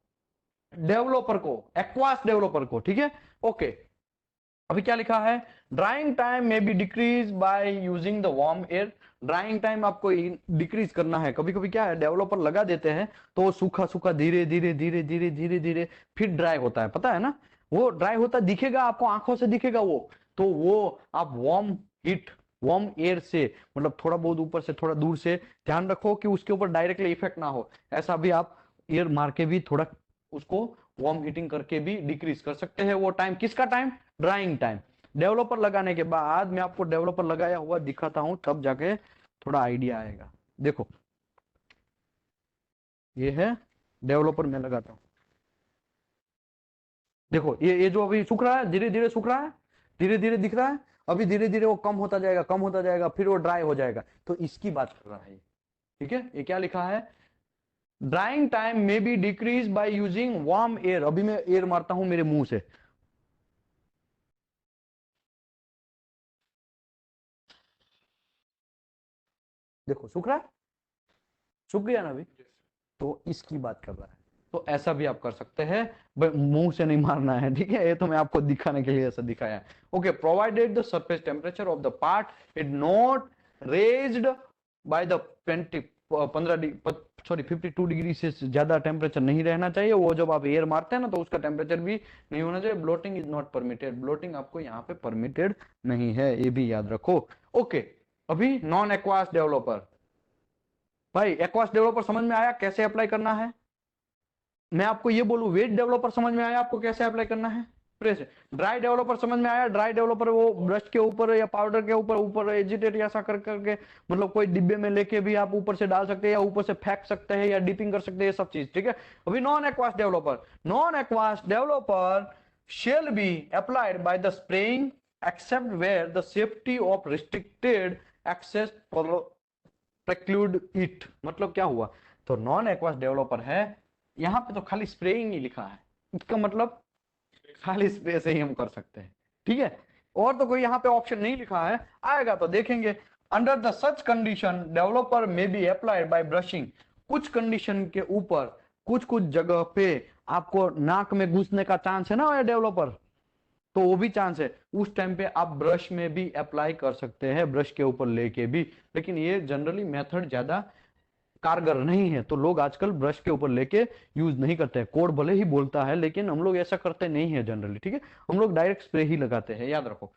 डेवलपर को, एक्वास डेवलपर को, ठीक है? ओके, अभी क्या लिखा है? ड्राइंग टाइम में be decrease by using the warm air. Drawing time आपको डिक्रीज करना है। कभी कभी क्या है, डेवलपर लगा देते हैं तो सूखा सूखा धीरे धीरे धीरे धीरे धीरे धीरे फिर ड्राई होता है, पता है ना? वो ड्राई होता दिखेगा आपको, आंखों से दिखेगा वो, तो वो आप वार्म एयर से, मतलब थोड़ा बहुत ऊपर से थोड़ा दूर से, ध्यान रखो कि उसके ऊपर डायरेक्टली इफेक्ट ना हो, ऐसा भी आप एयर मार के भी थोड़ा उसको वार्म हीटिंग करके भी डिक्रीज कर सकते हैं वो टाइम। किसका टाइम? Drawing time. डेवलपर लगाने के बाद मैं आपको डेवलपर लगाया हुआ दिखाता हूं, तब जाके थोड़ा आइडिया आएगा। देखो ये है डेवलपर, मैं लगाता हूं, देखो ये जो अभी सूख रहा है, धीरे धीरे सूख रहा है, धीरे धीरे दिख रहा है, अभी धीरे धीरे वो कम होता जाएगा, कम होता जाएगा, फिर वो ड्राई हो जाएगा। तो इसकी बात कर रहा है, ठीक है? ये क्या लिखा है? ड्राइंग टाइम में be decrease by using warm air. अभी मैं एयर मारता हूं मेरे मुंह से, देखो सूख रहा है, सूख गया ना अभी, तो इसकी बात कर रहा है। तो ऐसा भी आप कर सकते हैं, मुंह से नहीं मारना है, ठीक है, ये तो मैं आपको दिखाने के लिए ऐसा दिखाया है। Okay, provided the surface temperature of the part is not raised by the 52 degree से ज्यादा टेम्परेचर नहीं रहना चाहिए। वो जब आप एयर मारते हैं ना, तो उसका टेम्परेचर भी नहीं होना चाहिए। Blotting is not permitted, blotting आपको यहाँ पे परमिटेड नहीं है, ये भी याद रखो। ओके, अभी नॉन एक्वास डेवलपर, भाई एक्वास डेवलपर समझ में आया कैसे अप्लाई करना है? मैं आपको ये बोलूं, वेट डेवलपर समझ में आया आपको कैसे अप्लाई करना है? प्रेस। ड्राई डेवलपर समझ में आया? ड्राई डेवलपर वो ब्रश के ऊपर या पाउडर के ऊपर ऊपर एजिटेट ऐसा कर करके, मतलब कोई डिब्बे में लेके भी आप ऊपर से डाल सकते हैं या ऊपर से फेंक सकते हैं या डिपिंग कर सकते हैं, सब चीज ठीक है। अभी non aqueous developer, non aqueous developer shall be applied by the spraying except where the safety of restricted access preclude it. मतलब क्या हुआ? तो नॉन एक्वास डेवलपर है, यहाँ पे तो खाली स्प्रेइंग ही लिखा है, इसका मतलब खाली स्प्रे से ही हम कर सकते हैं, ठीक है, और तो कोई यहाँ पे ऑप्शन नहीं लिखा है, आएगा तो देखेंगे। Under the such condition developer may B applied bye brushing. कुछ कंडीशन के ऊपर कुछ कुछ जगह पे आपको नाक में घुसने का चांस है ना डेवलपर, तो वो भी चांस है, उस टाइम पे आप ब्रश में भी अप्लाई कर सकते हैं, ब्रश के ऊपर लेके भी। लेकिन ये जनरली मेथड ज्यादा कारगर नहीं है, तो लोग आजकल ब्रश के ऊपर लेके यूज नहीं करते हैं। कोड भले ही बोलता है, लेकिन हम लोग ऐसा करते नहीं है जनरली, ठीक है, हम लोग डायरेक्ट स्प्रे ही लगाते हैं, याद रखो।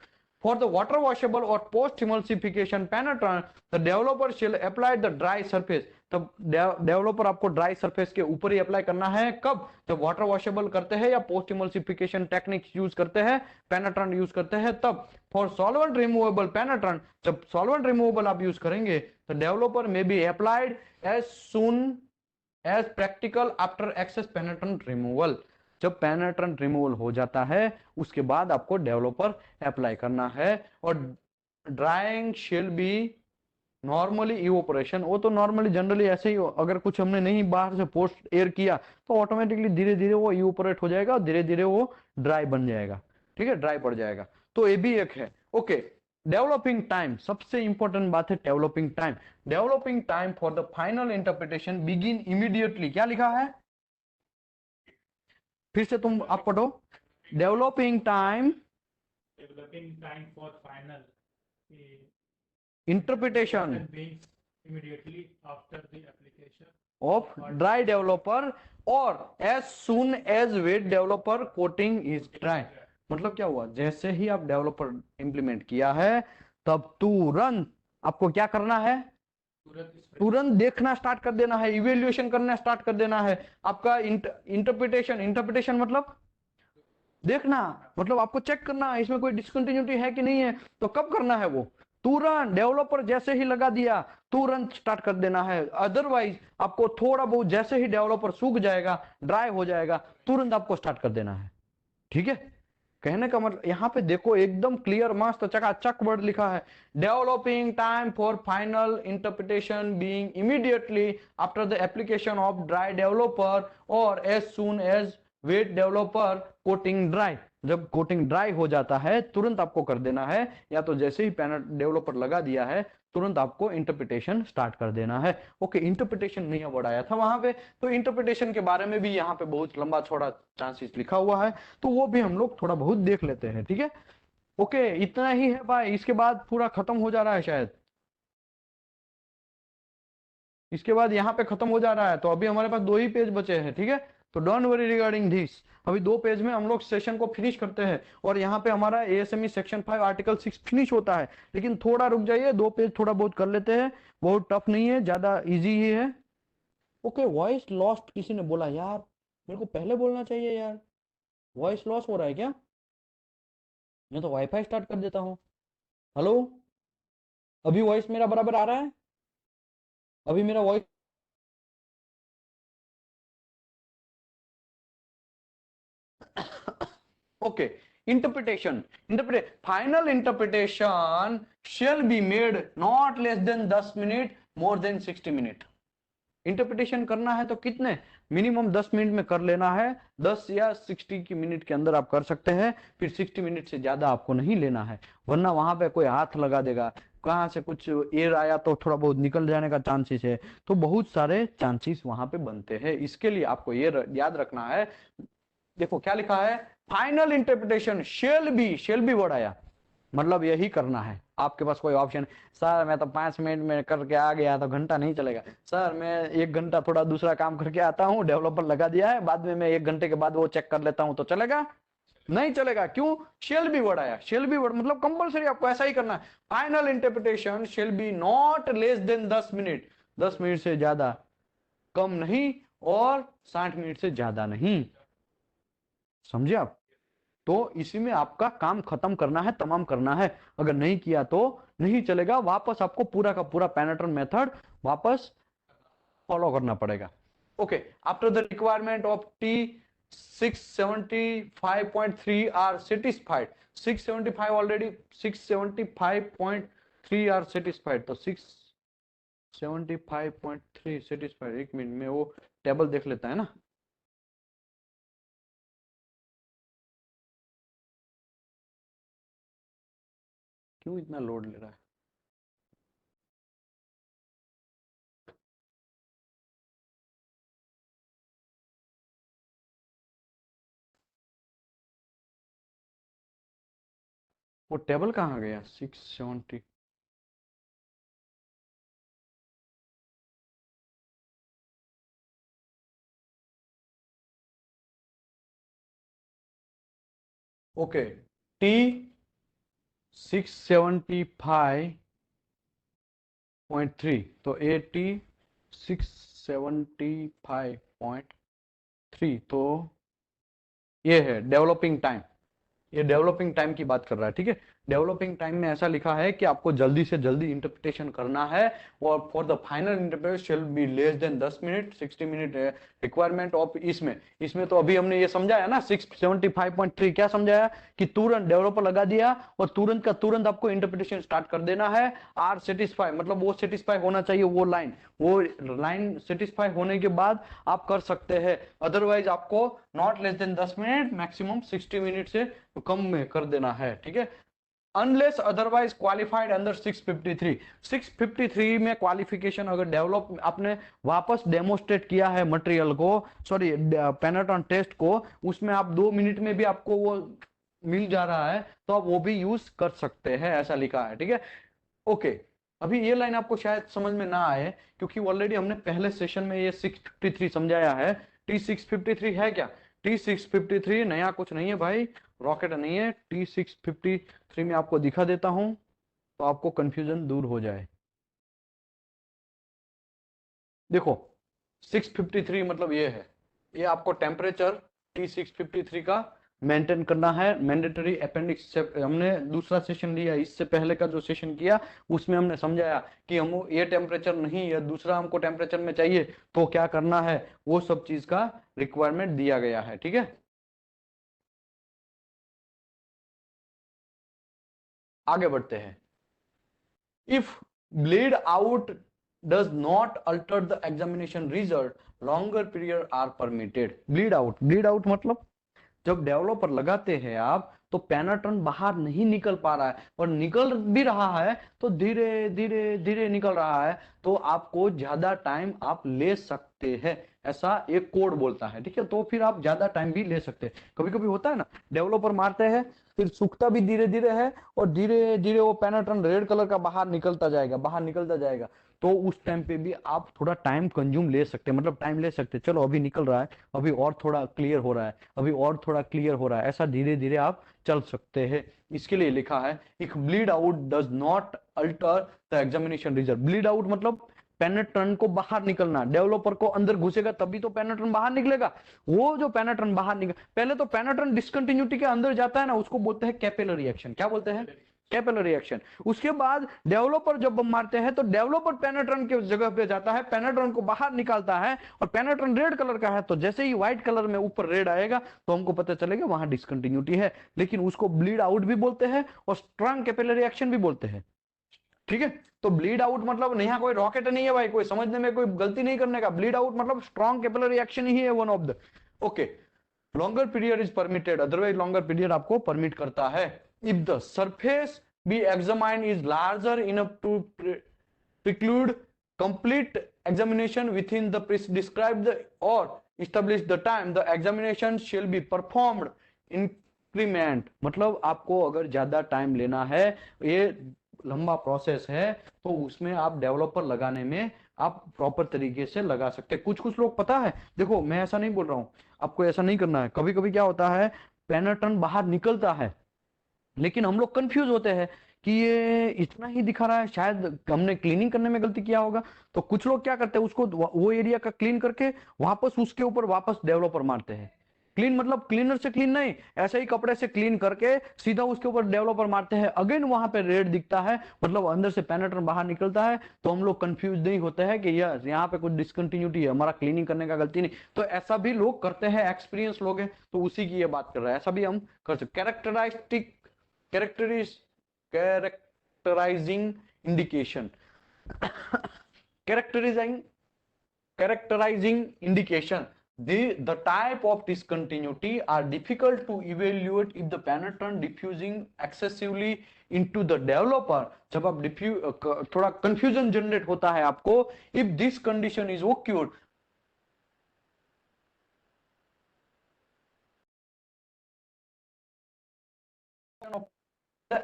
फॉर द वाटर वॉशेबल और post emulsification पेनेट्रेंट the developer shall apply the dry surface. तब डेवलपर आपको ड्राई सरफेस के ऊपर ही अप्लाई करना है, कब? जब वाटर वॉशेबल करते हैं या पोस्ट इमल्सिफिकेशन टेक्निक्स यूज करते हैं, पेनेट्रेंट यूज करते हैं, तब। फॉर सॉल्वेंट रिमूवेबल पेनेट्रेंट, जब सॉल्वेंट रिमूवेबल आप यूज करेंगे, तो developer may be applied as soon as practical after excess penetrant removal। जब पेनेट्रेंट रिमूवल हो जाता है उसके बाद आपको डेवलपर अप्लाई करना है। और drawing shall be normally evaporation, वो तो नॉर्मली जनरली ऐसे ही, अगर कुछ हमने नहीं बाहर से पोस्ट एयर किया तो ऑटोमेटिकली धीरे धीरे वो इवोपरेट हो जाएगा और धीरे धीरे वो ड्राई बन जाएगा, ठीक है, ड्राई पड़ जाएगा। तो ये भी एक है। ओके, डेवलपिंग टाइम, सबसे इंपॉर्टेंट बात है developing time. Developing time for the final interpretation begin immediately. क्या लिखा है? फिर से तुम आप पढ़ो। Developing time for final interpretation immediately after the application of dry developer or as soon as wet developer coating is dry। मतलब क्या हुआ? जैसे ही आप डेवलपर इंप्लीमेंट किया है, तब तुरंत आपको क्या करना है? तुरंत देखना स्टार्ट कर देना है, इवेल्युएशन करना स्टार्ट कर देना है। आपका इंटरप्रिटेशन, इंटरप्रिटेशन मतलब देखना, मतलब आपको चेक करना है इसमें कोई डिसकंटिन्यूटी है कि नहीं है। तो कब करना है वो? तुरंत, डेवलपर जैसे ही लगा दिया तुरंत स्टार्ट कर देना है। अदरवाइज आपको थोड़ा बहुत, जैसे ही डेवलपर सूख जाएगा, ड्राई हो जाएगा, तुरंत आपको स्टार्ट कर देना है, ठीक है। कहने का मतलब यहाँ पे देखो एकदम क्लियर मस्त चकाचक वर्ड लिखा है। Developing time for final interpretation being immediately after the application of dry developer और as soon as wet developer coating dry. जब कोटिंग ड्राई हो जाता है तुरंत आपको कर देना है, या तो जैसे ही पैनल डेवलपर लगा दिया है तुरंत आपको इंटरप्रिटेशन स्टार्ट कर देना है। ओके, इंटरप्रिटेशन नहीं वर्ड आया था वहां पे, तो इंटरप्रिटेशन के बारे में भी यहाँ पे बहुत लंबा छोड़ा चांसेस लिखा हुआ है, तो वो भी हम लोग थोड़ा बहुत देख लेते हैं, ठीक है। ओके, इतना ही है भाई, इसके बाद पूरा खत्म हो जा रहा है शायद, इसके बाद यहाँ पे खत्म हो जा रहा है। तो अभी हमारे पास 2 ही पेज बचे हैं, ठीक है, तो डोंट वरी रिगार्डिंग दिस। अभी 2 पेज में हम लोग सेशन को फिनिश करते हैं और यहाँ पे हमारा एएसएमई सेक्शन 5 आर्टिकल 6 फिनिश होता है। लेकिन थोड़ा रुक जाइए, 2 पेज थोड़ा बहुत कर लेते हैं, बहुत टफ नहीं है, ज्यादा इजी ही है। ओके, वॉइस लॉस्ट किसी ने बोला यार, मेरे को पहले बोलना चाहिए यार। वॉइस लॉस हो रहा है क्या? मैं तो वाईफाई स्टार्ट कर देता हूँ। हेलो, अभी वॉइस मेरा बराबर आ रहा है? अभी मेरा voice okay, final interpretation shall be made not less than 10 minutes, more than 60 minutes। Interpretation करना है तो कितने मिनिमम 10 मिनट में कर लेना है, 10 या 60 की मिनट के अंदर आप कर सकते हैं, फिर 60 मिनट से ज्यादा आपको नहीं लेना है, वरना वहां पे कोई हाथ लगा देगा, कहाँ से कुछ एयर आया तो थोड़ा बहुत निकल जाने का चांसेस है, तो बहुत सारे चांसेस वहां पे बनते हैं। इसके लिए आपको ये याद रखना है। देखो क्या लिखा है, final interpretation shell be word आया, मतलब यही करना है। आपके पास कोई ऑप्शन, सर मैं तो 5 मिनट में करके आ गया तो घंटा नहीं चलेगा, सर मैं 1 घंटा थोड़ा दूसरा काम करके आता हूँ, डेवलपर लगा दिया है, बाद में मैं 1 घंटे के बाद वो चेक कर लेता हूँ, तो चलेगा? नहीं चलेगा। क्यों? शेल बी वर्ड आया, शेल बी वर्ड मतलब कंपलसरी आपको ऐसा ही करना है। Final interpretation shall be not less than 10 minute, 10 minute से ज्यादा, कम नहीं, और 60 मिनट से ज्यादा नहीं। समझे आप? तो इसी में आपका काम खत्म करना है, तमाम करना है। अगर नहीं किया तो नहीं चलेगा, वापस आपको पूरा का पूरा पैटर्न मेथड वापस फॉलो करना पड़ेगा। Okay, after the requirement of T 675.3 are satisfied, 675 already, 675.3 are satisfied, तो 675.3 सेटिस्फाइड। एक मिनट में वो टेबल देख लेता है ना। क्यों इतना लोड ले रहा है? वो टेबल कहाँ गया? 670, ओके, टी 675.3, तो ए टी 675.3, तो ये है डेवलपिंग टाइम, ये डेवलपिंग टाइम की बात कर रहा है, ठीक है। डेवलपिंग टाइम में ऐसा लिखा है कि आपको जल्दी से जल्दी इंटरप्रिटेशन करना है, और for the final interpretation shall be less than 10 minute, 60 minute requirement of. इसमें तो अभी हमने ये समझाया ना 675.3, क्या समझाया कि तुरंत डेवलपर लगा दिया और तुरंत का तुरंत आपको इंटरप्रिटेशन स्टार्ट कर देना है। आर सेटिस्फाई मतलब वो सेटिस्फाई होना चाहिए, वो लाइन सेटिस्फाई होने के बाद आप कर सकते हैं, अदरवाइज आपको not less than 10 minute, maximum 60 minute से कम में कर देना है, ठीक है। अनलेस अदरवाइज क्वालिफाइड अंडर 653, 653 में क्वालिफिकेशन अगर डेवलप आपने वापस डेमोस्ट्रेट किया है मटेरियल को, सॉरी पेनेट्रॉन टेस्ट को, उसमें आप 2 मिनट में भी आपको वो मिल जा रहा है, तो आप वो भी यूज कर सकते हैं, ऐसा लिखा है, ठीक है। ओके, अभी ये लाइन आपको शायद समझ में ना आए, क्योंकि ऑलरेडी हमने पहले सेशन में ये 653 समझाया है। T653 है क्या? T653 नया कुछ नहीं है भाई, रॉकेट नहीं है। T653 में आपको दिखा देता हूं, तो आपको कंफ्यूजन दूर हो जाए। देखो 653 मतलब ये है, ये आपको टेम्परेचर T653 का मेंटेन करना है, मैंडेटरी अपेंडिक्स से। हमने दूसरा सेशन लिया, इससे पहले का जो सेशन किया उसमें हमने समझाया कि हम ये टेम्परेचर नहीं, या दूसरा हमको टेम्परेचर में चाहिए तो क्या करना है, वो सब चीज का रिक्वायरमेंट दिया गया है, ठीक है। आगे बढ़ते हैं। If bleed out does not alter the examination result, longer period are permitted. Bleed out मतलब जब डेवलपर लगाते हैं आप, तो पैनाटर्न बाहर नहीं निकल पा रहा है, और निकल भी रहा है तो धीरे धीरे धीरे निकल रहा है, तो आपको ज्यादा टाइम आप ले सकते हैं, ऐसा एक कोड बोलता है, ठीक है। तो फिर आप ज्यादा टाइम भी ले सकते हैं। कभी कभी होता है ना, डेवलपर मारते हैं, फिर सूखता भी धीरे धीरे है, और धीरे धीरे वो पैनाटर्न रेड कलर का बाहर निकलता जाएगा, बाहर निकलता जाएगा, तो उस टाइम पे भी आप थोड़ा टाइम कंज्यूम ले सकते हैं, मतलब टाइम ले सकते हैं। चलो अभी निकल रहा है, अभी और थोड़ा क्लियर हो रहा है, अभी और थोड़ा क्लियर हो रहा है, ऐसा धीरे धीरे आप चल सकते हैं। इसके लिए लिखा है if bleed out does not alter the examination result. Bleed out मतलब पेनेट्रन को बाहर निकलना, डेवलपर को अंदर घुसेगा तभी तो पेनेट्रन बाहर निकलेगा। वो जो पेनेट्रन बाहर निकल, पहले तो पेनेट्रन डिस्कंटिन्यूटी के अंदर जाता है ना, उसको बोलते हैं कैपिलरी एक्शन। क्या बोलते हैं? Capillary action. उसके बाद डेवलपर जब हम मारते हैं, तो डेवलपर पेनेट्रन के जगह पे जाता है, पेनेट्रन को बाहर निकालता है, और पेनेट्रन रेड कलर का है, तो जैसे ही व्हाइट कलर में ऊपर रेड आएगा तो हमको पता चलेगा वहां डिस्कंटिन्यूटी है। लेकिन उसको ब्लीड आउट भी बोलते हैं और स्ट्रांग कैपिलरी एक्शन भी बोलते हैं। ठीक है। तो ब्लीड आउट मतलब यहाँ कोई रॉकेट नहीं है भाई, कोई समझने में कोई गलती नहीं करने का। ब्लीड आउट मतलब स्ट्रॉन्ग कैपिलरी एक्शन ही है one of the. Okay, longer period is permitted, otherwise longer period आपको परमिट करता है if the surface be examined is larger enough to preclude complete examination within the prescribed or established the time the examination shall be performed increment। मतलब आपको अगर ज्यादा time लेना है, ये लंबा प्रोसेस है, तो उसमें आप डेवलपर लगाने में आप प्रॉपर तरीके से लगा सकते हैं। कुछ कुछ लोग, पता है, देखो मैं ऐसा नहीं बोल रहा हूं, आपको ऐसा नहीं करना है। कभी कभी क्या होता है, पेनेट्रन बाहर निकलता है, लेकिन हम लोग कंफ्यूज होते हैं कि ये इतना ही दिखा रहा है, शायद हमने क्लीनिंग करने में गलती किया होगा। तो कुछ लोग क्या करते हैं, उसको वो एरिया का क्लीन करके वापस उसके ऊपर वापस डेवलपर मारते हैं। क्लीन मतलब क्लीनर से क्लीन नहीं, ऐसे ही कपड़े से क्लीन करके सीधा उसके ऊपर डेवलपर मारते हैं। अगेन वहां पे रेड दिखता है, मतलब अंदर से पेनेट्रन बाहर निकलता है। तो हम लोग कंफ्यूज नहीं होते हैं कि यस यहाँ पे कुछ डिसकंटिन्यूटी है, हमारा क्लीनिंग करने का गलती नहीं। तो ऐसा भी लोग करते हैं, एक्सपीरियंस लोग हैं, तो उसी की ये बात कर रहा है। ऐसा भी हम कर सकते। Characteristic characterizing indication characterizing characterizing indication, the type of discontinuity are difficult to evaluate if the penetrant diffusing excessively into the developer। जब आप थोड़ा confusion generate होता है आपको, if this condition is occurred,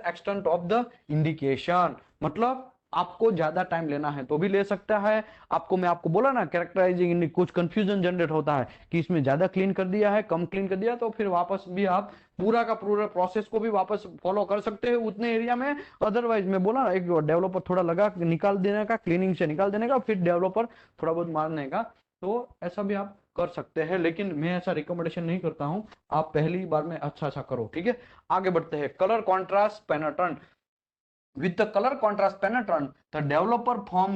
extent of the indication, मतलब आपको ज्यादा time लेना है तो भी ले सकता है। मैं आपको बोला ना, कैरेक्टराइजिंग कुछ कंफ्यूजन जनरेट होता है कि इसमें ज्यादा क्लीन कर दिया है, कम क्लीन कर दिया, तो फिर वापस भी आप पूरा का पूरा प्रोसेस को भी वापस फॉलो कर सकते हैं उतने एरिया में। अदरवाइज मैं बोला ना, एक डेवलपर थोड़ा लगा निकाल देने का, क्लीनिंग से निकाल देने का, फिर डेवलपर थोड़ा बहुत मारने का, तो ऐसा भी आप कर सकते हैं। लेकिन मैं ऐसा रिकमेंडेशन नहीं करता हूं, आप पहली बार में अच्छा करो, ठीक है। आगे बढ़ते हैं। Colour contrast pattern, with the color contrast pattern the developer form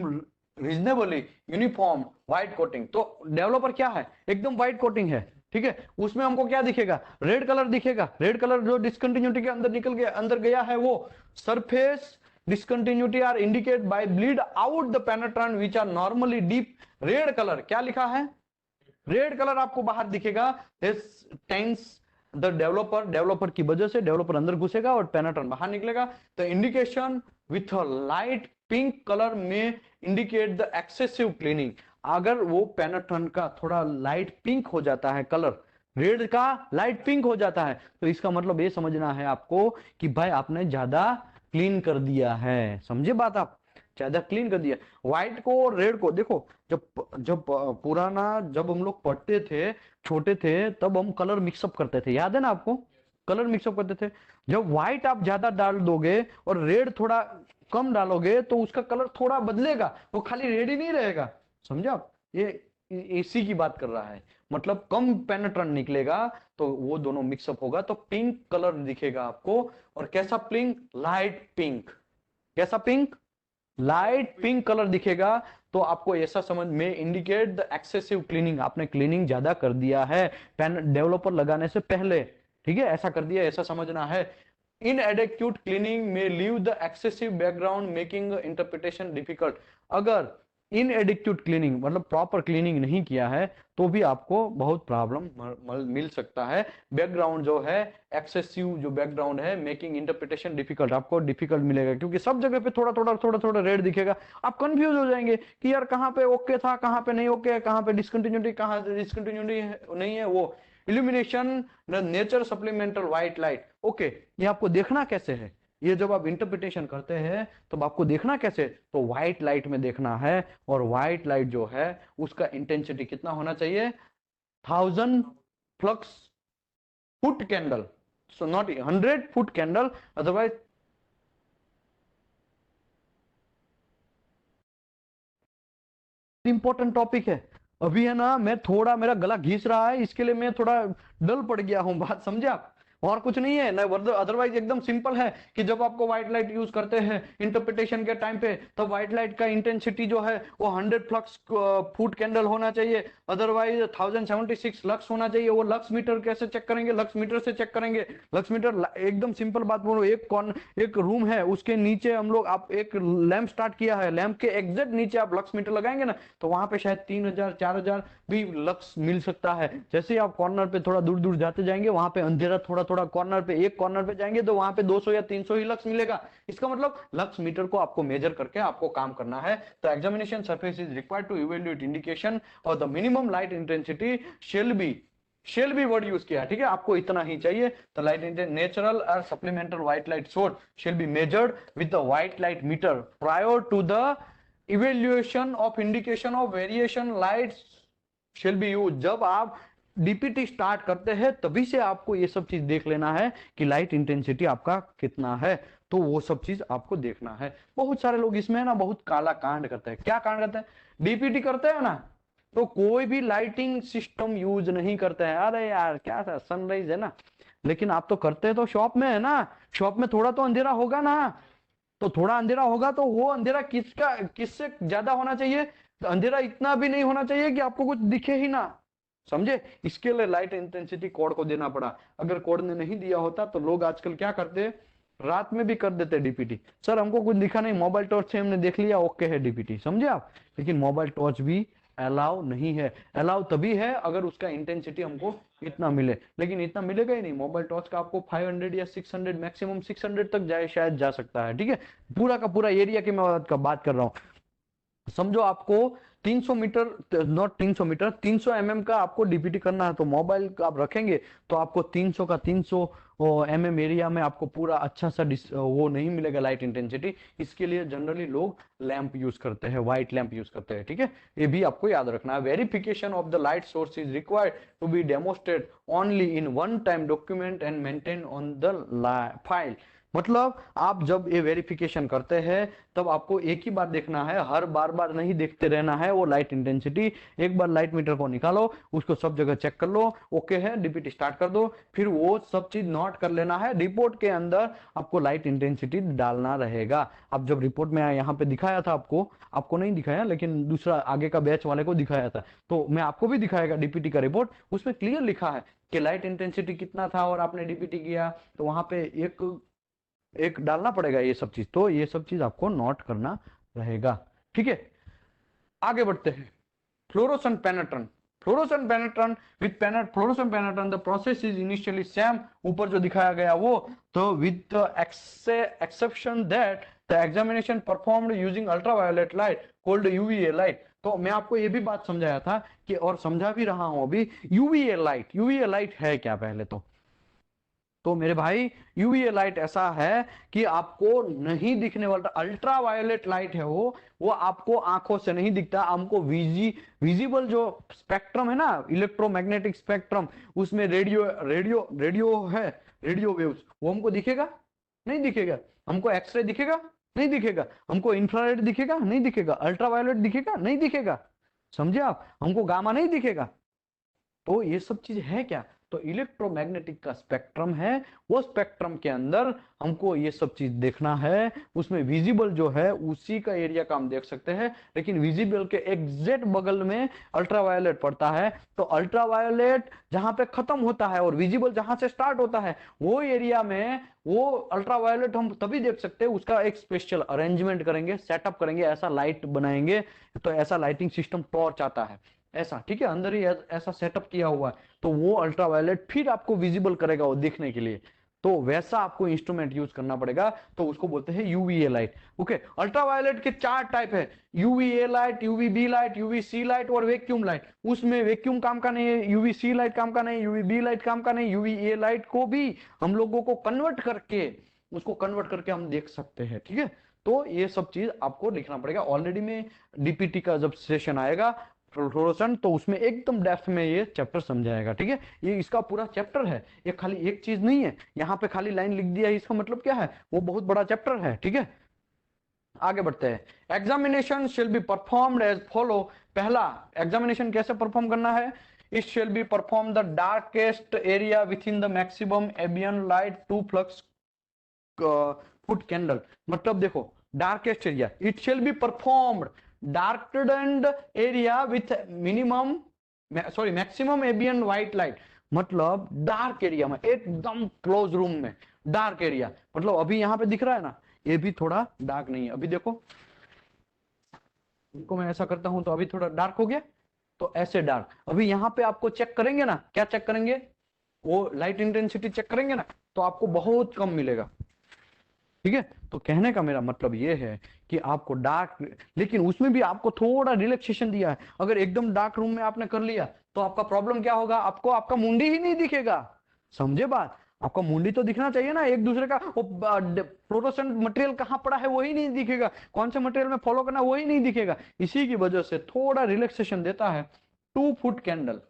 reasonably uniform white coating। तो डेवलपर क्या है, एकदम व्हाइट कोटिंग है, ठीक है। उसमें हमको क्या दिखेगा, रेड कलर दिखेगा। रेड कलर जो डिसकंटिन्यूटी के अंदर निकल गया, अंदर गया है, वो surface discontinuity are indicated by bleed out the penetrant which are normally deep red color। क्या लिखा है, रेड कलर आपको बाहर दिखेगा। दिस टेंस द डेवलपर की वजह से डेवलपर अंदर घुसेगा और पेनेट्रन बाहर निकलेगा। The indication with light pink colour में इंडिकेट द एक्सेसिव क्लीनिंग। अगर वो पेनेट्रन का थोड़ा लाइट पिंक हो जाता है, कलर रेड का लाइट पिंक हो जाता है, तो इसका मतलब ये समझना है आपको कि भाई आपने ज्यादा क्लीन कर दिया है। समझे बात आप, ज्यादा क्लीन कर दिया। व्हाइट को और रेड को देखो, जब जब पुराना जब हम लोग पढ़ते थे, छोटे थे, तब हम कलर मिक्सअप करते थे, याद है ना आपको, कलर मिक्सअप करते थे। जब व्हाइट आप ज्यादा डाल दोगे और रेड थोड़ा कम डालोगे, तो उसका कलर थोड़ा बदलेगा, वो खाली रेड ही नहीं रहेगा। समझे आप, ये इसी की बात कर रहा है। मतलब कम पेनेट्रन निकलेगा तो वो दोनों मिक्सअप होगा, तो पिंक कलर दिखेगा आपको। और कैसा पिंक, लाइट पिंक। कैसा पिंक, लाइट पिंक कलर दिखेगा। तो आपको ऐसा समझ में इंडिकेट द एक्सेसिव क्लीनिंग, आपने क्लीनिंग ज्यादा कर दिया है पेन डेवलपर लगाने से पहले, ठीक है, ऐसा कर दिया, ऐसा समझना है। इनएडेक्यूट क्लीनिंग में leave the excessive background making interpretation difficult. अगर इनएडिक्यूट क्लीनिंग मतलब प्रॉपर क्लीनिंग नहीं किया है, तो भी आपको बहुत प्रॉब्लम मिल सकता है। बैकग्राउंड जो है एक्सेसिव, जो बैकग्राउंड है, मेकिंग इंटरप्रिटेशन डिफिकल्ट, आपको डिफिकल्ट मिलेगा, क्योंकि सब जगह पे थोड़ा थोड़ा रेड दिखेगा। आप कंफ्यूज हो जाएंगे कि यार कहाँ पे ओके था, कहाँ पे नहीं ओके, कहाँ पे डिसकंटिन्यूटी, कहाँ पे डिसकंटिन्यूटी नहीं है। वो illumination nature supplemental white light, okay, ये आपको देखना कैसे है, ये जब आप इंटरप्रिटेशन करते हैं तब आपको देखना कैसे, तो व्हाइट लाइट में देखना है। और व्हाइट लाइट जो है उसका इंटेंसिटी कितना होना चाहिए, 1000 flux foot candle, so not 100 foot candle, otherwise important topic है। अभी है ना, मैं थोड़ा, मेरा गला घिस रहा है, इसके लिए मैं थोड़ा डल पड़ गया हूं, बात समझे आप। और कुछ नहीं है ना, अदरवाइज एकदम सिंपल है कि जब आपको व्हाइट लाइट यूज करते हैं इंटरप्रिटेशन के टाइम पे, तब व्हाइट लाइट का इंटेंसिटी जो है वो 100 फ्लक्स फुट कैंडल होना चाहिए, अदरवाइज 1076 लक्स होना चाहिए। वो लक्स मीटर कैसे चेक करेंगे? लक्स मीटर से चेक करेंगे। लक्स मीटर एकदम सिंपल बात बोलो, एक रूम है, उसके नीचे हम लोग, आप एक लैंप स्टार्ट किया है, लैंप के एग्जैक्ट नीचे आप लक्स मीटर लगाएंगे ना, तो वहां पे शायद 3000 4000 भी लक्स मिल सकता है। जैसे ही आप कॉर्नर पे थोड़ा दूर दूर जाते जाएंगे, वहां पे अंधेरा थोड़ा थोड़ा कॉर्नर पे, एक कॉर्नर पे जाएंगे तो वहां पे 200 या 300 ही लक्स मिलेगा। इसका मतलब लक्स मीटर को आपको मेजर करके आपको काम करना है। तो examination surface is required to evaluate indication और the minimum light intensity shall be word use किया, ठीक है, आपको इतना ही चाहिए। तो लाइट नेचुरल और supplemental white light source shall be measured with the white light meter prior to the evaluation of indication of variation lights shall be use. जब आप डीपीटी स्टार्ट करते हैं तभी से आपको ये सब चीज देख लेना है कि लाइट इंटेंसिटी आपका कितना है, तो वो सब चीज आपको देखना है। बहुत सारे लोग इसमें ना बहुत काला कांड करते हैं। क्या कांड करते हैं? डीपीटी करते हैं ना तो कोई भी लाइटिंग सिस्टम यूज नहीं करते हैं। अरे यार क्या था, सनराइज है ना, लेकिन आप तो करते हैं तो शॉप में है ना, शॉप में थोड़ा तो अंधेरा होगा ना, तो थोड़ा अंधेरा होगा तो वो अंधेरा किससे ज्यादा होना चाहिए? तो अंधेरा इतना भी नहीं होना चाहिए कि आपको कुछ दिखे ही ना, समझे? इसके लिए लाइट इंटेंसिटी कोड को देना पड़ा। अगर कोड ने नहीं दिया होता तो लोग आजकल क्या करते, रात में भी कर देते डीपीटी। सर हमको कुछ दिखा नहीं, मोबाइल टॉर्च से हमने देख लिया, ओके है डीपीटी, समझे आप? लेकिन मोबाइल टॉर्च भी अलाउ नहीं है। अलाउ तभी है अगर उसका इंटेंसिटी हमको इतना मिले, लेकिन इतना मिलेगा ही नहीं। मोबाइल टॉर्च का आपको 500 या 600, मैक्सिमम 600 तक जाए, शायद जा सकता है, ठीक है। पूरा का पूरा एरिया की मैं बात कर रहा हूँ। समझो आपको 300 मीटर, नॉट 300 मीटर, 300 का आपको डीपीटी करना है, तो मोबाइल आप रखेंगे तो आपको 300 का 300 एरिया में आपको पूरा अच्छा सा वो नहीं मिलेगा लाइट इंटेंसिटी। इसके लिए जनरली लोग लैंप यूज करते हैं, व्हाइट लैंप यूज करते हैं, ठीक है। ये भी आपको याद रखना है। Verification of the light source is required to be demonstrate only in one time document and maintain on the file. मतलब आप जब ये वेरिफिकेशन करते हैं तब आपको एक ही बात देखना है, हर बार बार नहीं देखते रहना है वो लाइट इंटेंसिटी। एक बार लाइट मीटर को निकालो, उसको सब जगह चेक कर लो, ओके है, डीपीटी स्टार्ट कर दो, फिर वो सब चीज नोट कर लेना है। रिपोर्ट के अंदर आपको लाइट इंटेंसिटी डालना रहेगा। अब जब रिपोर्ट में यहाँ पे दिखाया था, आपको नहीं दिखाया, लेकिन दूसरा आगे का बैच वाले को दिखाया था, तो मैं आपको भी दिखाएगा डीपीटी का रिपोर्ट। उसमें क्लियर लिखा है कि लाइट इंटेंसिटी कितना था और आपने डीपीटी किया, तो वहां पे एक डालना पड़ेगा ये सब चीज। तो ये सब चीज आपको नोट करना रहेगा, ठीक है। आगे बढ़ते हैं। Fluorescent penetrant, fluorescent penetrant with fluorescent penetrant the process is initially same, ऊपर जो दिखाया गया वो, तो with exception that the examination performed using ultraviolet light called UVA light. तो मैं आपको ये भी बात समझाया था कि, और समझा भी रहा हूं अभी, यूवीए लाइट है क्या पहले तो मेरे भाई यूवीए लाइट ऐसा है कि आपको नहीं दिखने वाला, अल्ट्रा वायलेट लाइट है वो आपको आंखों से नहीं दिखता। हमको विजिबल जो स्पेक्ट्रम है ना, इलेक्ट्रोमैग्नेटिक स्पेक्ट्रम, उसमें रेडियो है, रेडियो वेव्स, वो हमको दिखेगा नहीं दिखेगा। हमको एक्सरे दिखेगा नहीं दिखेगा। हमको इंफ्रारेड दिखेगा नहीं दिखेगा। अल्ट्रा वायलेट दिखेगा नहीं दिखेगा, समझे आप? हमको गामा नहीं दिखेगा। तो ये सब चीज है क्या? तो इलेक्ट्रोमैग्नेटिक का स्पेक्ट्रम है, वो स्पेक्ट्रम के अंदर हमको ये सब चीज देखना है। उसमें विजिबल जो है उसी का एरिया का हम देख सकते हैं, लेकिन विजिबल के एग्जैक्ट बगल में अल्ट्रावायलेट पड़ता है। तो अल्ट्रावायलेट जहां पे खत्म होता है और विजिबल जहां से स्टार्ट होता है, वो एरिया में वो अल्ट्रावायलेट हम तभी देख सकते हैं। उसका एक स्पेशल अरेंजमेंट करेंगे, सेटअप करेंगे, ऐसा लाइट बनाएंगे, तो ऐसा लाइटिंग सिस्टम टॉर्च आता है ऐसा, ठीक है, अंदर ही ऐसा सेटअप किया हुआ है, तो वो अल्ट्रावायलेट फिर आपको विजिबल करेगा वो देखने के लिए। तो वैसा आपको इंस्ट्रूमेंट यूज करना पड़ेगा, तो उसको बोलते हैं यूवीए लाइट। ओके, अल्ट्रावायलेट के 4 टाइप है, UVA light, UVB light, UVC light और वैक्यूम लाइट। उसमें वैक्यूम काम का नहीं है, यूवीसी लाइट काम का नहीं, यूवीबी लाइट काम का नहीं, यूवीए लाइट को भी हम लोगों को कन्वर्ट करके हम देख सकते हैं, ठीक है। तो ये सब चीज आपको लिखना पड़ेगा। ऑलरेडी में डीपीटी का जब सेशन आएगा फ्लोरोसेंट, तो उसमें एकदम डेप्थ में ये चैप्टर समझाएगा, ठीक है। ये इसका पूरा चैप्टर है, ये खाली एक चीज नहीं है। यहाँ पे खाली लाइन लिख दिया है, इसका मतलब क्या है? वो बहुत बड़ा चैप्टर है, ठीक है। आगे बढ़ते हैं। Examination shall be performed as follow. पहला, एग्जामिनेशन कैसे परफॉर्म करना है? It shall be perform the darkest area within the maximum ambient light 2 flux foot candle. मतलब देखो darkest area, it shall be performed darkened area with minimum maximum ambient white light. मतलब dark area में, एकदम close room में dark area, मतलब अभी यहाँ पे दिख रहा है ना, ये भी थोड़ा डार्क नहीं है। अभी देखो इनको मैं ऐसा करता हूं तो अभी थोड़ा डार्क हो गया, तो ऐसे डार्क। अभी यहाँ पे आपको चेक करेंगे ना, क्या चेक करेंगे, वो लाइट इंटेंसिटी चेक करेंगे ना, तो आपको बहुत कम मिलेगा। ठीक है, तो कहने का मेरा मतलब ये है कि आपको डार्क, लेकिन उसमें भी आपको थोड़ा रिलैक्सेशन दिया है। अगर एकदम डार्क रूम में आपने कर लिया तो आपका प्रॉब्लम क्या होगा, आपको आपका मुंडी ही नहीं दिखेगा। समझे बात, आपका मुंडी तो दिखना चाहिए ना, एक दूसरे का वो फ्लोरोसेंट मटेरियल कहाँ पड़ा है वही नहीं दिखेगा, कौन से मटेरियल में फॉलो करना वही नहीं दिखेगा। इसी की वजह से थोड़ा रिलैक्सेशन देता है 2 फुट कैंडल।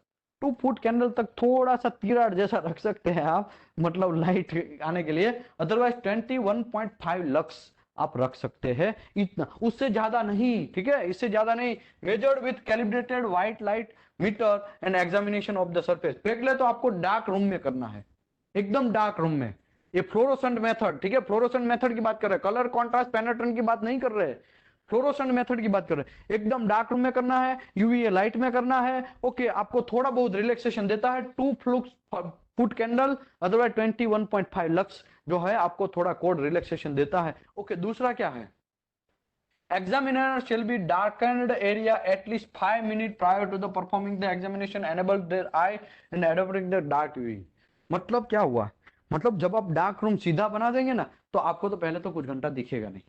2 फुट कैंडल तक थोड़ा सा तिराड़ जैसा रख सकते हैं आप, मतलब लाइट आने के लिए। अदरवाइज 21.5 लक्स आप रख सकते हैं, इतना, उससे ज्यादा नहीं। ठीक है, इससे ज्यादा नहीं। Measured with calibrated white light metre and examination of the surface. पहले तो आपको डार्क रूम में करना है, एकदम डार्क रूम में। ये फ्लोरोसेंट मेथड, ठीक है, फ्लोरोसेंट मेथड की बात कर रहे हैं, कलर कॉन्ट्रास्ट पेनिट्रेंट की बात नहीं कर रहे हैं, फ्लोरोसेंट मेथड की बात कर रहे हैं। एकदम डार्क रूम में करना है, यूवीए लाइट में करना है। ओके, आपको थोड़ा बहुत रिलैक्सेशन देता है 2 फुट कैंडल, अदरवाइज 21.5 लक्स जो है आपको थोड़ा कोड रिलैक्सेशन देता है। ओके, दूसरा क्या है, examiner shall be darkened area at least 5 minutes prior to the performing the examination, enable their eye and adopting the dark viewing। मतलब क्या हुआ, मतलब जब आप डार्क रूम सीधा बना देंगे ना, तो आपको तो पहले तो कुछ घंटा दिखेगा नहीं।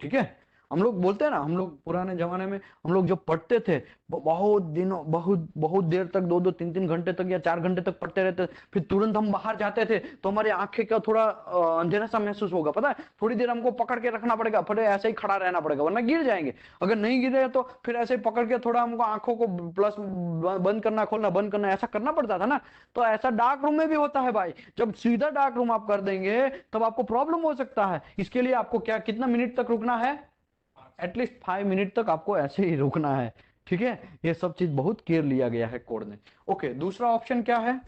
ठीक है, हम लोग बोलते हैं ना, हम लोग पुराने जमाने में हम लोग जब पढ़ते थे, बहुत दिनों, बहुत देर तक, 2-2 3-3 घंटे तक या 4 घंटे तक पढ़ते रहते, फिर तुरंत हम बाहर जाते थे तो हमारी आंखें का थोड़ा अंधेरा सा महसूस होगा। पता है, थोड़ी देर हमको पकड़ के रखना पड़ेगा, फिर ऐसे ही खड़ा रहना पड़ेगा वरना गिर जाएंगे। अगर नहीं गिरे तो फिर ऐसे ही पकड़ के थोड़ा हमको आंखों को प्लस बंद करना, खोलना, बंद करना, ऐसा करना पड़ता था ना। तो ऐसा डार्क रूम में भी होता है भाई। जब सीधा डार्क रूम आप कर देंगे तब आपको प्रॉब्लम हो सकता है। इसके लिए आपको क्या, कितना मिनट तक रुकना है, एटलीस्ट 5 मिनट तक आपको ऐसे ही रुकना है। ठीक है, ये सब चीज बहुत केयर लिया गया है कोड में। ओके, दूसरा ऑप्शन क्या है,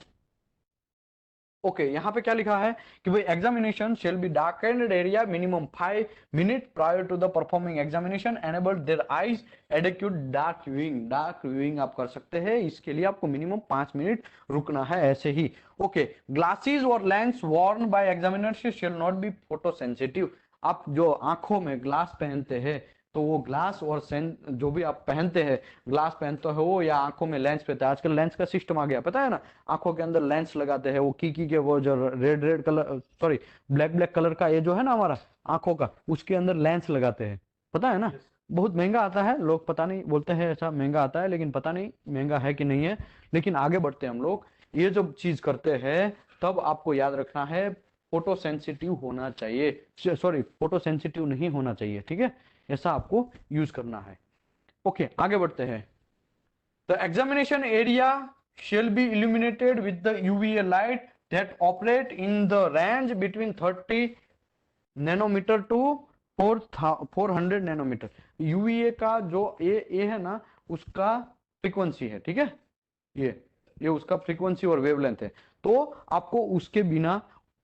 ओके यहाँ पे क्या लिखा है कि भाई examination shall be darkened area minimum 5 minute prior to the performing examination, enabled their eyes adequate dark viewing. Dark viewing आप कर सकते हैं, इसके लिए आपको मिनिमम 5 मिनट रुकना है ऐसे ही। ओके, ग्लासेस और lens Warne bye examiners shall not be photo sensitive. आप जो आंखों में ग्लास पहनते हैं तो वो ग्लास और जो भी आप पहनते हैं, ग्लास पहनते हो या आंखों में लेंस पहनते हैं, आजकल लेंस का सिस्टम आ गया, पता है ना, आंखों के अंदर लेंस लगाते हैं, वो की के वो जो red colour, sorry black colour का ये जो है ना हमारा आंखों का, उसके अंदर लेंस लगाते हैं, पता है ना। बहुत महंगा आता है, लोग पता नहीं बोलते हैं ऐसा महंगा आता है, लेकिन पता नहीं महंगा है कि नहीं है। लेकिन आगे बढ़ते हैं हम लोग, ये जब चीज करते हैं तब आपको याद रखना है फोटो सेंसिटिव होना चाहिए, सॉरी फोटो सेंसिटिव नहीं होना चाहिए। ठीक है, ऐसा आपको यूज करना है। ओके, आगे बढ़ते हैं। The examination area shall be illuminated with the UVA light that operate in the range between 30 nanometer to 400 nanometer. UVA का जो ए है ना, उसका फ्रीक्वेंसी है। ठीक है, ये उसका फ्रीक्वेंसी और वेवलेंथ है। तो आपको उसके बिना,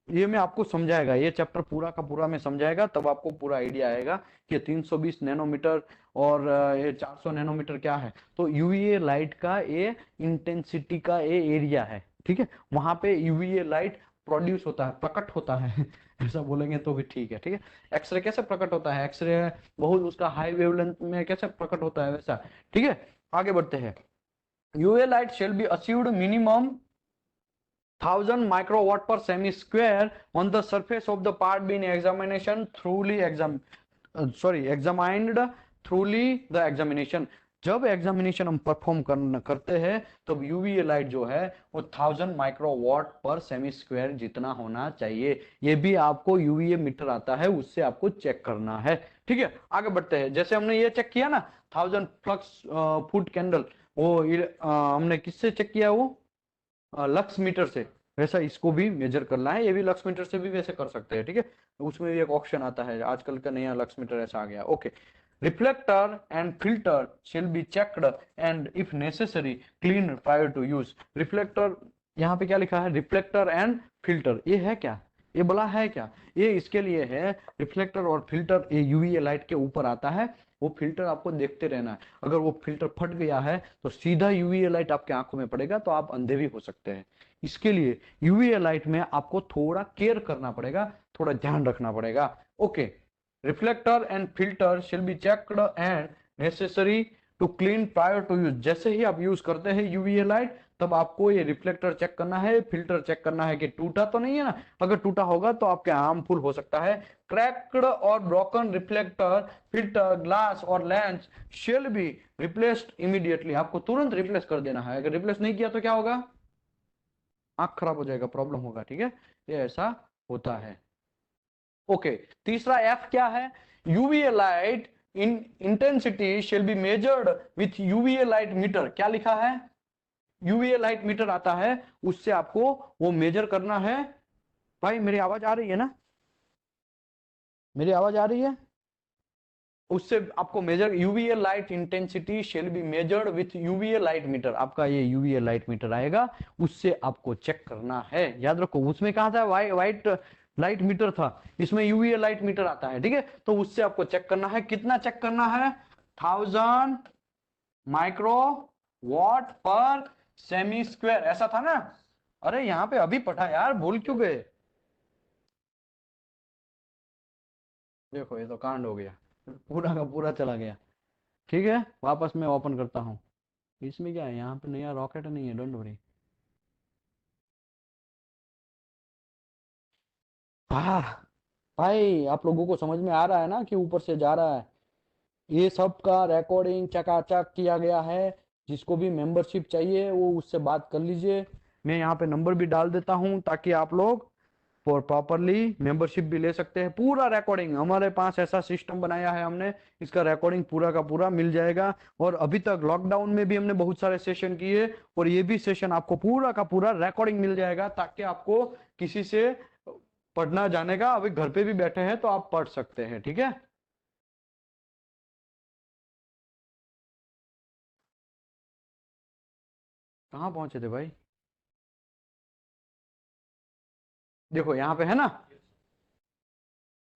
ये मैं आपको समझाएगा, ये चैप्टर पूरा का पूरा में समझाएगा, तब आपको पूरा आइडिया आएगा कि 320 नैनोमीटर और ये 400 नैनोमीटर क्या है। तो यूवीए लाइट का ये इंटेंसिटी का ये एरिया है। ठीक है, वहां पे यूवीए लाइट प्रोड्यूस होता है, प्रकट होता है ऐसा बोलेंगे तो भी ठीक है। ठीक है, एक्सरे कैसे प्रकट होता है, एक्सरे बहुत उसका हाई वेवलेंथ में कैसे प्रकट होता है वैसा। ठीक है, आगे बढ़ते हैं। UVA light shall be achieved minimum 1000 microwatt per semi square on the surface of the part being examined thoroughly examined thoroughly the examination। जब एग्जामिनेशन हम परफॉर्म करते हैं तब यूवीए लाइट जो है वो 1000 माइक्रोवाट पर सेमी स्क्वायर जितना होना चाहिए। ये भी आपको यूवीए मीटर आता है, उससे आपको चेक करना है। ठीक है, आगे बढ़ते हैं। जैसे हमने ये चेक किया ना 1000 फ्लक्स फुट कैंडल, वो हमने किससे चेक किया, वो लक्स मीटर से, वैसा इसको भी मेजर करना है। ये भी लक्स मीटर से भी वैसे कर सकते हैं। ठीक है, उसमें भी एक ऑप्शन आता है, आजकल का नया लक्स मीटर ऐसा आ गया। Okay, reflector and filter shall be checked and if necessary cleaned prior to use। reflector यहाँ पे क्या लिखा है, रिफ्लेक्टर एंड फिल्टर, ये है क्या, ये बोला है क्या, ये इसके लिए है, रिफ्लेक्टर और फिल्टर ये यूवी लाइट के ऊपर आता है, वो फिल्टर आपको देखते रहना है, अगर वो फिल्टर फट गया है तो सीधा यूवी लाइट आपके आंखों में पड़ेगा तो आप अंधे भी हो सकते हैं। इसके लिए यूवी लाइट में आपको थोड़ा केयर करना पड़ेगा, थोड़ा ध्यान रखना पड़ेगा। Okay, reflector and filter shall be checked and necessary to clean prior to use. जैसे ही आप यूज करते हैं यूवी लाइट तब आपको ये रिफ्लेक्टर चेक करना है, फिल्टर चेक करना है कि टूटा तो नहीं है ना, अगर टूटा होगा तो आपके हार्मफुल हो सकता है। क्रैक्ड और ब्रोकन रिफ्लेक्टर, फिल्टर, ग्लास और lens shall be replaced immediately. आपको तुरंत रिप्लेस कर देना है, अगर रिप्लेस नहीं किया तो क्या होगा, आंख खराब हो जाएगा, प्रॉब्लम होगा। ठीक है, ये ऐसा होता है। ओके, तीसरा एफ क्या है, UV light in intensity shall be measured with UV light metre. क्या लिखा है, यूवी लाइट मीटर आता है, उससे आपको वो मेजर करना है। भाई मेरी आवाज आ रही है ना, मेरी आवाज आ रही है, उससे आपको measure UV light intensity shall be measured with UV light meter. आपका ये यूवी लाइट मीटर आएगा, उससे आपको चेक करना है। याद रखो, उसमें कहा था वाइट लाइट मीटर था, इसमें यूवी लाइट मीटर आता है। ठीक है, तो उससे आपको चेक करना है, कितना चेक करना है, 1000 माइक्रो वॉट पर सेमी स्क्वायर, ऐसा था ना। अरे यहाँ पे अभी पढ़ा यार, भूल क्यों गए, देखो ये तो कांड हो गया, पूरा का पूरा चला गया। ठीक है, वापस मैं ओपन करता हूँ। इसमें क्या है, यहाँ पे नया रॉकेट नहीं है, डोंट वरी। हाँ भाई, आप लोगों को समझ में आ रहा है ना कि ऊपर से जा रहा है, ये सब का रिकॉर्डिंग चकाचक किया गया है। जिसको भी मेंबरशिप चाहिए वो उससे बात कर लीजिए, मैं यहाँ पे नंबर भी डाल देता हूँ ताकि आप लोग फॉर प्रॉपरली मेंबरशिप भी ले सकते हैं। पूरा रिकॉर्डिंग हमारे पास ऐसा सिस्टम बनाया है हमने, इसका रिकॉर्डिंग पूरा का पूरा मिल जाएगा। और अभी तक लॉकडाउन में भी हमने बहुत सारे सेशन किए, और ये भी सेशन आपको पूरा का पूरा रिकॉर्डिंग मिल जाएगा, ताकि आपको किसी से पढ़ना जाने का, अभी घर पे भी बैठे हैं तो आप पढ़ सकते हैं। ठीक है, कहाँ पहुंचे थे भाई, देखो यहाँ पे है ना,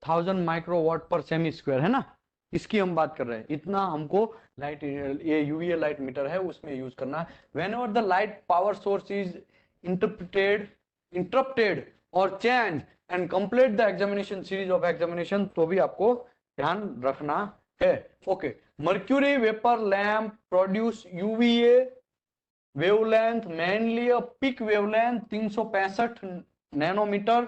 1000 माइक्रोवाट पर सेमी स्क्वायर है ना, इसकी हम बात कर रहे हैं। इतना हमको लाइट, ये यूवी लाइट मीटर है, उसमें यूज करना है। Whenever the light power source is interrupted और change and complete the examination series of examination, तो भी आपको ध्यान रखना है। Okay, mercury vapour lamp produce UVA wavelength mainly a peak wavelength 365 nanometre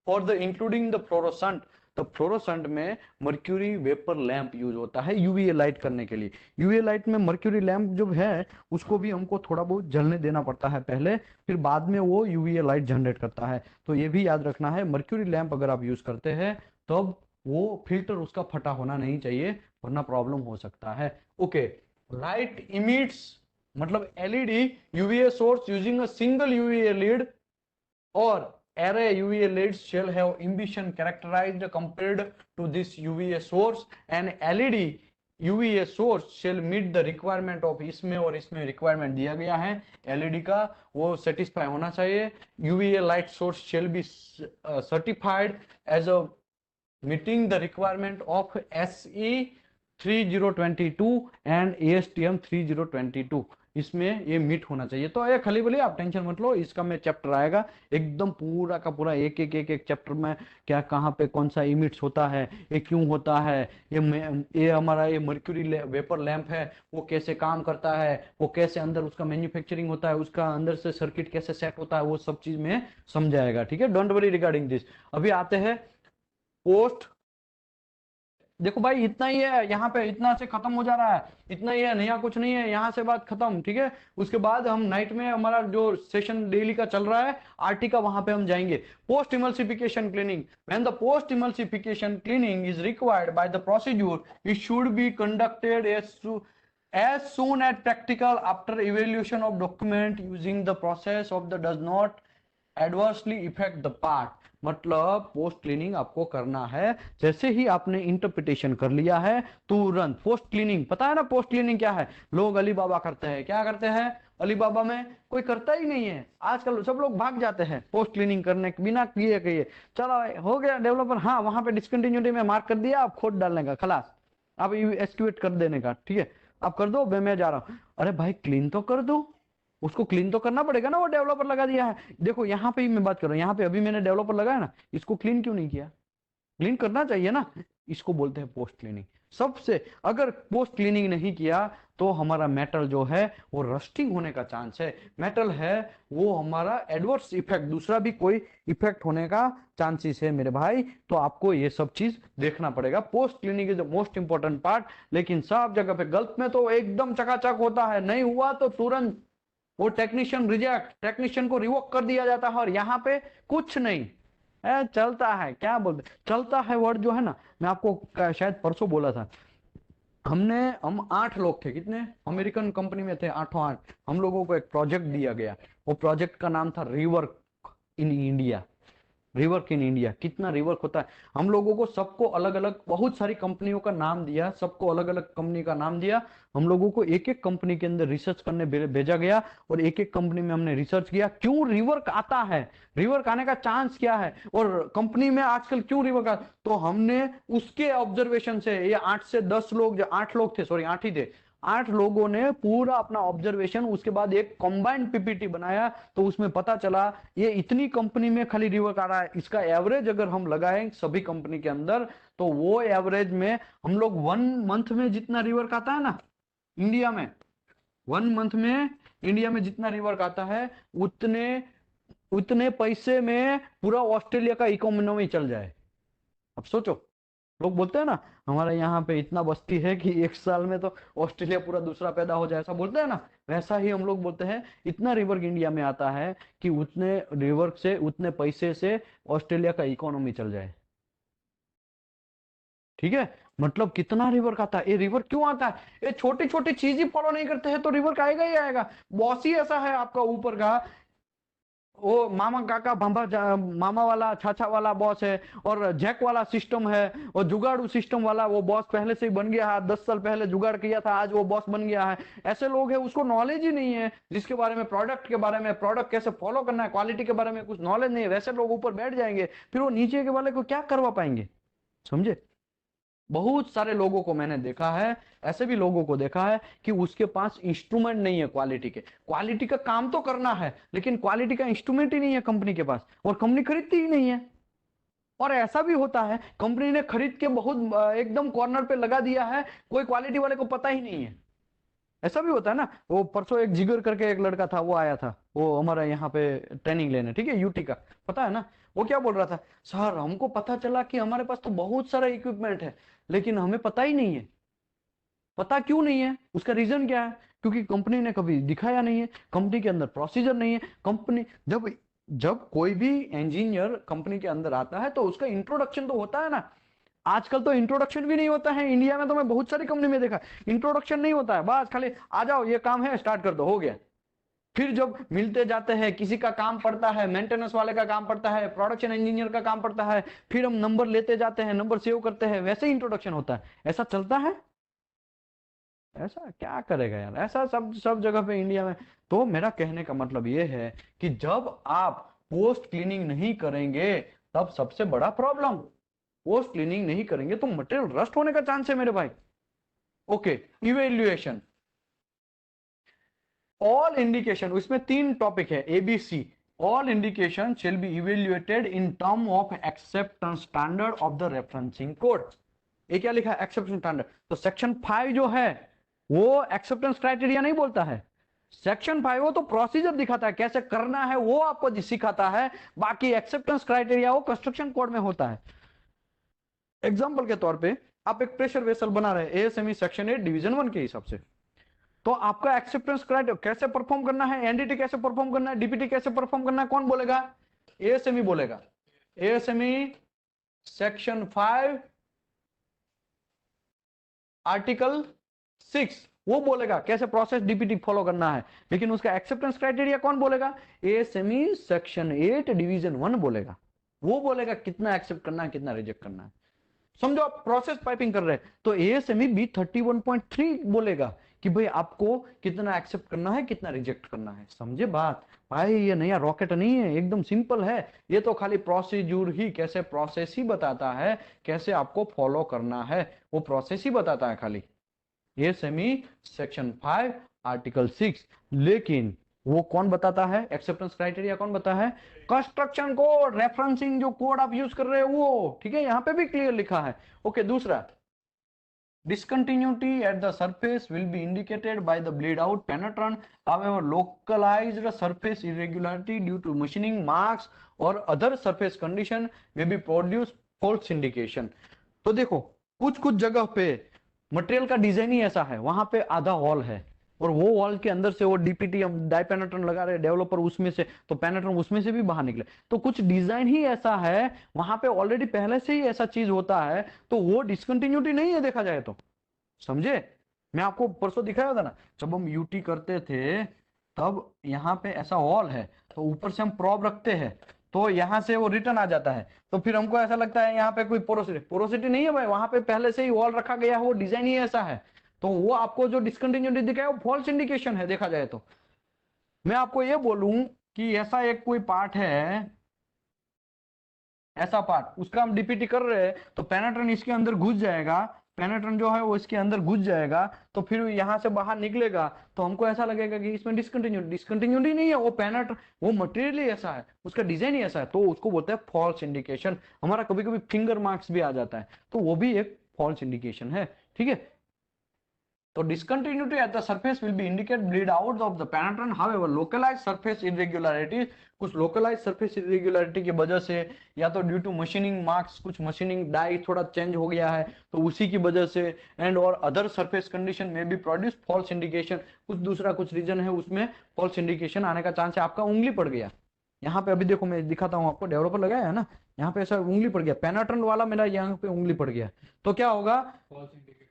for the including the fluorescent. तो fluorescent में mercury vapour lamp use होता है यूवी लाइट करने के लिए। यूवी लाइट में मर्क्यूरी लैंप जो है उसको भी हमको थोड़ा बहुत जलने देना पड़ता है पहले, फिर बाद में वो यूवी लाइट जनरेट करता है। तो ये भी याद रखना है, मर्क्यूरी लैंप अगर आप यूज करते हैं तब वो फिल्टर उसका फटा होना नहीं चाहिए, वरना प्रॉब्लम हो सकता है। ओके, लाइट इमिट्स मतलब LED UVA source using a single UVA lead or array UVA lids shall have emission characterized compared to this UVA source, and LED UVA source shall meet the requirement of, इसमें और इसमें requirement दिया गया है LED का, वो satisfy होना चाहिए। UVA light source shall be certified as a meeting the requirement of SE 3022 and ASTM 3022, इसमें ये मीट होना चाहिए। तो ये खाली बोलिए, आप टेंशन मत लो, इसका में चैप्टर आएगा एकदम पूरा का पूरा, एक एक एक एक चैप्टर में क्या कहाँ पे कौन सा इमिट्स होता है, ये क्यों होता है, ये हमारा ये मर्क्यूरी वेपर लैंप है वो कैसे काम करता है, वो कैसे अंदर उसका मैन्युफैक्चरिंग होता है, उसका अंदर से सर्किट कैसे सेट होता है, वो सब चीज में समझाएगा। ठीक है, डोंट वरी रिगार्डिंग दिस। अभी आते हैं पोस्ट, देखो भाई इतना ही है, यहाँ पे इतना से खत्म हो जा रहा है, इतना ही है, नया कुछ नहीं है, यहाँ से बात खत्म। ठीक है, उसके बाद हम नाइट में हमारा जो सेशन डेली का चल रहा है आरटी का, वहां पे हम जाएंगे। Post emulsification cleaning, when the post emulsification cleaning is required by the procedure, it should be conducted as soon as practical after evaluation of document using the process of the does not adversely affect the part। मतलब post cleaning आपको करना है। जैसे ही आपने interpretation कर लिया है तुरंत पोस्ट क्लीनिंग, पता है ना पोस्ट क्लीनिंग क्या है? लोग अलीबाबा करते हैं, क्या करते हैं? अलीबाबा में कोई करता ही नहीं है, आजकल सब लोग भाग जाते हैं पोस्ट क्लीनिंग करने के बिना किए किए। चलो हो गया डेवलपर, हाँ वहां पे डिसकंटिन्यूटी में मार्क कर दिया, आप खोद डालने का, खलास आप एक्टिवेट कर देने का, ठीक है आप कर दो, मैं जा रहा हूँ। अरे भाई क्लीन तो कर दो, उसको क्लीन तो करना पड़ेगा ना, वो डेवलपर लगा दिया है। देखो यहाँ पे ही मैं बात कर रहा हूँ, यहाँ पे अभी मैंने डेवलपर लगाया ना, इसको क्लीन क्यों नहीं किया? क्लीन करना चाहिए ना, इसको बोलते हैं पोस्ट क्लीनिंग। सबसे अगर पोस्ट क्लीनिंग नहीं किया तो हमारा मेटल जो है वो रस्टिंग होने का चांस है, मेटल है वो हमारा एडवर्स इफेक्ट, दूसरा भी कोई इफेक्ट होने का चांसेस है मेरे भाई। तो आपको ये सब चीज देखना पड़ेगा, post cleaning is the most important part. लेकिन सब जगह पे गल्फ में तो एकदम चकाचक होता है, नहीं हुआ तो तुरंत वो टेक्नीशियन रिजेक्ट, टेक्नीशियन को रिवोक कर दिया जाता है, और यहाँ पे कुछ नहीं चलता है, क्या बोलते चलता है वर्ड जो है ना, मैं आपको शायद परसों बोला था, हम 8 लोग थे, कितने अमेरिकन कंपनी में थे, 8 हम लोगों को एक प्रोजेक्ट दिया गया। वो प्रोजेक्ट का नाम था rework in India. Rework in India, कितना रिवर्क होता है, हम लोगों को सबको अलग अलग बहुत सारी कंपनियों का नाम दिया, सबको अलग अलग कंपनी का नाम दिया, हम लोगों को एक एक कंपनी के अंदर रिसर्च करने भेजा गया, और एक एक कंपनी में हमने रिसर्च किया क्यों रिवर्क आता है, रिवर्क आने का चांस क्या है, और कंपनी में आजकल क्यों रिवर्क आता। तो हमने उसके ऑब्जर्वेशन से, ये 8 से 10 लोग, जो 8 लोग थे, सॉरी 8 ही थे, 8 लोगों ने पूरा अपना ऑब्जर्वेशन, उसके बाद एक कंबाइंड पीपीटी बनाया, तो उसमें पता चला ये इतनी कंपनी में खाली रिवर्क आ रहा है, इसका एवरेज अगर हम लगाएं सभी कंपनी के अंदर, तो वो एवरेज में हम लोग 1 मंथ में जितना रिवर्क आता है ना इंडिया में, 1 मंथ में इंडिया में जितना रिवर्क आता है, उतने उतने पैसे में पूरा ऑस्ट्रेलिया का इकोनॉमी चल जाए। अब सोचो, लोग बोलते हैं ना हमारे यहाँ पे इतना बस्ती है कि 1 साल में तो ऑस्ट्रेलिया पूरा दूसरा पैदा हो जाए, ऐसा बोलते हैं ना, वैसा ही हम लोग बोलते हैं इतना रिवर्क इंडिया में आता है कि उतने रिवर्क से, उतने पैसे से ऑस्ट्रेलिया का इकोनॉमी चल जाए। ठीक है, मतलब कितना रिवर्क आता है। ये रिवर्क क्यों आता है? ये छोटी छोटी चीज ही फॉलो नहीं करते हैं तो रिवर्क आएगा ही आएगा। बॉस ही ऐसा है आपका ऊपर का, वो मामा काका मामा वाला छाछा वाला बॉस है, और जैक वाला सिस्टम है, और जुगाड़ू सिस्टम वाला वो बॉस पहले से ही बन गया है, 10 साल पहले जुगाड़ किया था, आज वो बॉस बन गया है। ऐसे लोग हैं, उसको नॉलेज ही नहीं है, जिसके बारे में प्रोडक्ट के बारे में, प्रोडक्ट कैसे फॉलो करना है, क्वालिटी के बारे में कुछ नॉलेज नहीं है, वैसे लोग ऊपर बैठ जाएंगे, फिर वो नीचे के वाले को क्या करवा पाएंगे, समझे। बहुत सारे लोगों को मैंने देखा है, ऐसे भी लोगों को देखा है कि उसके पास इंस्ट्रूमेंट नहीं है क्वालिटी के, क्वालिटी का काम तो करना है लेकिन क्वालिटी का इंस्ट्रूमेंट ही नहीं है कंपनी के पास, और कंपनी खरीदती ही नहीं है। और ऐसा भी होता है कंपनी ने खरीद के बहुत एकदम कॉर्नर पे लगा दिया है, कोई क्वालिटी वाले को पता ही नहीं है। ऐसा भी होता है ना। वो परसों एक जिगर करके एक लड़का था, वो आया था, वो हमारे यहाँ पे ट्रेनिंग लेने, ठीक है यूटी का, पता है ना। वो क्या बोल रहा था, सर हमको पता चला कि हमारे पास तो बहुत सारा इक्विपमेंट है लेकिन हमें पता ही नहीं है। पता क्यों नहीं है? उसका रीजन क्या है? क्योंकि कंपनी ने कभी दिखाया नहीं है, कंपनी के अंदर प्रोसीजर नहीं है। कंपनी जब जब कोई भी इंजीनियर कंपनी के अंदर आता है तो उसका इंट्रोडक्शन तो होता है ना। आजकल तो इंट्रोडक्शन भी नहीं होता है इंडिया में, तो मैं बहुत सारी कंपनी में देखा इंट्रोडक्शन नहीं होता है, बस खाली आ जाओ ये काम है स्टार्ट कर दो, हो गया। फिर जब मिलते जाते हैं, किसी का काम पड़ता है, मेंटेनेंस वाले का काम पड़ता है, प्रोडक्शन इंजीनियर का काम पड़ता है, फिर हम नंबर लेते जाते हैं, नंबर सेव करते हैं, वैसे इंट्रोडक्शन होता है। ऐसा चलता है? ऐसा क्या करेगा यार, ऐसा सब सब जगह पे इंडिया में। तो मेरा कहने का मतलब ये है कि जब आप पोस्ट क्लीनिंग नहीं करेंगे तब सबसे बड़ा प्रॉब्लम, पोस्ट क्लीनिंग नहीं करेंगे तो मटेरियल रस्ट होने का चांस है मेरे भाई। ओके, इवेल्युएशन, ऑल इंडिकेशन, उसमें 3 टॉपिक है ABC। All indication shall be evaluated in term of acceptance standard of the referencing code. ये क्या लिखा है? Acceptance standard. तो सेक्शन 5 जो है वो एक्सेप्टेंस क्राइटेरिया नहीं बोलता है, सेक्शन 5 वो तो प्रोसीजर दिखाता है, कैसे करना है वो आपको सिखाता है, बाकी एक्सेप्टेंस क्राइटेरिया वो कंस्ट्रक्शन कोड में होता है। एग्जांपल के तौर पे आप एक प्रेशर वेसल बना रहे हैं ASME सेक्शन 8 डिवीजन 1 के हिसाब से, तो आपका एक्सेप्टेंस क्राइटेरिया कैसे परफॉर्म करना है, एनडीटी कैसे परफॉर्म करना है, डीपीटी कैसे परफॉर्म करना है, कौन बोलेगा? ASME बोलेगा। ASME सेक्शन 5 आर्टिकल 6 वो बोलेगा कैसे प्रोसेस डीपीटी फॉलो करना है, लेकिन उसका एक्सेप्टेंस क्राइटेरिया कौन बोलेगा? ASME सेक्शन 8 डिवीजन 1 बोलेगा। वो बोलेगा कितना एक्सेप्ट करना है कितना रिजेक्ट करना है। समझो आप प्रोसेस पाइपिंग कर रहे हैं तो ASME B31.3 बोलेगा कि भाई आपको कितना एक्सेप्ट करना है कितना रिजेक्ट करना है। समझे बात भाई, ये नया रॉकेट नहीं है, एकदम सिंपल है। ये तो खाली प्रोसीड्यूर ही, कैसे प्रोसेस ही बताता है, कैसे आपको फॉलो करना है वो प्रोसेस ही बताता है खाली। ASME section 5 article 6। लेकिन वो कौन बताता है, एक्सेप्टेंस क्राइटेरिया कौन बताता है, कंस्ट्रक्शन कोड, रेफरेंसिंग जो कोड आप यूज कर रहे हो वो, ठीक है, यहां पे भी क्लियर लिखा है। ओके, दूसरा, discontinuity at the surface will be indicated by the bleed out penetrant. However, localized surface irregularity due to machining marks or other surface condition may be produce false indication. तो देखो कुछ कुछ जगह पे material का design ही ऐसा है, वहां पे आधा हॉल है और वो वॉल के अंदर से वो डीपीटी हम डाई पेनेट्रेंट लगा रहे डेवलपर उसमें से, तो पेनेट्रेंट उसमें से भी बाहर निकले। तो कुछ डिजाइन ही ऐसा है, वहां पे ऑलरेडी पहले से ही ऐसा चीज होता है, तो वो डिसकंटिन्यूटी नहीं है देखा जाए तो। समझे, मैं आपको परसों दिखाया था ना, जब हम यूटी करते थे तब यहाँ पे ऐसा वॉल है तो ऊपर से हम प्रॉब रखते हैं तो यहाँ से वो रिटर्न आ जाता है, तो फिर हमको ऐसा लगता है यहाँ पे कोई पोरोसिटी नहीं है भाई, वहां पे पहले से ही वॉल रखा गया है, वो डिजाइन ही ऐसा है। तो वो आपको जो डिसकंटिन्यूटी दिखाया वो फॉल्स इंडिकेशन है देखा जाए तो। मैं आपको ये बोलूं कि ऐसा एक कोई पार्ट है, ऐसा पार्ट उसका हम डीपीटी कर रहे हैं तो पेनेट्रेंट इसके अंदर घुस जाएगा, पेनेट्रेंट जो है वो इसके अंदर घुस जाएगा, तो फिर यहाँ से बाहर निकलेगा तो हमको ऐसा लगेगा कि इसमें डिसकंटिन्यूटी नहीं है, वो पेनेट्रेंट वो मटेरियल ही ऐसा है, उसका डिजाइन ही ऐसा है, तो उसको बोलते हैं फॉल्स इंडिकेशन। हमारा कभी कभी फिंगर मार्क्स भी आ जाता है तो वो भी एक फॉल्स इंडिकेशन है, ठीक है। तो discontinuity at the surface will be indicate bleed out of the penetrant. However, localized surface irregularities, कुछ localized surface irregularity की वजह से या तो ड्यू टू मशीनिंग मार्क्स, कुछ मशीनिंग डाई थोड़ा चेंज हो गया है तो उसी की वजह से, एंड और अदर सरफेस कंडीशन में भी प्रोड्यूस फॉल्स इंडिकेशन, कुछ दूसरा कुछ रीजन है उसमें फॉल्स इंडिकेशन आने का चांस है। आपका उंगली पड़ गया यहाँ पे, अभी देखो मैं दिखाता हूँ आपको, डेवलपर लगाया है ना, यहाँ पे ऐसा उंगली पड़ गया, पेनेट्रेंट वाला मेरा यहाँ पे उंगली पड़ गया, तो क्या होगा,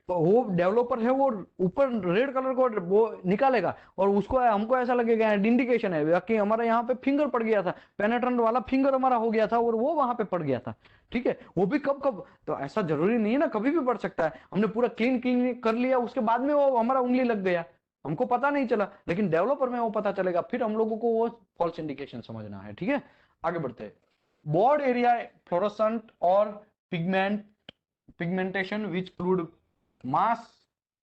तो वो डेवलपर है वो ऊपर रेड कलर को वो निकालेगा और उसको हमको ऐसा लगेगा इंडिकेशन है कि हमारा यहाँ पे फिंगर पड़ गया था, पेनेट्रेंट वाला फिंगर हमारा हो गया था और वो वहां पे पड़ गया था, ठीक है। वो भी कब कब, तो ऐसा जरूरी नहीं है ना, कभी भी पड़ सकता है, हमने पूरा क्लीन कर लिया उसके बाद में वो हमारा उंगली लग गया, हमको पता नहीं चला, लेकिन डेवलपर में वो पता चलेगा, फिर हम लोगों को वो फॉल्स इंडिकेशन समझना है, ठीक है। आगे बढ़ते हैं, बोर्ड एरिया फ्लोरोसेंट और pigmentation which proved mass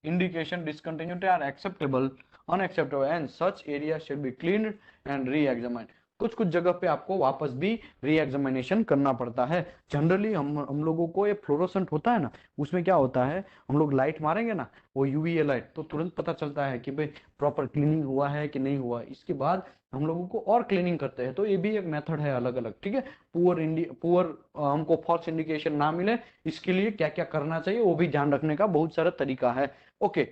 indication discontinuity are acceptable, unacceptable, and such area should be cleaned and re-examined. कुछ कुछ जगह पे आपको वापस भी री एग्जामिनेशन करना पड़ता है। जनरली हम लोगों को ये फ्लोरोसेंट होता है ना, उसमें क्या होता है, हम लोग लाइट मारेंगे ना, वो यूवीए लाइट, तो तुरंत पता चलता है कि भाई प्रॉपर क्लीनिंग हुआ है कि नहीं हुआ। इसके बाद हम लोगों को और क्लीनिंग करते हैं, तो ये भी एक मेथड है अलग अलग, ठीक है। पुअर हमको फॉल्स इंडिकेशन ना मिले इसके लिए क्या क्या करना चाहिए वो भी ध्यान रखने का बहुत सारा तरीका है। Okay,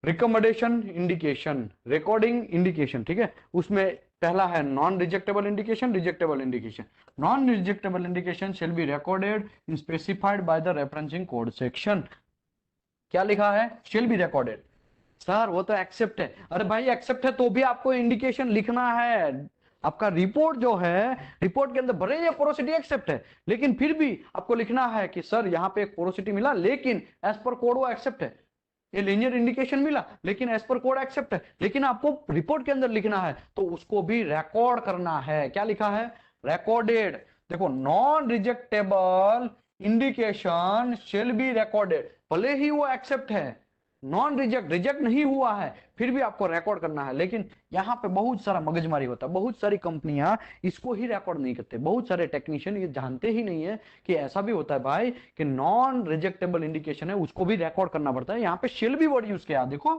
recommendation indication, recording indication, ठीक है, उसमें पहला है non rejectable indication, rejectable indication. Non rejectable indication shall be recorded in specified by the referencing code section. क्या लिखा है, शेल बी रिकॉर्डेड, सर वो तो एक्सेप्ट है, अरे भाई एक्सेप्ट है तो भी आपको इंडिकेशन लिखना है। आपका रिपोर्ट जो है, रिपोर्ट के अंदर भले ये पोरोसिटी एक्सेप्ट है, लेकिन फिर भी आपको लिखना है कि सर यहाँ पे एक पोरोसिटी मिला लेकिन एज पर कोड वो एक्सेप्ट है, ये लीनियर इंडिकेशन मिला लेकिन एज पर कोड एक्सेप्ट है, लेकिन आपको रिपोर्ट के अंदर लिखना है तो उसको भी रिकॉर्ड करना है। क्या लिखा है, रिकॉर्डेड। देखो, non rejectable indication shall be recorded, भले ही वो एक्सेप्ट है, नॉन रिजेक्ट नहीं हुआ है, फिर भी आपको रिकॉर्ड करना है। लेकिन यहाँ पे बहुत सारा मगजमारी होता है, बहुत सारी कंपनियां इसको ही रिकॉर्ड नहीं करते, बहुत सारे टेक्नीशियन ये जानते ही नहीं है कि ऐसा भी होता है भाई कि नॉन रिजेक्टेबल इंडिकेशन है उसको भी रिकॉर्ड करना पड़ता है। यहाँ पे शेल भी वर्ड यूज किया, देखो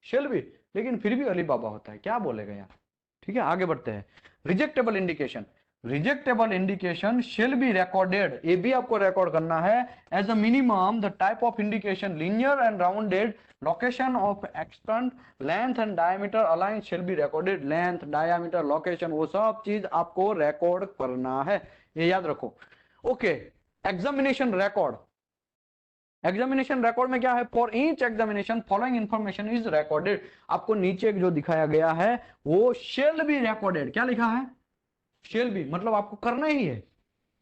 शेल भी, लेकिन फिर भी अली बाबा होता है, क्या बोलेगा यार, ठीक है। आगे बढ़ते हैं, rejectable indication. Rejectable indication shall be recorded, ये भी आपको रिकॉर्ड करना है as a minimum the type of indication, linear and rounded, location of extent, length and diameter align shall be recorded. Length, diameter, location, वो सब चीज आपको record करना है, ये याद रखो। Okay, examination record. Examination record में क्या है, for each examination following information is recorded. आपको नीचे जो दिखाया गया है वो शेल बी रिकॉर्डेड, क्या लिखा है, शेल बी मतलब आपको करना ही है,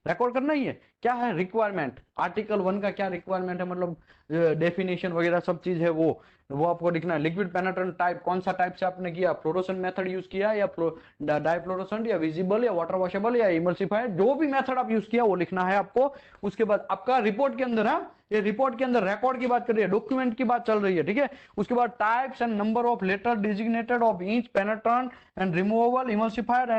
रिकॉर्ड करना ही है। क्या है रिक्वायरमेंट, आर्टिकल 1 का क्या रिक्वायरमेंट है, मतलब डेफिनेशन वगैरह सब चीज है, वो आपको लिखना है। लिक्विड पेनेट्रेंट टाइप, कौन सा टाइप से आपने किया, फ्लोरोसेंट मेथड यूज किया या डाइफ्लोरोसेंट या विजिबल या वाटर वॉशेबल या इमल्सिफायर, जो भी मेथड आप यूज किया वो लिखना है आपको। उसके बाद आपका रिपोर्ट के अंदर है, ये रिपोर्ट के अंदर रिकॉर्ड की बात कर रही है, डॉक्यूमेंट की बात चल रही है, ठीक है। उसके बाद types and number of letter designated of each penetrant and removable emulsifier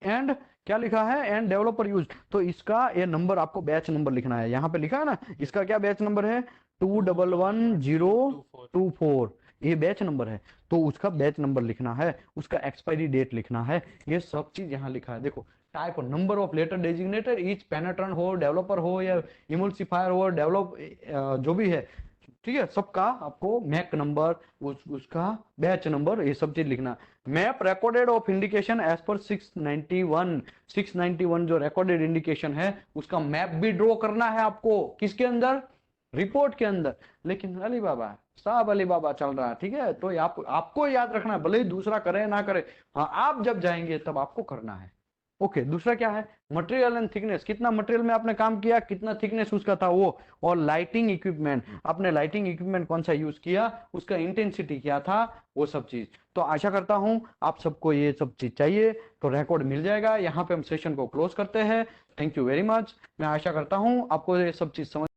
and क्या लिखा है, एंड डेवलपर यूज। तो इसका ये नंबर आपको बैच नंबर लिखना है, यहाँ पे लिखा है ना, इसका क्या बैच नंबर है 211024, ये बैच नंबर है। तो उसका बैच नंबर लिखना है, उसका एक्सपायरी डेट लिखना है, ये सब चीज यहाँ लिखा है। देखो type number of letter designated each penetrant हो, डेवलपर हो या इमल्सिफायर हो, डेवलप जो भी है, ठीक है, सबका आपको मैक नंबर, उसका बैच नंबर, ये सब चीज लिखना। Map recorded of indication as per 691 जो रिकॉर्डेड इंडिकेशन है उसका मैप भी ड्रॉ करना है आपको, किसके अंदर, रिपोर्ट के अंदर। लेकिन अली बाबा साहब, अली बाबा चल रहा है, ठीक है, तो आपको याद रखना है, भले ही दूसरा करे ना करे, हाँ आप जब जाएंगे तब आपको करना है। ओके दूसरा क्या है, मटेरियल एंड थिकनेस, कितना मटेरियल में आपने काम किया, कितना थिकनेस उसका था वो, और लाइटिंग इक्विपमेंट, आपने लाइटिंग इक्विपमेंट कौन सा यूज किया, उसका इंटेंसिटी क्या था, वो सब चीज। तो आशा करता हूं आप सबको ये सब चीज चाहिए, तो रिकॉर्ड मिल जाएगा। यहाँ पे हम सेशन को क्लोज करते हैं। Thank you very much. मैं आशा करता हूं आपको ये सब चीज समझ